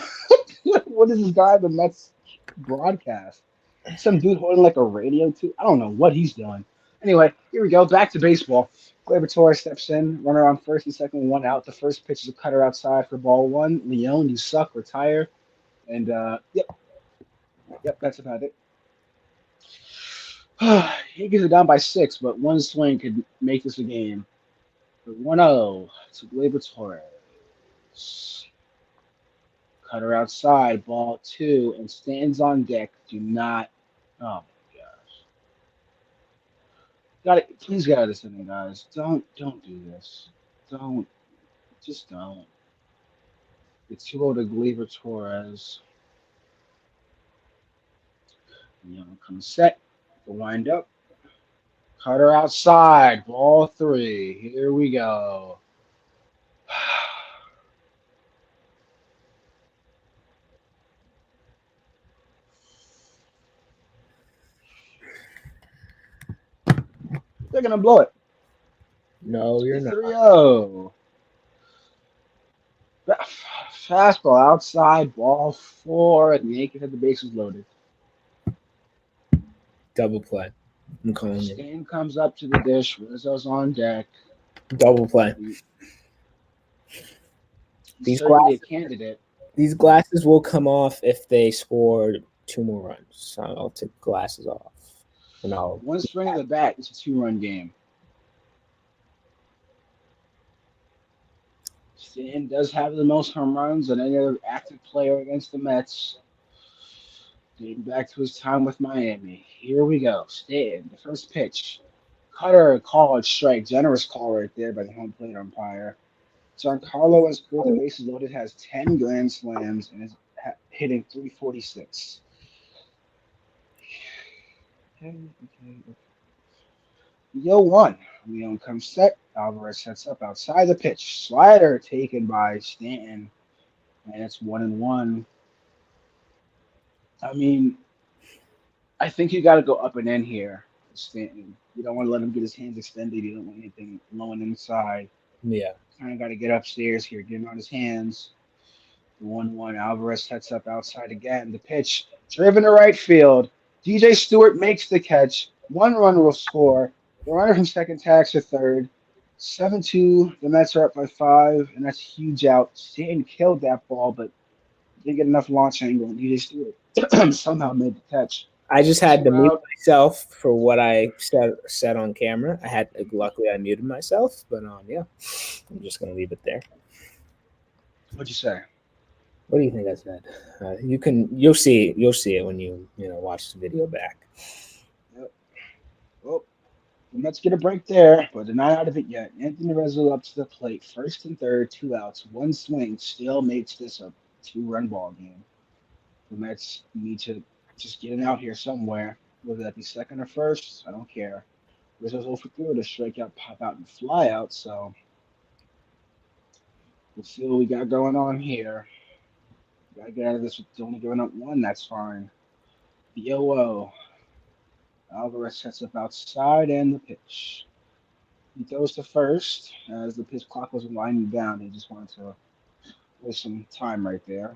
What is this guy on the Mets broadcast? Some dude holding like a radio too. I don't know what he's doing. Anyway, here we go. Back to baseball. Gleyber Torres steps in, runner on first and second, one out. The first pitch is a cutter outside for ball one. Leone, you suck, retire. And yep, that's about it. Yankees are down by six, but one swing could make this a game. 1-0 to Gleyber Torres. Cutter outside, ball two, and stands on deck. Do not. Oh my gosh. Got it. Please get out of this inning, guys. Don't do this. Don't. Just don't. It's 2-0 to Gleyber Torres. Young comes set. The wind up. Cutter outside, ball three. Here we go. They're gonna blow it. No, you're not. 3-0. Fastball outside, ball four, and the Yankees had the bases loaded. Double play. I'm calling it. Stain comes up to the dish. Rizzo's on deck. Double play. He's These certainly a glasses, candidate. these glasses will come off if they score two more runs. So I'll take glasses off. And I'll One swing of the bat, it's a two-run game. Stan does have the most home runs than any other active player against the Mets, dating back to his time with Miami. Here we go. Stanton, the first pitch. Cutter, called strike. Generous call right there by the home plate umpire. Giancarlo is with the bases loaded, has 10 grand slams, and is hitting 346. Okay, okay. Yo one. Leon comes set. Alvarez sets up outside the pitch. Slider taken by Stanton, and it's 1-1. I mean, I think you got to go up and in here, Stanton. You don't want to let him get his hands extended. You don't want anything low and inside. yeah. Kind of got to get upstairs here, get him on his hands. 1-1. Alvarez sets up outside again. The pitch driven to right field. DJ Stewart makes the catch. One run will score. The runner from second tags to third. 7-2. The Mets are up by five, and that's huge out. Stanton killed that ball, but didn't get enough launch angle, and DJ Stewart somehow made the catch. I just had to Two mute out. myself for what I said on camera. I had luckily I muted myself, but yeah, I'm just gonna leave it there. What'd you say? What do you think I said? You'll see it when you watch the video back. Yep. Well, the Mets get a break there, but they're not out of it yet. Anthony Rizzo up to the plate, first and third, 2 outs, one swing, still makes this a two-run ball game. The Mets need to just get it out here somewhere, whether that be second or first. I don't care. Rizzo's 0 for 3 with a strikeout, pop out, and fly out. So we'll see what we got going on here. Gotta get out of this with only giving up one. That's fine. The 0-0. Alvarez sets up outside and the pitch. He throws to first as the pitch clock was winding down. He just wanted to waste some time right there.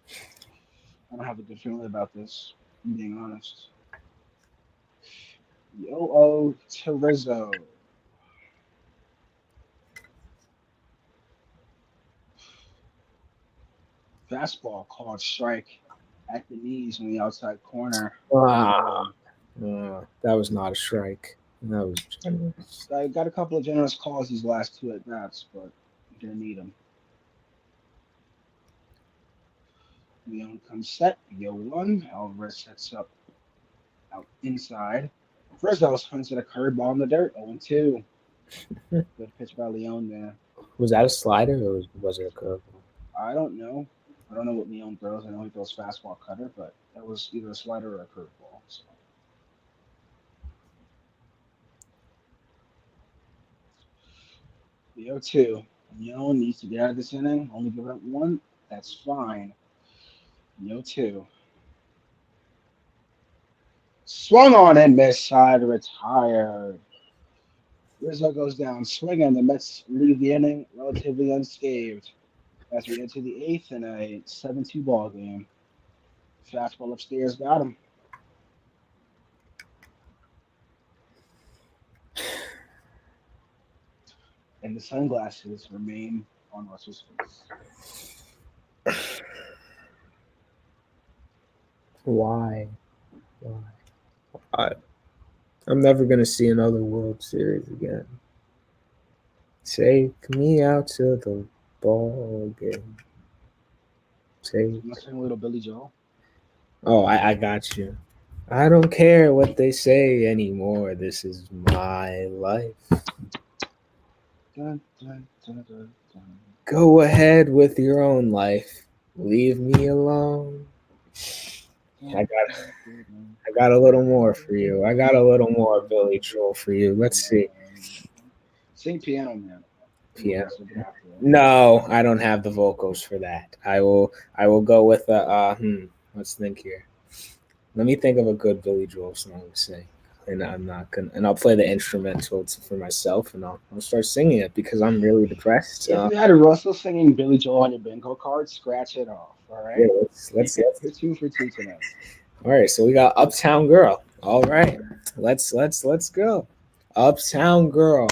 I don't have a good feeling about this, I'm being honest. 0-0 to Rizzo. Fastball called strike at the knees on the outside corner. Ah, That was not a strike. That was generous. I got a couple of generous calls these last two at bats, but I'm gonna need them. Leon comes set. Yo one. Alvarez sets up out inside. Rizzo swings at a curveball in the dirt. 0-2. Good pitch by Leon there. Was that a slider or was it a curveball? I don't know. I don't know what Leon throws. I know he throws fastball cutter, but that was either a slider or a curveball. So the 0-2. Leon needs to get out of this inning. Only give up one. That's fine. The 0-2. Swung on and missed. Side retired. Rizzo goes down swinging. The Mets leave the inning relatively unscathed as we enter the eighth in a 7-2 ball game. Fastball upstairs got him, and the sunglasses remain on Russell's face. Why? Why? I, I'm never gonna see another World Series again. Take me out to the ball game. I'm Take. not saying little Billy Joel. Oh, I got you. I don't care what they say anymore. This is my life. Dun, dun, dun, dun, dun. Go ahead with your own life. Leave me alone. I Dun, got dun, dun, dun. I got a little more for you. I got a little more Billy Joel for you. Let's see. Sing Piano Man. Come on, Piano. Russell, get after it. No, I don't have the vocals for that. I will go with a let's think here. Let me think of a good Billy Joel song to sing. And I'm not gonna and I'll play the instrumental for myself and I'll start singing it because I'm really depressed. If you had a Russell singing Billy Joel on your bingo card, scratch it off. All Yeah, right. let's You're 2 for 2 tonight. all right, so we got Uptown Girl. All right. Let's go. Uptown Girl.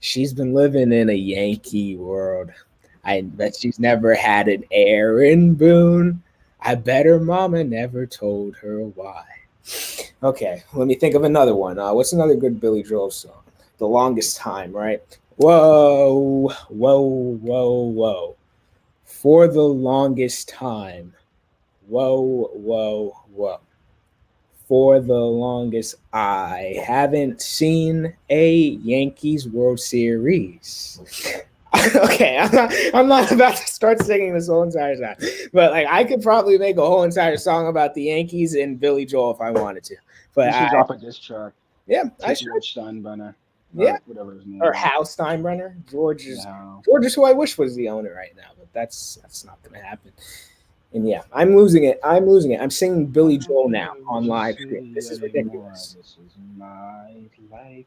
She's been living in a Yankee world. I bet she's never had an Aaron Boone. I bet her mama never told her why. Okay, let me think of another one. What's another good Billy Joel song? The Longest Time, right? Whoa, whoa, whoa, whoa. For the longest time. Whoa, whoa, whoa. For the longest, I haven't seen a Yankees World Series. Okay, I'm not about to start singing this whole entire song, but like I could probably make a whole entire song about the Yankees and Billy Joel if I wanted to. But You should drop a diss track yeah, I to should. George Steinbrenner Yeah, or whatever his or name is. Hal Steinbrenner. Yeah. George is who I wish was the owner right now, but that's not going to happen. And yeah, I'm losing it. I'm losing it. I'm singing I Billy don't Joel now care what on you live stream. say This is anymore. ridiculous. This is my life.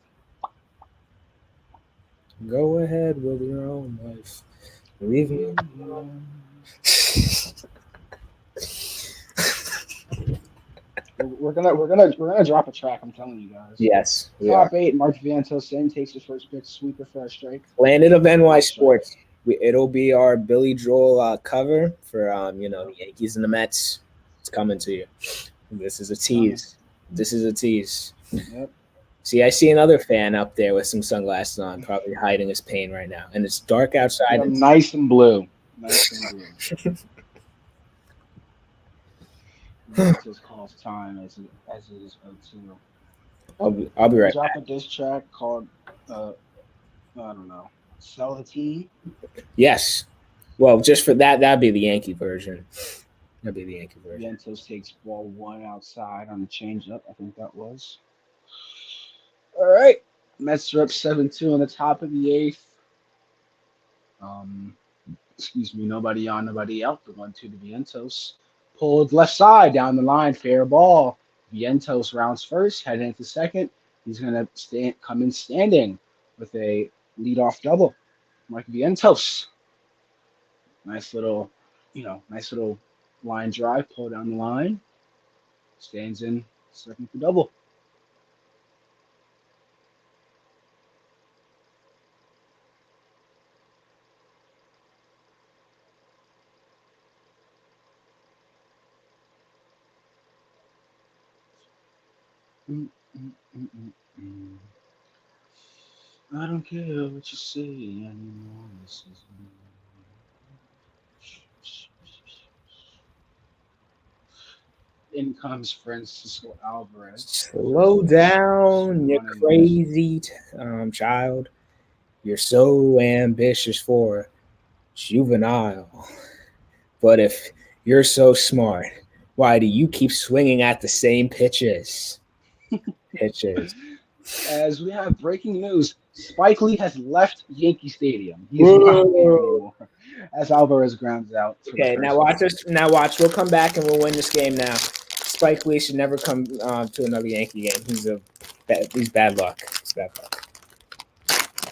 Go ahead with your own life. Leave me alone. We're gonna drop a track. I'm telling you guys. Yes, we are. Top eight. Mark Vientos in takes his first pitch, sweeper for a strike. Planet of NY Ball strike. Sports. It'll be our Billy Joel cover for the Yep. Yankees and the Mets. It's coming to you. This is a It's coming. tease. This is a tease. Yep. See, I see another fan up there with some sunglasses on, probably hiding his pain right now. And it's dark Get outside. them nice and blue. Nice and blue. Vientos calls time as it is 0-2. I'll be right Drop back. a diss track called I don't know. Sell the team. Yes. Well, just for that'd be the Yankee version. That'd be the Yankee version. Vientos takes ball one outside on the changeup. I think that was. All right. Mets are up 7-2 on the top of the eighth. Um, excuse me, nobody on, nobody out. The 1-2 to Vientos. Pulled left side down the line, fair ball. Vientos rounds first, heading into second. He's gonna come in standing with a leadoff double. Mike Vientos. Nice little line drive, pull down the line. Stands in second for double. Mm, mm, mm, mm. I don't care what you say anymore. This is me. In comes Francisco Alvarez, first Slow pitch, down, swung you on and miss. crazy child. You're so ambitious for juvenile. But if you're so smart, why do you keep swinging at the same pitches? Pitches. As we have breaking news, Spike Lee has left Yankee Stadium. He is not there Whoa. anymore. As Alvarez grounds out for the Okay, now first watch out. us. Now watch. We'll come back and we'll win this game. Now, Spike Lee should never come to another Yankee game. He's bad luck. He's bad luck.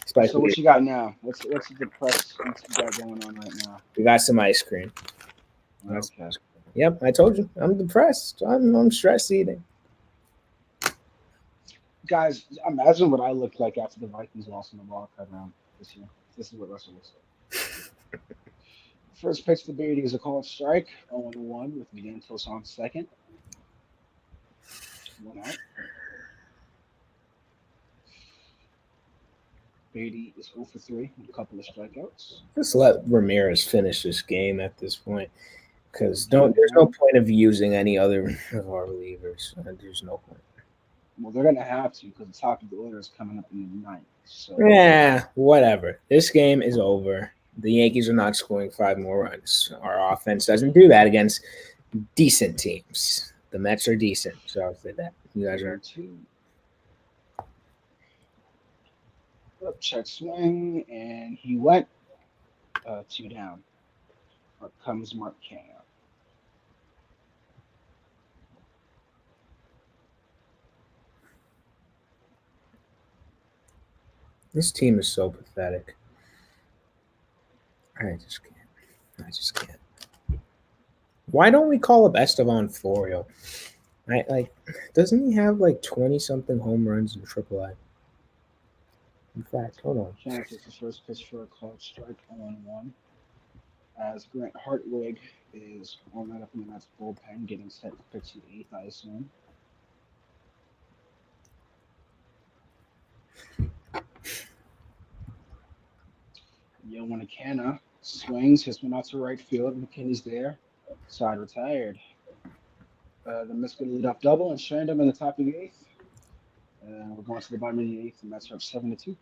Spike So Lee. what you got now? What's the press you got going on right now? We got some ice cream. That's, Okay, yep, I told you. I'm depressed. I'm stress eating. guys, imagine what I looked like after the Vikings lost in the wild card round this year. This is what Russell looks like. First pitch to Beatty is a called strike, 0-1 with Vientos on second. 1 out. Beatty is 0 for 3 with a couple of strikeouts. Just let Ramirez finish this game at this point, because Yeah, don't. There's no man. point of using any other of our relievers. There's no point. Well, they're gonna have to because the top of the order is coming up in the ninth. So Yeah, whatever. This game is over. The Yankees are not scoring 5 more runs. Our offense doesn't do that against decent teams. The Mets are decent, so I'll say that. You guys are 2. Up check swing, and he went 2 down. Up comes Mark Canha. this team is so pathetic. I just can't. I just can't. Why don't we call up Estevan Florio? Doesn't he have like 20 something home runs in AAA? In fact, hold on. Canha takes the first pitch for a called strike 0-1. As Grant Hartwig is warming up in the Mets bullpen, getting set to pitch the eighth, I assume. Yoan Canha swings, hits one out to right field. McKinney's there. Side retired. The Mets get a lead off double and strand him in the top of the eighth. We're going to the bottom of the eighth. The Mets are up 7-2.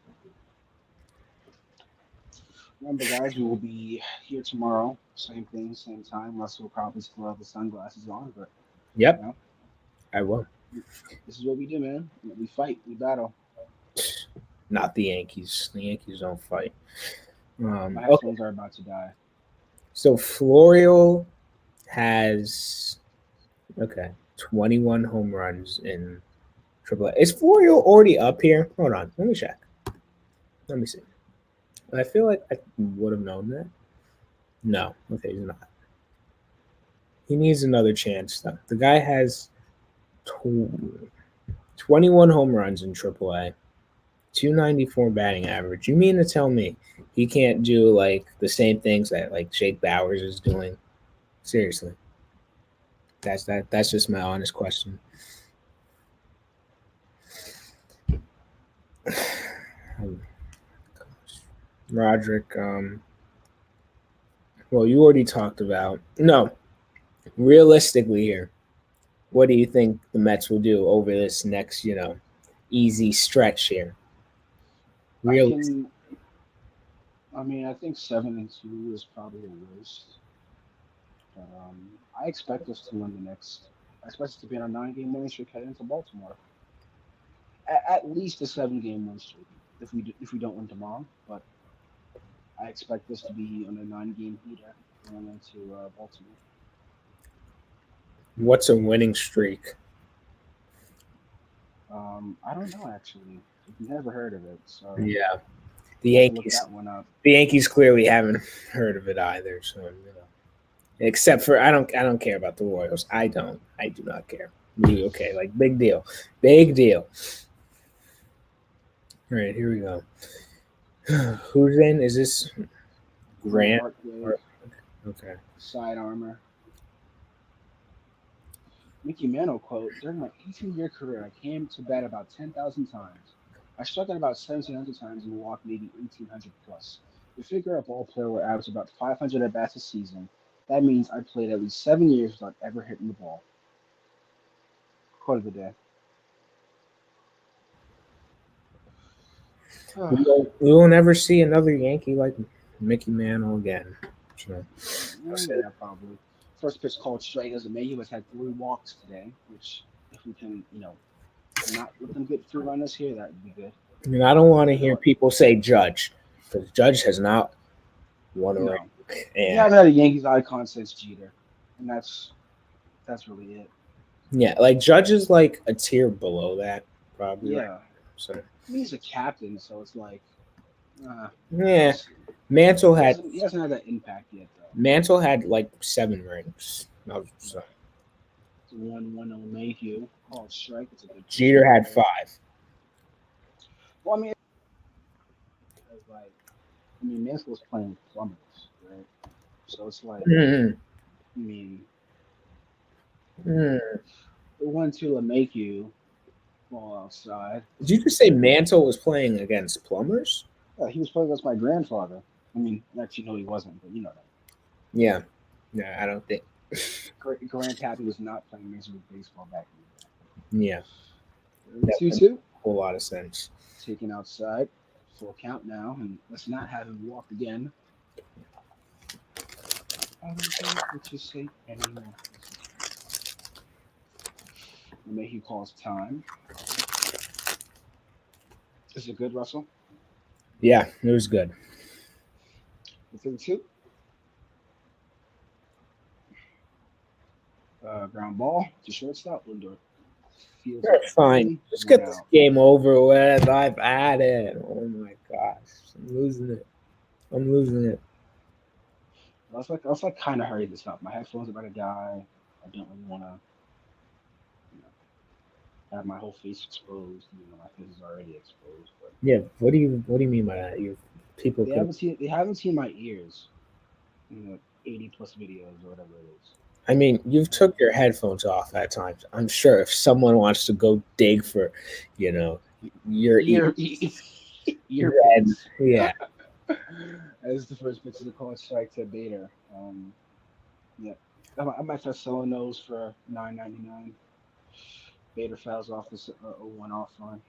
Remember, guys, we will be here tomorrow. Same thing, same time. Russell will probably still have the sunglasses on, but you Yep, know, I will. this is what we do, man. We fight, we battle. Not the Yankees. The Yankees don't fight. My Okay, headphones are about to die. so Florio has 21 home runs in AAA. Is Florio already up here? Hold on, let me check. Let me see. I feel like I would have known that. No, okay, he's not. He needs another chance though. The guy has 21 home runs in AAA, 294 batting average. You mean to tell me he can't do like the same things that like Jake Bowers is doing? Seriously, that's just my honest question. Roderick, well, you already talked about. No, realistically here, what do you think the Mets will do over this next, easy stretch here? I Real, can. I mean, I think 7-2 is probably the worst. But I expect us to win the next. I expect us to be on a 9-game winning streak heading into Baltimore. At least a 7-game win streak if we don't win tomorrow. But I expect this to be on a 9-game heater going into Baltimore. what's a winning streak? I don't know actually. I've never heard of it, so Yeah, the we have to look Yankees. that one up. The Yankees clearly haven't heard of it either. So except for I don't care about the Royals. I do not care. Okay, like big deal, big deal. All right, here we go. Who's in? Is this Grant Grant? Hartwig, Or, okay. side armor. Mickey Mantle quote: "During my 18-year career, I came to bat about 10,000 times. I struck out about 1,700 times and walked maybe 1,800 plus. You figure a ball player will average about 500 at bats a season. That means I played at least 7 years without ever hitting the ball." Quote of the day. We will never see another Yankee like Mickey Mantle again. So, Yeah, probably. First pitch called straight as a Mayhew has had 3 walks today, which if we can, not let them get 3 runners here, that would be good. I mean, I don't want to You know hear what? people say Judge because Judge has not won a ring. No, we And haven't had a Yankees icon since Jeter, and that's really it. yeah, like Judge is like a tier below that, probably. Right. Yeah, So I mean he's a captain, so it's like, we'll yeah, see. Mantle He had hasn't he hasn't had that impact yet though. Mantle had like 7 rings. So It's a 1-1 on Mayhew called strike. It's a good pitch Jeter right had there. 5. Well, I mean, because Mansell was playing with plumbers, right? So it's like, Mm-hmm. I mean, Mm. the 1-2 will make you fall outside. Did you just say Mantle was playing against Plumbers? Yeah, he was playing against my grandfather. I mean, actually, no, he wasn't, but you know that. Yeah. Yeah, I don't think. Grandpappy was not playing Major League Baseball back Yeah, in the day. that makes 2-2, a whole lot of sense. taken outside. Full count now, and let's not have him walk again. I don't think what you say anymore. He calls time. Is it good, Russell? Yeah, it was good. The 3-2. Ground ball to shortstop. Lindor fields it That's fine. quickly. Just One get this out. game over with. I've had it. Oh my gosh, I'm losing it. I'm losing it. I was like kind of hurry this up. My headphones are about to die. I don't really want to, you know, have my whole face exposed. My face is already exposed. But Yeah. What do you mean by that? You people could. they haven't seen my ears. 80 plus videos or whatever it is. I mean, you've Uh, took your headphones off at times. I'm sure if someone wants to go dig for, you know, your ear, ear ear then pits. yeah. As the first pitch of the call strike to Bader. Yeah, I might start selling those for 9.99. Bader fouls off this 0-1 off run.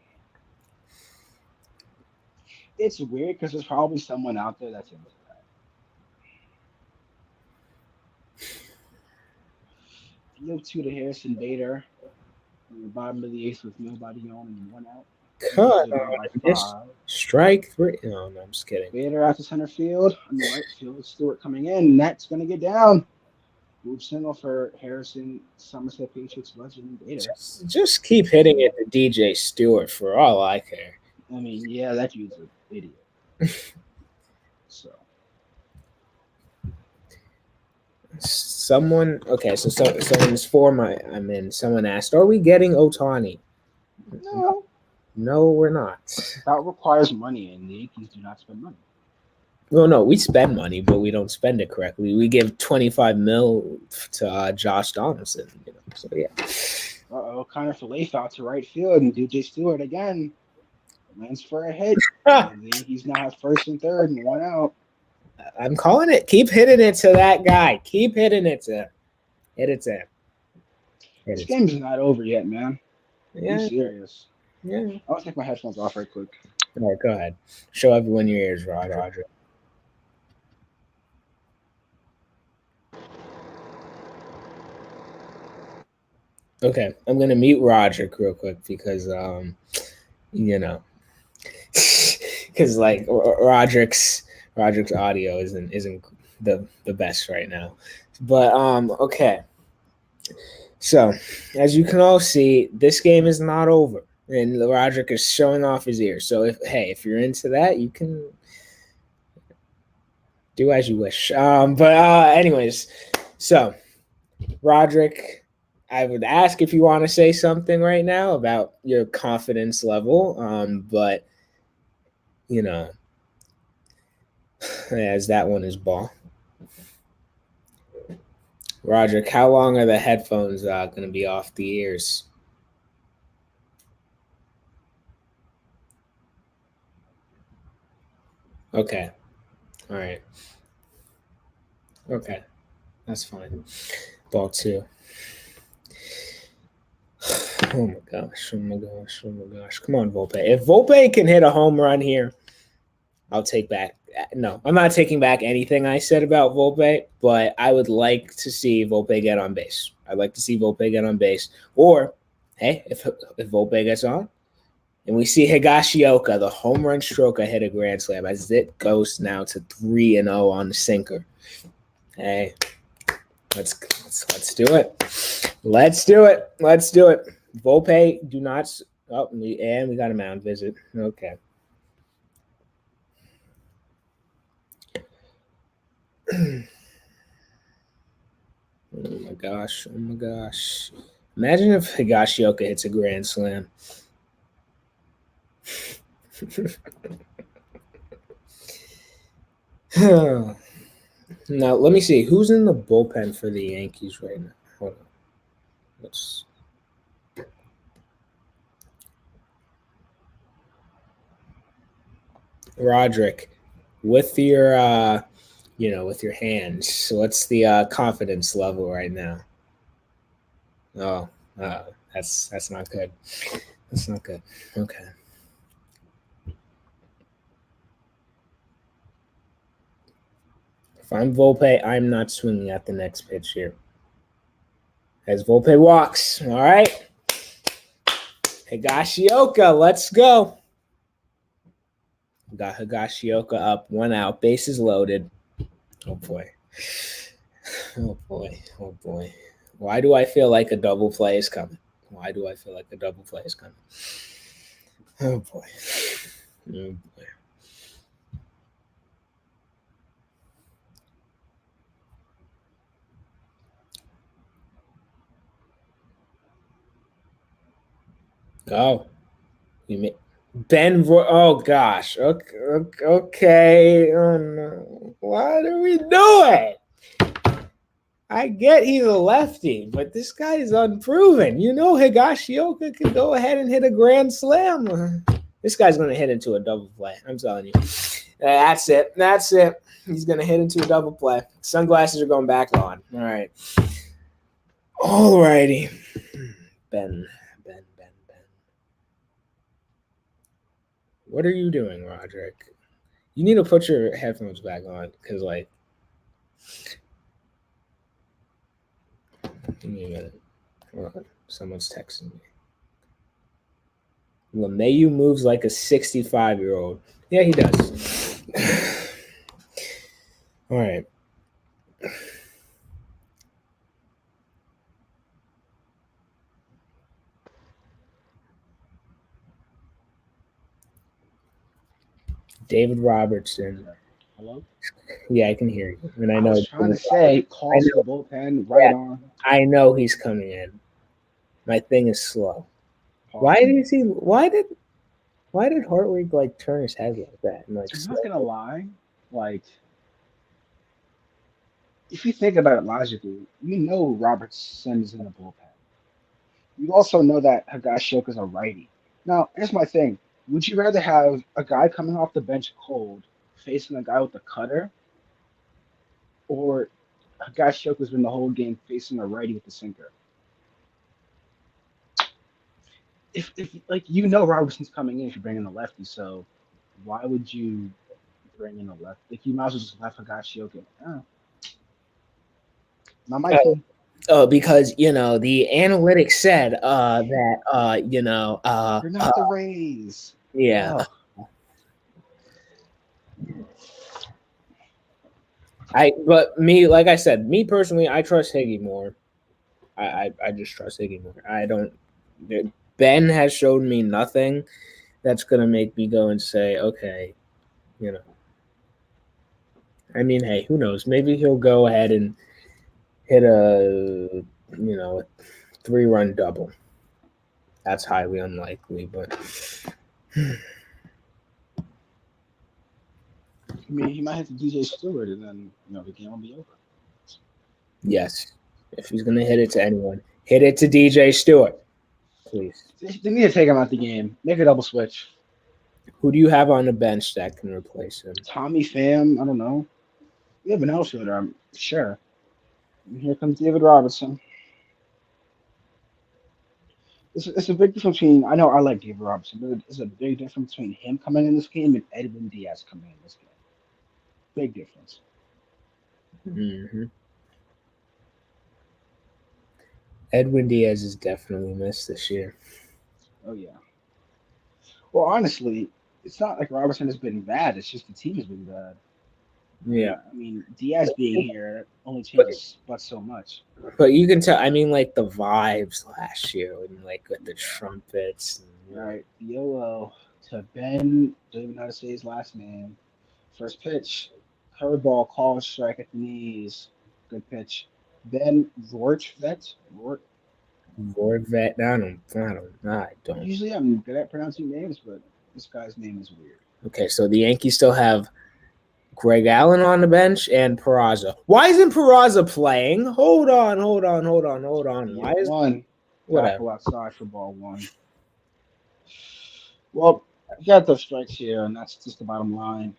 It's weird because there's probably someone out there that's into that. 0-2 to Harrison Bader in the bottom of the eighth with nobody on and 1 out. Yankees Cut are down on by this 5. strike 3. No, I'm just kidding. Bader out to center field. On the right field, Stewart coming in. That's going to get down. Move single for Harrison, Somerset Patriots legend Bader. Just keep hitting it to DJ Stewart for all I care. I mean, yeah, that dude's an idiot. So Someone okay, so someone's for my. I mean, someone asked, "Are we getting Otani?" no, No, we're not. that requires money, and the Yankees do not spend money. Well, no, we spend money, but we don't spend it correctly. We give 25 mil to Josh Donaldson. So yeah. Connor Fillet out to right field, and DJ Stewart again lands for a hit. And the Yankees now have first and third and 1 out. I'm calling it. Keep hitting it to that guy. Keep hitting it to him. Hit it to him. Hit This it to him. game's not over yet, man. Be Yeah, serious. yeah. I'll take my headphones off right quick. All right, go ahead. Show everyone your ears, Roger. Okay, I'm gonna mute Roger real quick because you know, because like Roderick's audio isn't the best right now, but okay. So as you can all see, this game is not over, and Roderick is showing off his ears. So if you're into that, you can do as you wish. But anyways, so Roderick, I would ask if you want to say something right now about your confidence level. But you know, as that one is ball. Roger, how long are the headphones going to be off the ears? Okay. All right. Okay. That's fine. Ball two. Oh my gosh. Oh my gosh. Oh my gosh. Come on, Volpe. If Volpe can hit a home run here, I'll take back. No, I'm not taking back anything I said about Volpe, but I would like to see Volpe get on base. I'd like to see Volpe get on base. Or, hey, if Volpe gets on, and we see Higashioka, the home run stroker, hit a grand slam as it goes now to 3-0 on the sinker. Hey, let's do it. Let's do it. Let's do it. Volpe, do not. Oh, and we got a mound visit. Okay. Oh my gosh. Oh my gosh. Imagine if Higashioka hits a grand slam. Now, let me see. Who's in the bullpen for the Yankees right now? Hold on. Let's. Roderick, with your with your hands, what's the confidence level right now? Oh, that's not good. That's not good. Okay. If I'm Volpe, I'm not swinging at the next pitch here. As Volpe walks. All right. Higashioka, let's go. Got Higashioka up, 1 out, bases loaded. Oh boy. Oh boy. Oh boy. Why do I feel like a double play is coming? Why do I feel like a double play is coming? Oh boy. Oh boy. Oh, you may Ben. Oh gosh. Okay. Okay. Oh no. What are we doing? I get he's a lefty, but this guy is unproven. You know, Higashioka could go ahead and hit a grand slam. This guy's going to hit into a double play. I'm telling you. That's it. That's it. He's going to hit into a double play. Sunglasses are going back on. All right. All righty. Ben. What are you doing, Roderick? You need to put your headphones back on because, like, give me a minute. Hold on. Someone's texting me. LeMayu moves like a 65-year-old. Yeah, he does. All right. David Robertson. Hello? Yeah, I can hear you. And I I know. was trying to say, calls for the bullpen, right on. I know he's coming in. My thing is slow. Why did he? Why did Hartwig like turn his head like that? And, like, I'm not gonna lie, like if you think about it logically, you know Robertson is in the bullpen. You also know that Higashioka is a righty. Now, here's my thing: would you rather have a guy coming off the bench cold facing a guy with a cutter, or Higashioka's been the whole game facing a righty with a sinker? If like you know Robertson's coming in if you bring in a lefty, so why would you bring in a left? Like you might as well just left Higashioka. Not my team. Because the analytics said that You're not the Rays. yeah. Oh. But me, like I said, me personally, I trust Higgy more. I just trust Higgy more. I don't. Ben has showed me nothing that's gonna make me go and say, okay, I mean, hey, who knows? Maybe he'll go ahead and hit a 3-run double. That's highly unlikely, but I mean, he might have to DJ Stewart, and then the game will be over. yes. If he's gonna hit it to anyone, hit it to DJ Stewart, please. They need to take him out the game. Make a double switch. Who do you have on the bench that can replace him? Tommy Pham, I don't know. We have an outfielder, I'm sure. And here comes David Robertson. It's a big difference between. I know I like David Robertson, but it's a big difference between him coming in this game and Edwin Diaz coming in this game. Big difference. Mm-hmm. Edwin Diaz is definitely missed this year. Oh yeah. Well, honestly, it's not like Robertson has been bad. It's just the team has been bad. Yeah, I mean, Diaz being here only but changes but so much. but you can tell. I mean, like the vibes last year, and like with the Yeah. trumpets. And, All right, YOLO to Ben. Don't even know how to say his last name. First pitch, curveball, call strike at the knees. Good pitch. Ben Vortvet. Vorvet. I don't. Usually I'm good at pronouncing names, but this guy's name is weird. Okay, so the Yankees still have Greg Allen on the bench and Peraza. Why isn't Peraza playing? Hold on. The Why is 0-1 whatever? tackle outside for ball one. Well, you got those strikes here, and that's just the bottom line.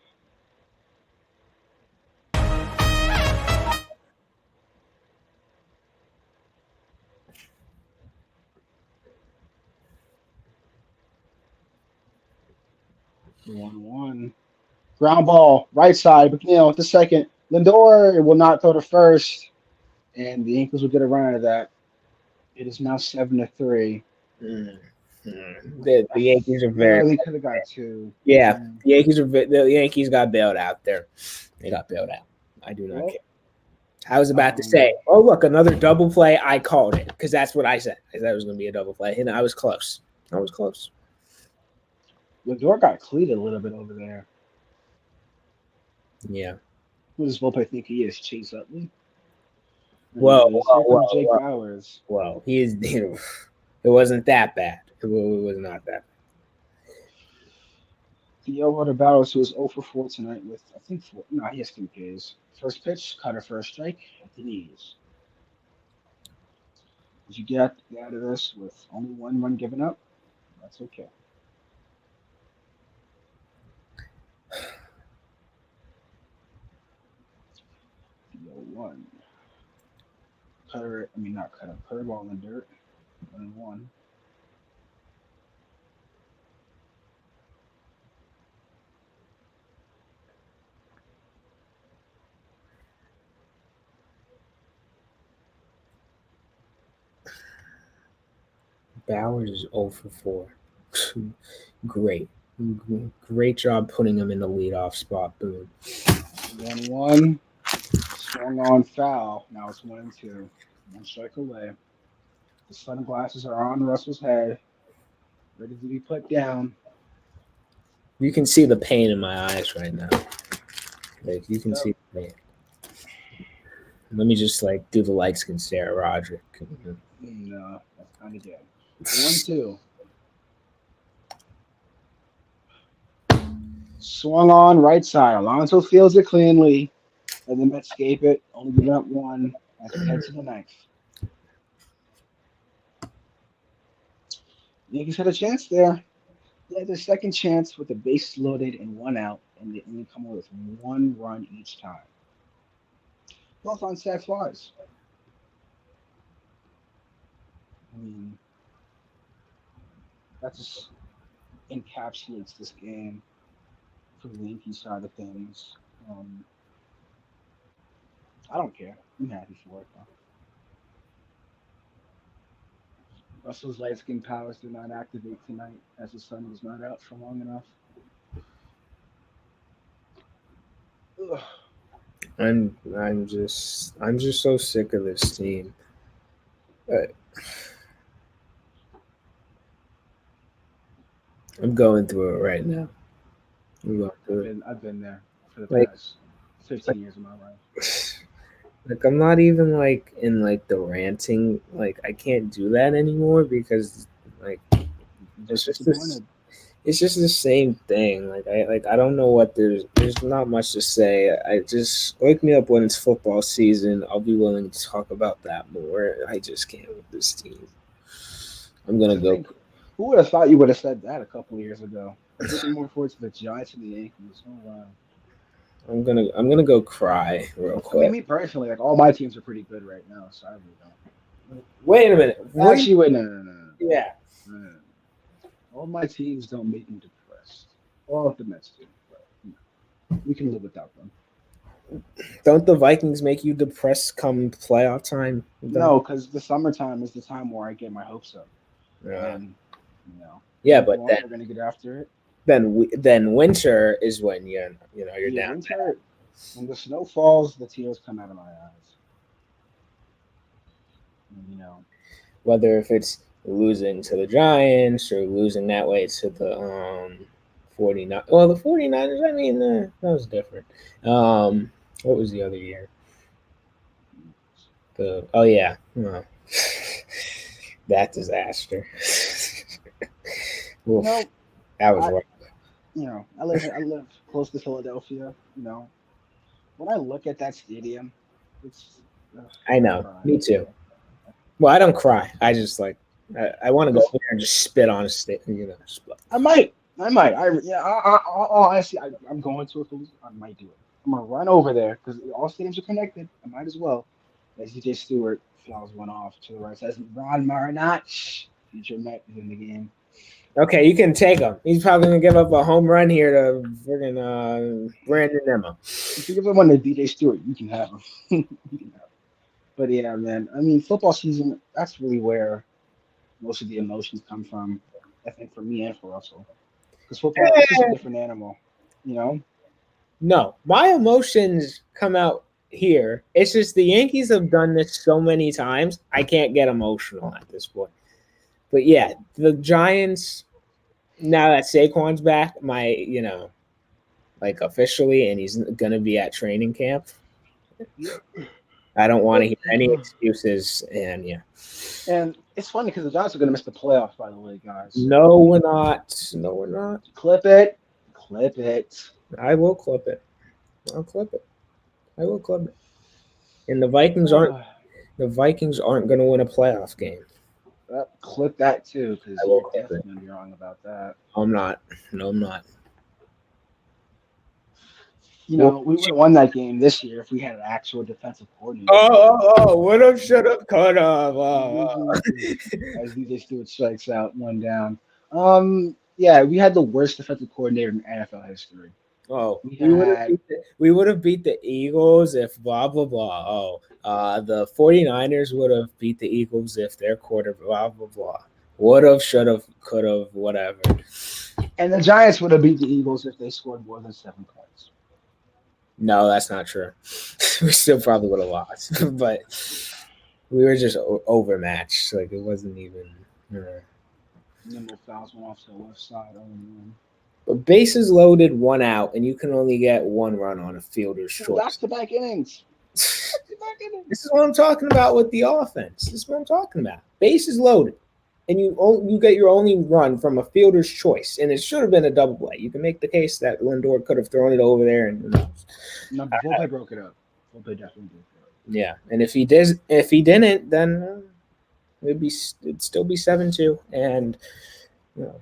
The 1-1. Ground ball, right side. McNeil with the second. Lindor will not throw to first, and the Yankees will get a run out of that. It is now 7-3. Mm, the Yankees are very Barely could have got two. yeah. Mm. The Yankees got bailed out there. They got bailed out. I do not Well, care. I was about to um, say, oh look, another double play. I called it because that's what I said. I said it was going to be a double play, and I was close. I was close. Lindor got cleated a little bit over there. Yeah. Who does Volpe think he is? Chase Utley? Whoa, Here whoa, comes whoa, Jake whoa, Bowers. whoa. He is. It wasn't that bad. It was not that. Theo Bowers, who is 0 for 4 tonight with, I think, four. No, he has 3 Ks. First pitch, cutter for a strike at the knees. Did you get out of this with only 1 run given up? That's okay. Theo 1. Cutter, I mean, not cutter, curveball in the dirt. 1-1. Bowers is 0 for 4. Great. Great job putting him in the leadoff spot. Boom. 1-1. Swung on foul. Now it's 1-2. 1 strike away. The sunglasses are on Russell's head, ready to be put down. You can see the pain in my eyes right now. Like you can Yep. see the pain. Let me just like do the light skin stare at Roger. No, that's kind of dead. 1-2. Swung on right side. Alonso fields it cleanly. And the Mets escape it. Only giving up one as we head to the ninth. Yankees had a chance there. They had their second chance with the bases loaded and 1 out, and they only come away with 1 run each time. Both on sack flies. I mean, that just encapsulates this game for the Yankee side of things. I don't care. I'm happy for it, though. Russell's light skin powers did not activate tonight as the sun was not out for long enough. Ugh. I'm just so sick of this team. I'm going through it right now. I'm going through it. I've been there for the Like- past 15 years of my life. Like I'm not even like in like the ranting. Like I can't do that anymore because like Just it's just disappointed. it's just the same thing. I don't know what there's not much to say. I just wake me up when it's football season. I'll be willing to talk about that more. I just can't with this team. I'm gonna I go. think who would have thought you would have said that a couple of years ago? You're looking more forward to the Giants and the Yankees. Oh wow. I'm gonna go cry real I mean, quick. me personally, like all my teams are pretty good right now, so I really don't. Wait a minute. What do you? Actually, wait, no, no, no, no, Yeah. no, no, no. All my teams don't make me depressed. All of the Mets do, but we can live without them. Don't the Vikings make you depressed come playoff time? Though. No, because the summertime is the time where I get my hopes up, Uh, and you know, yeah, people but want they're gonna get after it. then winter is when you're Yeah, down. winter when the snow falls, the tears come out of my eyes. And, Whether if it's losing to the Giants or losing that way to the 49. Well, the 49ers, I mean, that was different. What was the other year? The Oh yeah, no. That disaster. you Oof, know, that was I rough. I live close to Philadelphia. When I look at that stadium, it's I I know. cry. Me too. Well, I don't cry. I just I want to go Because over there and just spit on a stick. Just like, I might, yeah. Honestly, I'm going to it. I might do it. I'm gonna run over there because all stadiums are connected. I might as well. As DJ Stewart fouls one off to the right. Says Ron Marinach, future Met, is in the game. okay, you can take him. He's probably gonna give up a home run here to friggin' Brandon Emma. If you give him one to DJ Stewart, you can have him. You can have him. But yeah, man. I mean, football season. That's really where most of the emotions come from. I think for me and for Russell, because football it's just a Eh, different animal. You know. no, my emotions come out here. It's just the Yankees have done this so many times. I can't get emotional at this point. But yeah, the Giants. Now that Saquon's back, like officially, and he's gonna be at training camp. Yep. I don't want to But hear any excuses, and yeah, and it's funny because the Giants are going to miss the playoffs. By the way, guys. no, we're not. No, we're not. Clip it. Clip it. I will clip it. I'll clip it. I will clip it. And the Vikings aren't. The Vikings aren't going to win a playoff game. Clip that too, I because will you're clip definitely it. going to be wrong about that. I'm not. No, I'm not. Well, We would have won that game this year if we had an actual defensive coordinator. would have, should have, could have. As DJ Stewart strikes out one down. Yeah, we had the worst defensive coordinator in NFL history. Oh, We had we would have beat the Eagles if blah blah blah. Oh, the 49ers would have beat the Eagles if their quarter blah blah blah. Would have, should have, could have, whatever. and the Giants would have beat the Eagles if they scored more than 7 points. No, that's not true. We still probably would have lost, but we were just overmatched. Like it wasn't even. Nimble fouls went off to the left side. Oh man. But bases loaded, one out, and you can only get one run on a fielder's Back choice. to back innings. This Back to back innings. is what I'm talking about with the offense. This is what I'm talking about. Bases loaded, and you get your only run from a fielder's choice, and it should have been a double play. You can make the case that Lindor could have thrown it over there, and No, Volpe broke it up. Volpe definitely broke it up. yeah. And if he didn't, then it'd still be 7-2, and you know,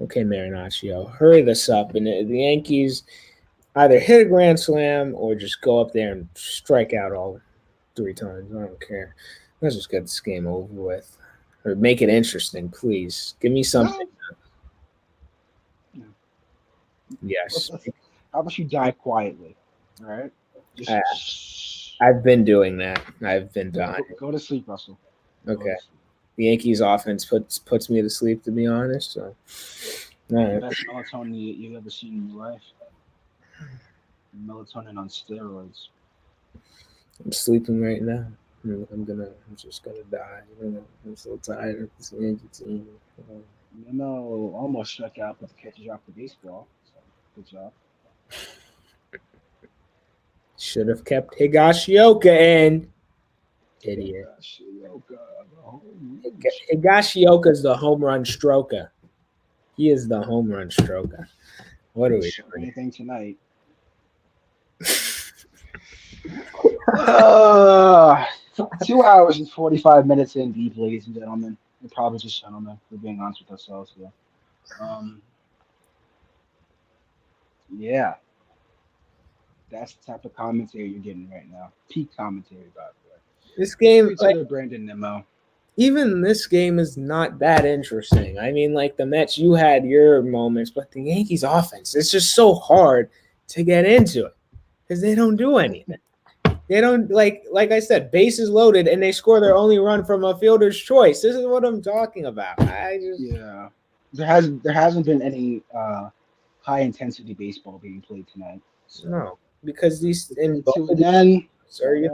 okay, Marinaccio, hurry this up, and the Yankees either hit a grand slam or just go up there and strike out all 3 times. I don't care. Let's just get this game over with. Or make it interesting, please. Give me something. No. No. Yes. How about you die quietly? All right. I, Just I've been doing that. I've been dying. go to sleep, Russell. Go Okay. to sleep. The Yankees offense puts me to sleep, to be honest. So, all The right. best melatonin you've ever seen in your life. Melatonin on steroids. I'm sleeping right now. I'm just gonna die. I'm so tired of this Yankee team. Memo almost struck out, but the catch dropped the baseball. So good job. Should have kept Higashioka in. Idiot. Higashioka is the home run stroker. He is the home run stroker. What are we doing? Anything tonight? 2 hours and 45 minutes in deep, ladies and gentlemen. We're probably just gentlemen. We're being honest with ourselves here. Yeah, that's the type of commentary you're getting right now. Peak commentary, by the way. This game, Straight to the Brandon Nimmo. Even this game is not that interesting. I mean, like the Mets, you had your moments, but the Yankees offense, it's just so hard to get into it because they don't do anything. They don't like I said, bases loaded, and they score their only run from a fielder's choice. This is what I'm talking about. Yeah, there hasn't been any high intensity baseball being played tonight. So. No, because these in both again, sorry,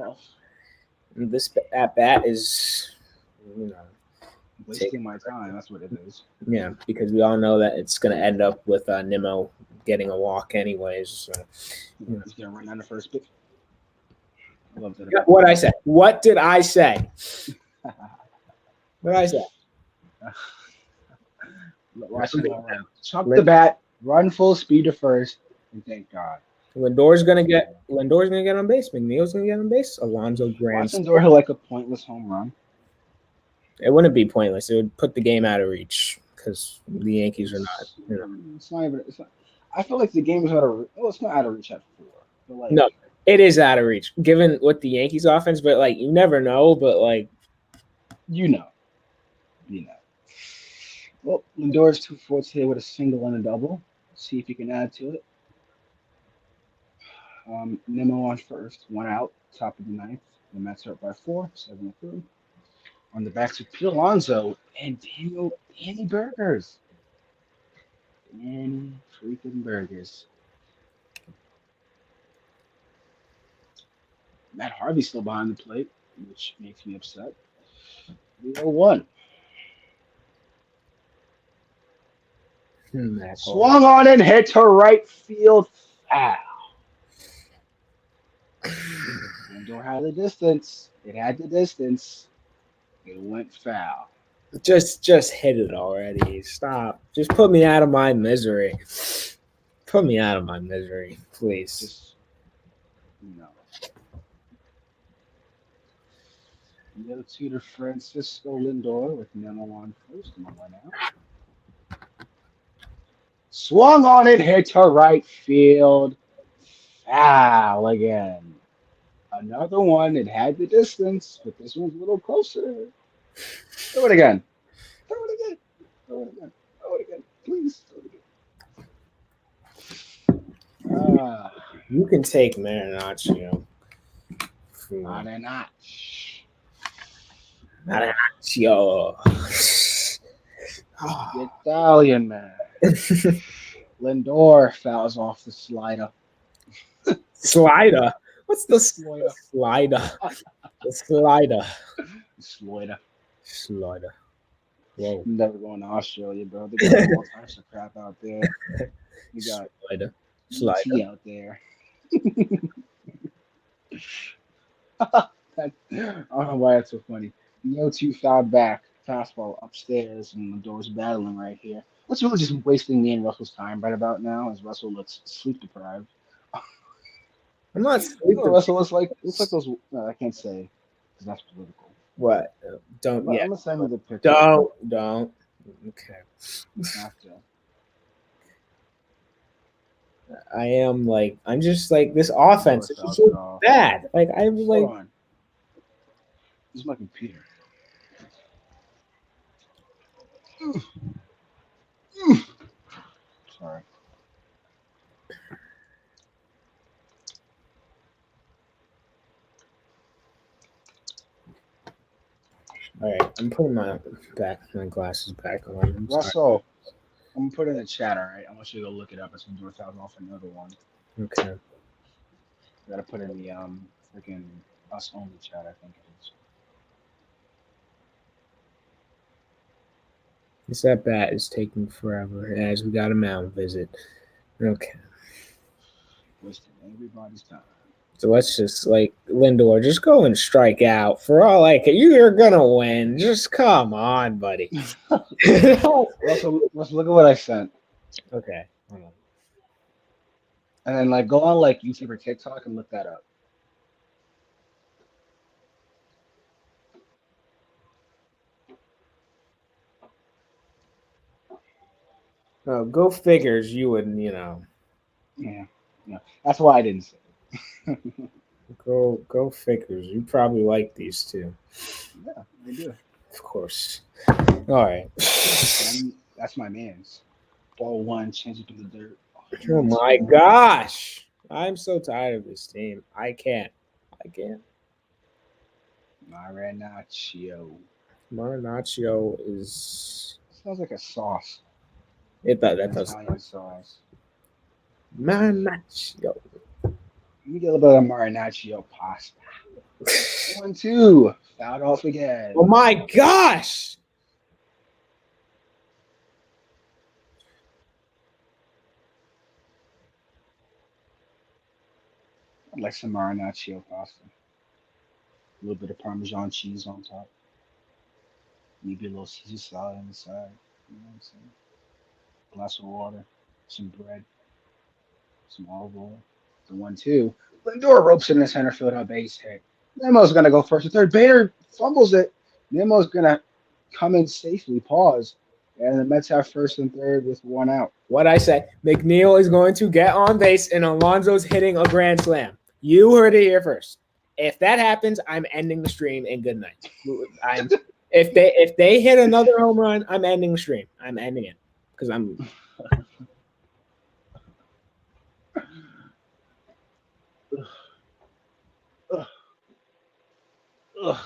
this at bat is wasting my time. That's what it is. Yeah, because we all know that it's going to end up with Nimmo getting a walk anyways. So he's going to run down the first pitch. What I said. What did I say? What did I say? Chop the bat, run full speed to first, and thank God. Lindor's gonna get on base. McNeil's gonna get on base. Alonso Grant. Lindor like a pointless home run. It wouldn't be pointless. It would put the game out of reach because the Yankees are not. It's not even. It's not. I feel like the game is out of. Well, it's not out of reach at 4. But like, no, it is out of reach given what the Yankees offense. But like, you never know. But like, you know. Well, Lindor's 2 for today with a single and a double. Let's see if he can add to it. Nimmo on first, 1 out, top of the 9th. The Mets are up by 4, 7-3. On the backs of Pete Alonso and Danny Burgers. Danny freaking Burgers. Matt Harvey's still behind the plate, which makes me upset. 3-0-1. Swung on and hit to right field foul. Lindor had the distance. It had the distance. It went foul. Just hit it already. Stop. Just put me out of my misery. Put me out of my misery, please. Just, The other 2 to Francisco Lindor with Nimmo on first. And 1 out. Swung on it, hit to right field. Foul again. Another one. It had the distance, but this one's a little closer. Throw it again. Please. You can take Marinaccio. Marinaccio. The Italian man. Lindor fouls off the slider. Slider? What's the slider? The slider. Whoa. I'm never going to Australia, bro. They got all types of crap out there. You got slider out there. I don't know why that's so funny. The 0-2 foul back, fastball upstairs, and Lindor's battling right here. What's really just wasting me and Russell's time right about now as Russell looks sleep deprived. I'm not sleep deprived. Russell looks like those. No, I can't say because that's political. What? Don't. I'm gonna send you the picture. Don't. Okay. You have to. I'm just like this offense is so bad. Like I'm like. Hold on. This is my computer. Sorry. All right, I'm putting my glasses back on. Russell, I'm gonna put it in the chat. All right, I want you to go look it up. It's Lindor fouls off another one. Okay. Gotta put in the freaking us only chat. I think it is. This at bat is taking forever as we got a mound visit. Okay. Wasting everybody's time. So let's just like Lindor, just go and strike out for all I care. You're gonna win. Just come on, buddy. Let's look at what I sent, Okay. Hold on. and then like go on like YouTube or TikTok and look that up. Oh, go figures. You would, Yeah, yeah. That's why I didn't say it. go figures. You probably like these two, Yeah, I do. of course. All right. That's my man's. Ball one, change it to the dirt. Oh my gosh. I'm so tired of this team. I can't. Marinaccio. Marinaccio is Sounds like a sauce. that An does Italian sauce. Marinaccio. Let me get a little bit of Marinaccio pasta. 1-2. Fouled off again. Oh my gosh. I'd like some Marinaccio pasta. A little bit of Parmesan cheese on top. Maybe a little Caesar salad on the side. You know what I'm saying? Glass of water, some bread, some olive oil. The 1-2. Lindor ropes in the center field on base hit. Nemo's gonna go first and third. Bader fumbles it. Nemo's gonna come in safely. Pause. And the Mets have first and third with one out. What I say? McNeil is going to get on base, and Alonso's hitting a grand slam. You heard it here first. If that happens, I'm ending the stream and good night. If they hit another home run, I'm ending the stream. I'm ending it because I'm. Ugh.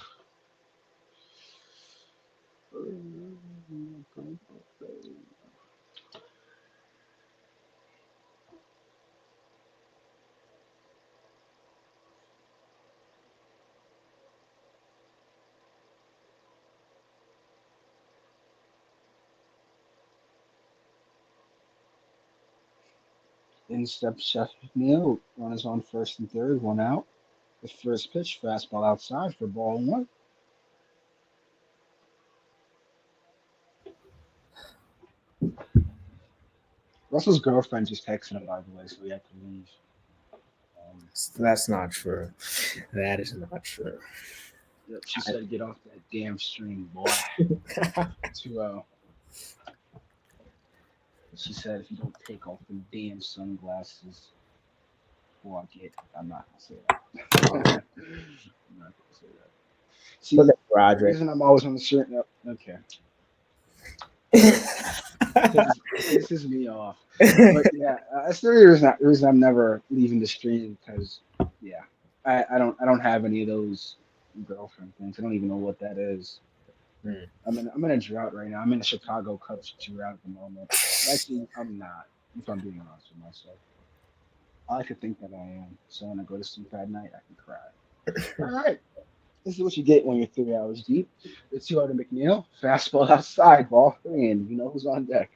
In steps Chef McNeil. Runners on first and third, one out. The first pitch, fastball outside for ball one. Russell's girlfriend just texted him, by the way, so we had to leave. That's not true. That is not true. Yep, she said, "Get off that damn stream, boy." 2-0. She said, "If you don't take off them damn sunglasses, before I get," I'm not gonna say that. I'm not gonna say that. See, Look at the Roderick. reason I'm always on the shirt. No, okay. Pisses me off. But yeah, that's the reason I'm never leaving the stream because yeah, I don't have any of those girlfriend things. I don't even know what that is. I'm in a drought right now. I'm in a Chicago Cubs drought at the moment. Actually, I'm not. If I'm being honest with myself, I like to think that I am. So when I go to sleep at night, I can cry. All right. This is what you get when you're 3 hours deep. It's 2 out of McNeil. Fastball outside, ball three, and you know who's on deck.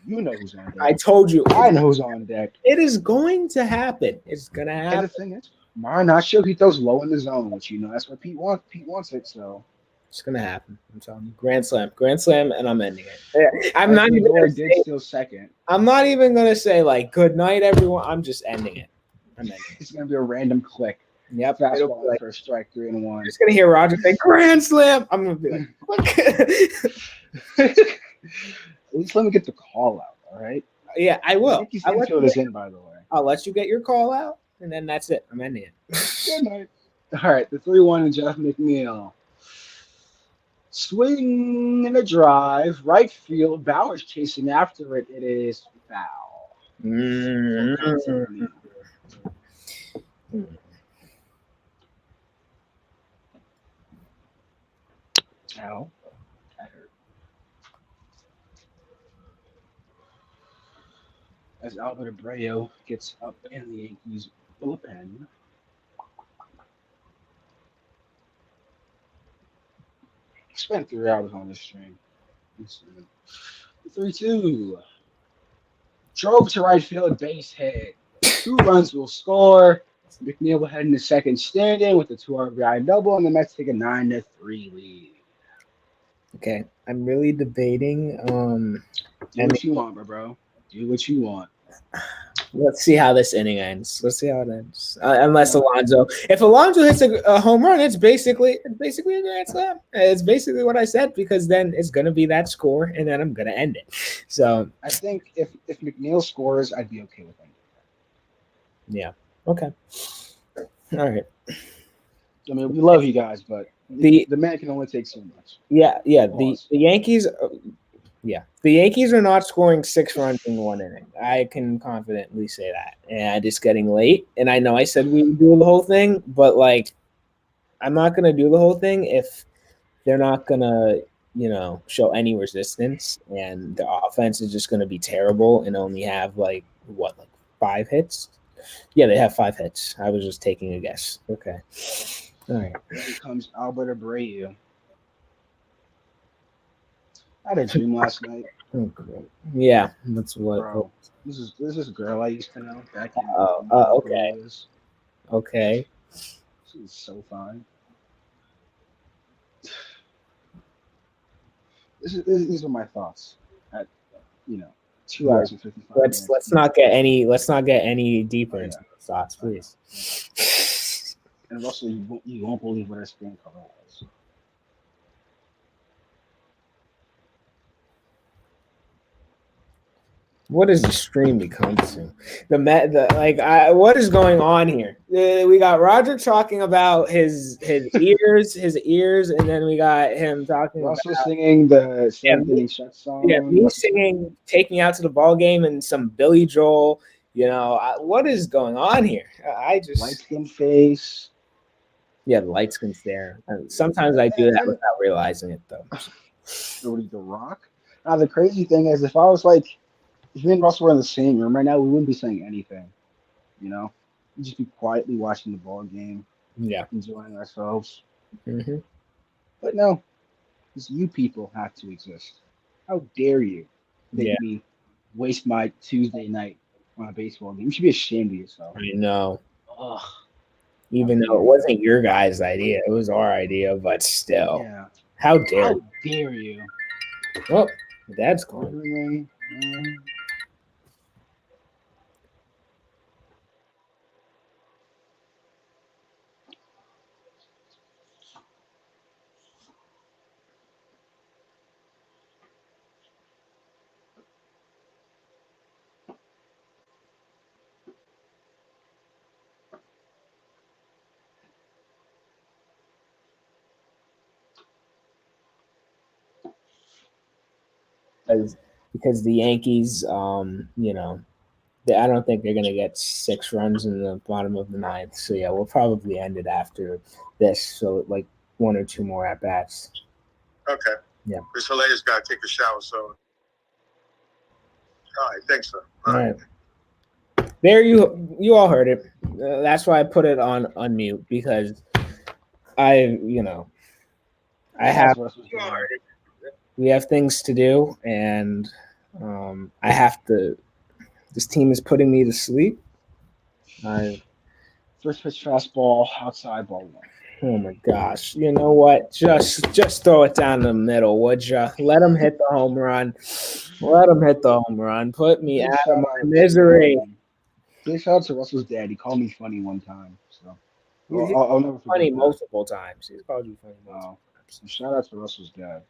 You know who's on deck. I told you. I know who's on deck. It is going to happen. It's going to happen. And the thing is, Marinaccio, he throws low in the zone, which you know that's what Pete wants. Pete wants it, so it's going to happen. I'm telling you. Grand slam, and I'm ending it. Yeah, I'm not even going to say still second. I'm not even going to say like good night, everyone. I'm just ending it. It's going to be a random click. Yep. Fastball like, for a strike, 3-1. I'm just gonna hear Roger say grand slam. I'm gonna be like, what? At least let me get the call out, all right? Yeah, I will. Yankees infield is in, by the way. I'll let you get your call out, and then that's it. I'm ending it. Good night. All right, the 3-1 and Jeff McNeil. Swing and a drive, right field. Bauer's chasing after it. It is foul. Mm-hmm. Ow. That hurt. As Albert Abreu gets up in the Yankees bullpen. Spent 3 hours on this stream. 3-2. Drove to right field, base hit. 2 runs will score. McNeil will head into second standing with a 2 RBI double, and the Mets take a 9-3 lead. Okay, I'm really debating. Do what you want, bro. Do what you want. Let's see how this inning ends. Let's see how it ends. Unless No, if Alonso hits a home run, it's basically a grand slam. It's basically what I said because then it's gonna be that score, and then I'm gonna end it. So I think if McNeil scores, I'd be okay with him. yeah, okay, all right. I mean, we love you guys, but The the man can only take so much. yeah Pause. the Yankees. Yeah, the Yankees are not scoring 6 runs in one inning. I can confidently say that, and it's getting late. And I know I said we would do the whole thing, but like I'm not gonna do the whole thing if they're not gonna, show any resistance, and the offense is just gonna be terrible and only have like 5 hits. Yeah, they have 5 hits. I was just taking a guess. Okay, all right. Here comes Albert Abreu. I had a dream last night, Oh, great. Yeah, that's what. bro. This is a girl I used to know back in whenever it Okay, was. okay. She was so fine. These are my thoughts at you know two Yeah. hours and 55 Let's minutes let's into not get this. any let's not get any Oh deeper into yeah, those thoughts, I know. please. And Russell, you won't believe what our screen color was. What does the stream become to? What is going on here? We got Roger talking about his ears, and then we got him talking about Russell singing the yeah, seventh inning stretch yeah, song. me Russell singing singing "Take Me Out to the Ball Game" and some Billy Joel. What is going on here? I light just skin face. yeah, the light skin stare. Sometimes I do that And without realizing it, though. the Rock. Now the crazy thing is, if I was like, if me and Russell were in the same room right now, we wouldn't be saying anything. You know, we'd just be quietly watching the ball game, Yeah. enjoying ourselves. Hmm. But no, because you people have to exist. How dare you Yeah, make me waste my Tuesday night on a baseball game? You should be ashamed of yourself. I know. Ugh, how Even though dare it you? wasn't your guys' idea, it was our idea, but still. Yeah, How dare how you? dare you? Oh, that's gone. Ring, ring, Because because the Yankees, I don't think they're gonna get 6 runs in the bottom of the ninth. So yeah, we'll probably end it after this. So like one or two more at bats. Okay. Yeah. Miss Helena's got to take a shower, so. All right, thanks, sir. All right. There you all heard it. That's why I put it on unmute because I you know I have That's what was You all doing. heard it. we have things to do and I have to. This team is putting me to sleep. I First pitch fastball, outside ball one. Oh my gosh! You know what? Just throw it down the middle, would you? Let him hit the home run. Let him hit the home run. Put me Big out of shout my out misery. to big shout out to Russell's dad. He called me funny one time, so He's I'll never funny forget that. multiple times. He's called you funny multiple times. So shout out to Russell's dad.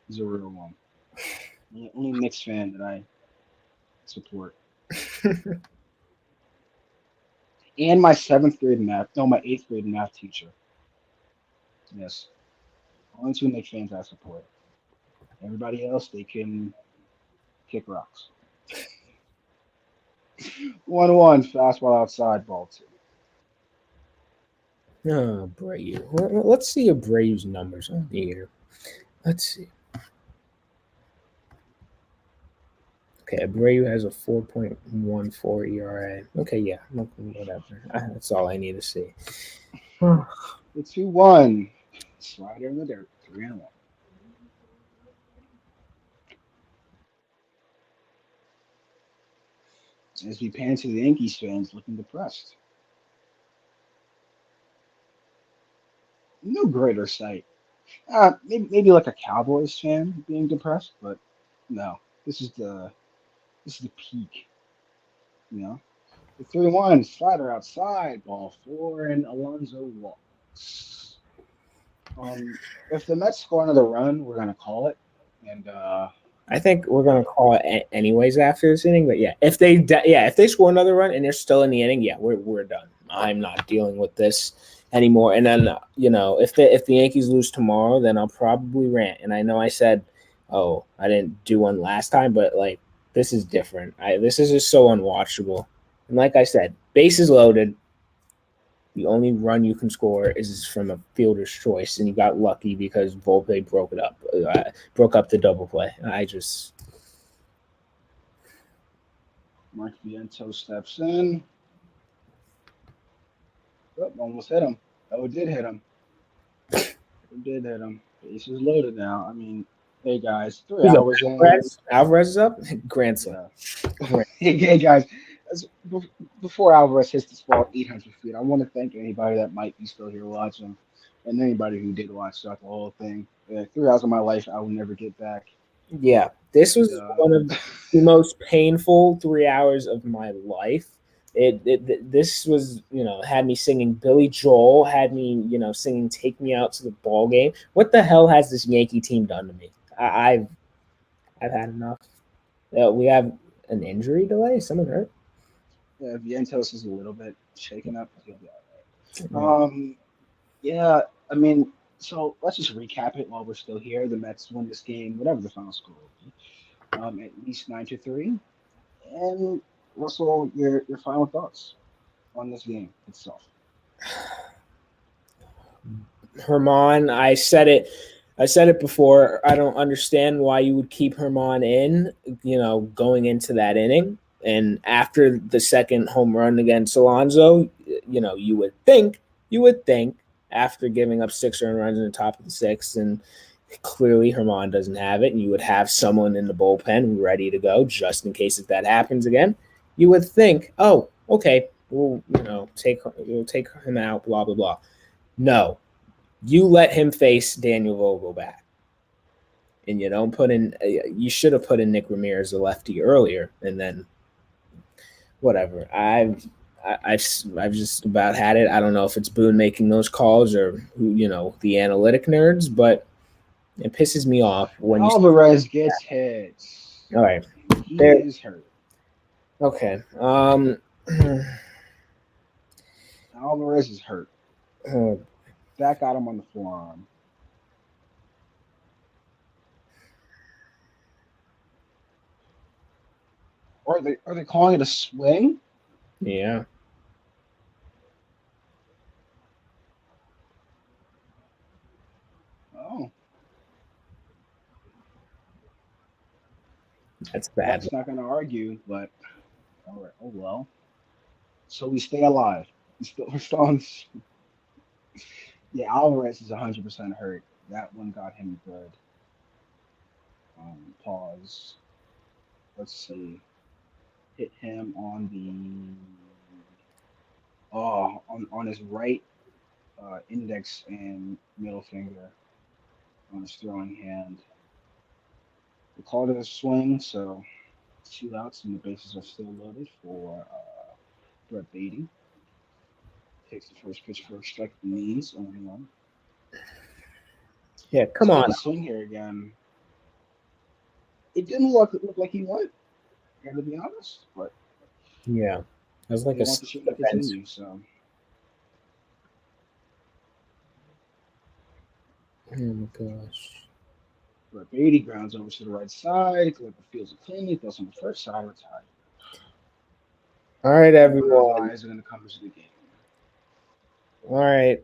He's a real one. The only Knicks fan that I support. And my seventh grade math, no, my eighth grade math teacher. Yes, only two Knicks fans I support. Everybody else, they can kick rocks. 1-1, fastball outside, ball two. Oh, Abreu. Let's see Abreu's numbers on here. Let's see. Okay, Abreu has a 4.14 ERA. Okay, yeah, whatever. That's all I need to see. The 2-1. Slider in the dirt. 3-1. As we pan to the Yankees fans looking depressed. no greater sight. Maybe like a Cowboys fan being depressed, but no, this is the this is the peak. You know, the 3-1 slider outside, ball four, and Alonso walks. Um, if the Mets score another run, we're gonna call it, and I think we're gonna call it anyways after this inning. But yeah, if they score another run and they're still in the inning, yeah, we're done. I'm not dealing with this anymore. And then if the Yankees lose tomorrow, then I'll probably rant. And I know I said, oh, I didn't do one last time, but like this is different. This is just so unwatchable. And like I said, bases loaded. The only run you can score is from a fielder's choice, and you got lucky because Volpe broke up the double play. I just Mark Viento steps in. Oh, almost hit him. Oh, it did hit him. It did hit him. Bases loaded now. I mean, hey guys, three who's up? hours in. Alvarez is up. Grand slam. Yeah. Hey guys, before Alvarez hits this ball 800 feet, I want to thank anybody that might be still here watching, and anybody who did watch throughout the whole thing. 3 hours of my life I will never get back. Yeah, this And was one of the most painful 3 hours of my life. This was had me singing Billy Joel, had me singing "Take Me Out to the Ball Game." What the hell has this Yankee team done to me? I've had enough. We have an injury delay. Someone hurt. Vientos is a little bit shaken up, but he'll be Yeah. all right. Yeah, I mean, so let's just recap it while we're still here. The Mets win this game, whatever the final score will be, at least 9-3. And Russell, your final thoughts on this game itself. Herman, I said it. I said it before. I don't understand why you would keep Herman in. Going into that inning and after the second home run against Alonso, you would think after giving up 6 earned runs in the top of the sixth, and clearly Herman doesn't have it, and you would have someone in the bullpen ready to go just in case if that happens again. You would think, oh, okay, we'll take him out, blah blah blah. No, you let him face Daniel Vogelback, and you don't put in. You should have put in Nick Ramirez, the lefty, earlier, and then whatever. I've just about had it. I don't know if it's Boone making those calls or the analytic nerds, but it pisses me off when you. Alvarez gets hit. All right, He there. is hurt. Okay. Alvarez is hurt. That got him on the forearm. Or are they calling it a swing? Yeah. Oh, That's bad. Buck's not going to argue, but all right. Oh well. So we stay alive. We're still on. Yeah, Alvarez is 100% hurt. That one got him good. Pause. Let's see. Hit him on on his right index and middle finger on his throwing hand. We called it a swing, so 2 outs and the bases are still loaded for Brett Beatty. Takes the first pitch for a strike at the knees, 0-1. Yeah. Let's Come take on. a swing here again. It didn't look like he won, to be honest, but Yeah. That was like they a want the shooting to defense. continue. So Oh my gosh. Brett Beatty grounds over to the right side. Clipper fields it cleanly, throws on the first side, retired. All right, Everybody's everyone. eyes are going to come to the game. All right.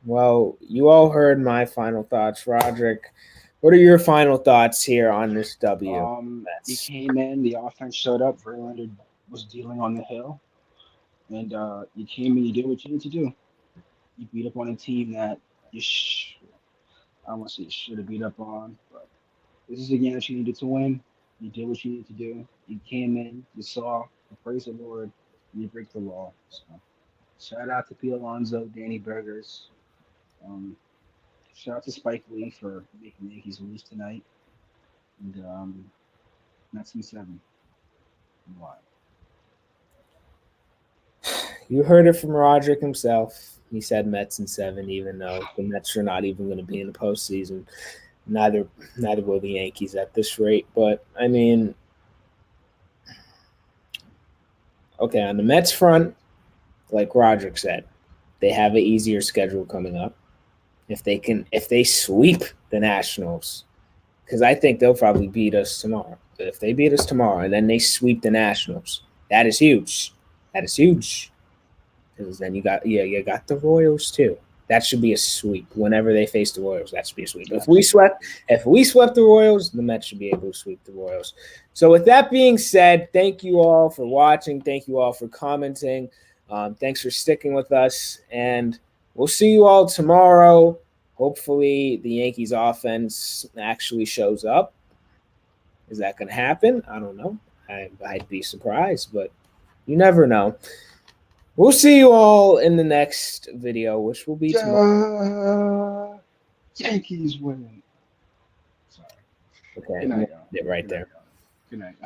Well, you all heard my final thoughts, Roderick. What are your final thoughts here on this W? He That's came in, the offense showed up. Verlander was dealing on the hill, and you came in, you did what you need to do. You beat up on a team that I don't want to say you should have beat up on, but this is a game that you needed to win. You did what you needed to do. You came in, you saw, you praise the Lord, and you break the law. So shout out to Pete Alonso, Danny Burgers. Shout out to Spike Lee for making the Yankees lose tonight. And Mets in 7. Why? You heard it from Roderick himself. He said Mets in 7, even though the Mets are not even going to be in the postseason. Neither will the Yankees at this rate. But I mean, okay, on the Mets front, like Roderick said, they have an easier schedule coming up. If they sweep the Nationals, because I think they'll probably beat us tomorrow. But if they beat us tomorrow and then they sweep the Nationals, that is huge. That is huge. Because then you got the Royals too. That should be a sweep. Whenever they face the Royals, that should be a sweep. If we swept the Royals, the Mets should be able to sweep the Royals. So with that being said, thank you all for watching. Thank you all for commenting. Thanks for sticking with us, and we'll see you all tomorrow. Hopefully, the Yankees offense actually shows up. Is that going to happen? I don't know. I'd be surprised, but you never know. We'll see you all in the next video, which will be tomorrow. Yankees win. Sorry. Okay, Good night, y'all. right there. Good night.